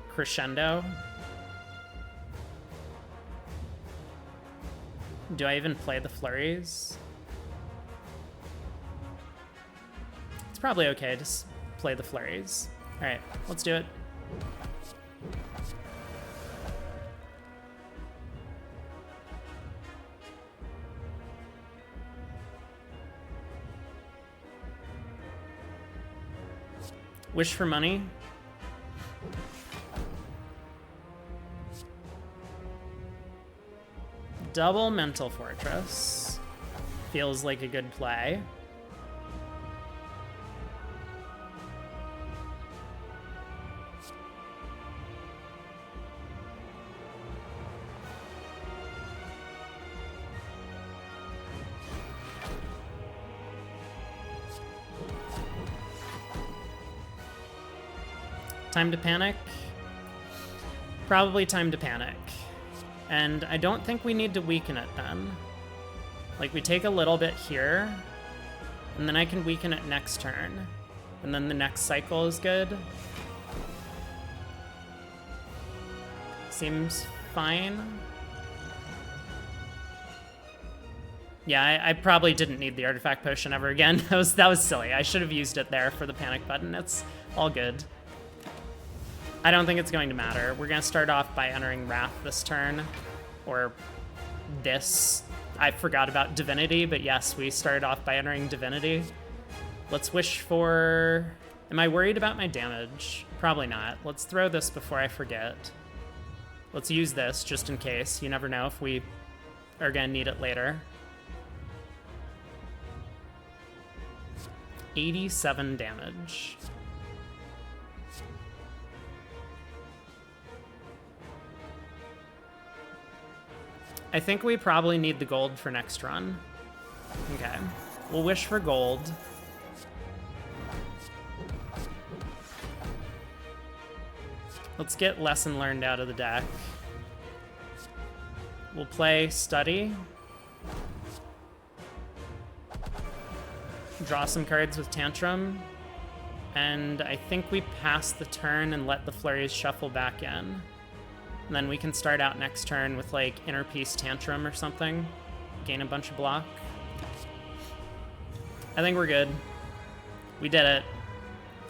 Crescendo. Do I even play the flurries? It's probably okay to play the flurries. All right, let's do it. Wish for money. Double Mental Fortress. Feels like a good play. Time to panic? Probably time to panic. And I don't think we need to weaken it then. Like, we take a little bit here, and then I can weaken it next turn. And then the next cycle is good. Seems fine. Yeah, I probably didn't need the artifact potion ever again. That was silly. I should have used it there for the panic button. It's all good. I don't think it's going to matter. We're going to start off by entering Wrath this turn. Or this. I forgot about Divinity, but yes, we started off by entering Divinity. Let's wish for... Am I worried about my damage? Probably not. Let's throw this before I forget. Let's use this just in case. You never know if we are going to need it later. 87 damage. I think we probably need the gold for next run. Okay. We'll wish for gold. Let's get Lesson Learned out of the deck. We'll play Study. Draw some cards with Tantrum. And I think we pass the turn and let the flurries shuffle back in. And then we can start out next turn with, like, Inner Peace Tantrum or something. Gain a bunch of block. I think we're good. We did it.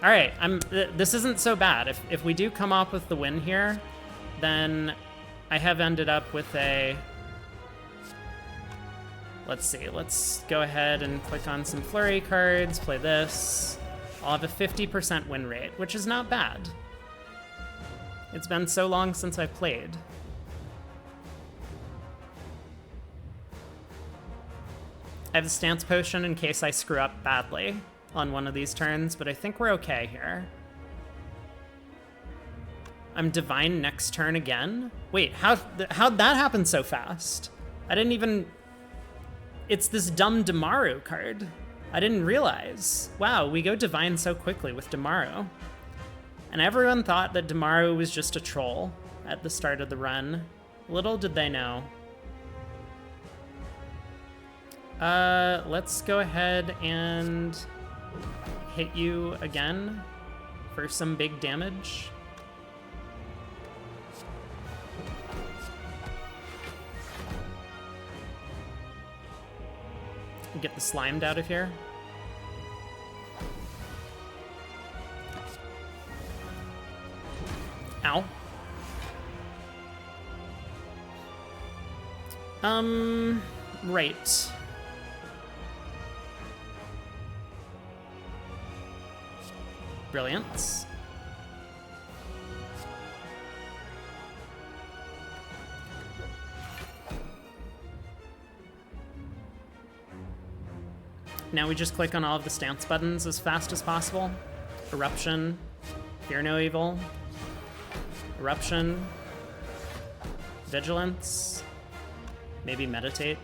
All right, this isn't so bad. If we do come up with the win here, then I have ended up with a... Let's see. Let's go ahead and click on some flurry cards, play this. I'll have a 50% win rate, which is not bad. It's been so long since I've played. I have a stance potion in case I screw up badly on one of these turns, but I think we're okay here. I'm Divine next turn again? Wait, how'd that happen so fast? I didn't even... It's this dumb Damaru card. I didn't realize. Wow, we go Divine so quickly with Damaru. And everyone thought that Damaru was just a troll at the start of the run. Little did they know. Let's go ahead and hit you again for some big damage. Get the Slimed out of here. Ow. Right. Brilliance. Now we just click on all of the stance buttons as fast as possible. Eruption, Fear No Evil, Eruption, Vigilance, maybe Meditate.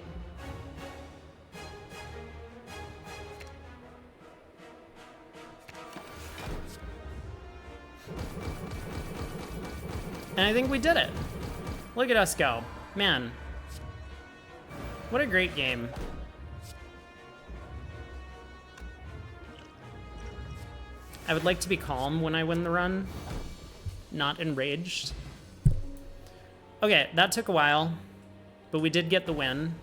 And I think we did it. Look at us go. Man, what a great game. I would like to be calm when I win the run, not enraged. Okay, that took a while, but we did get the win.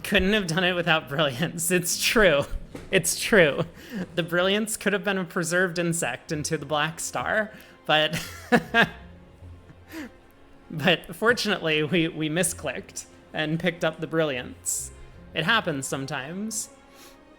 couldn't have done it without Brilliance. It's true. It's true. The Brilliance could have been a preserved insect into the Black Star, but but fortunately we misclicked and picked up the Brilliance. It happens sometimes.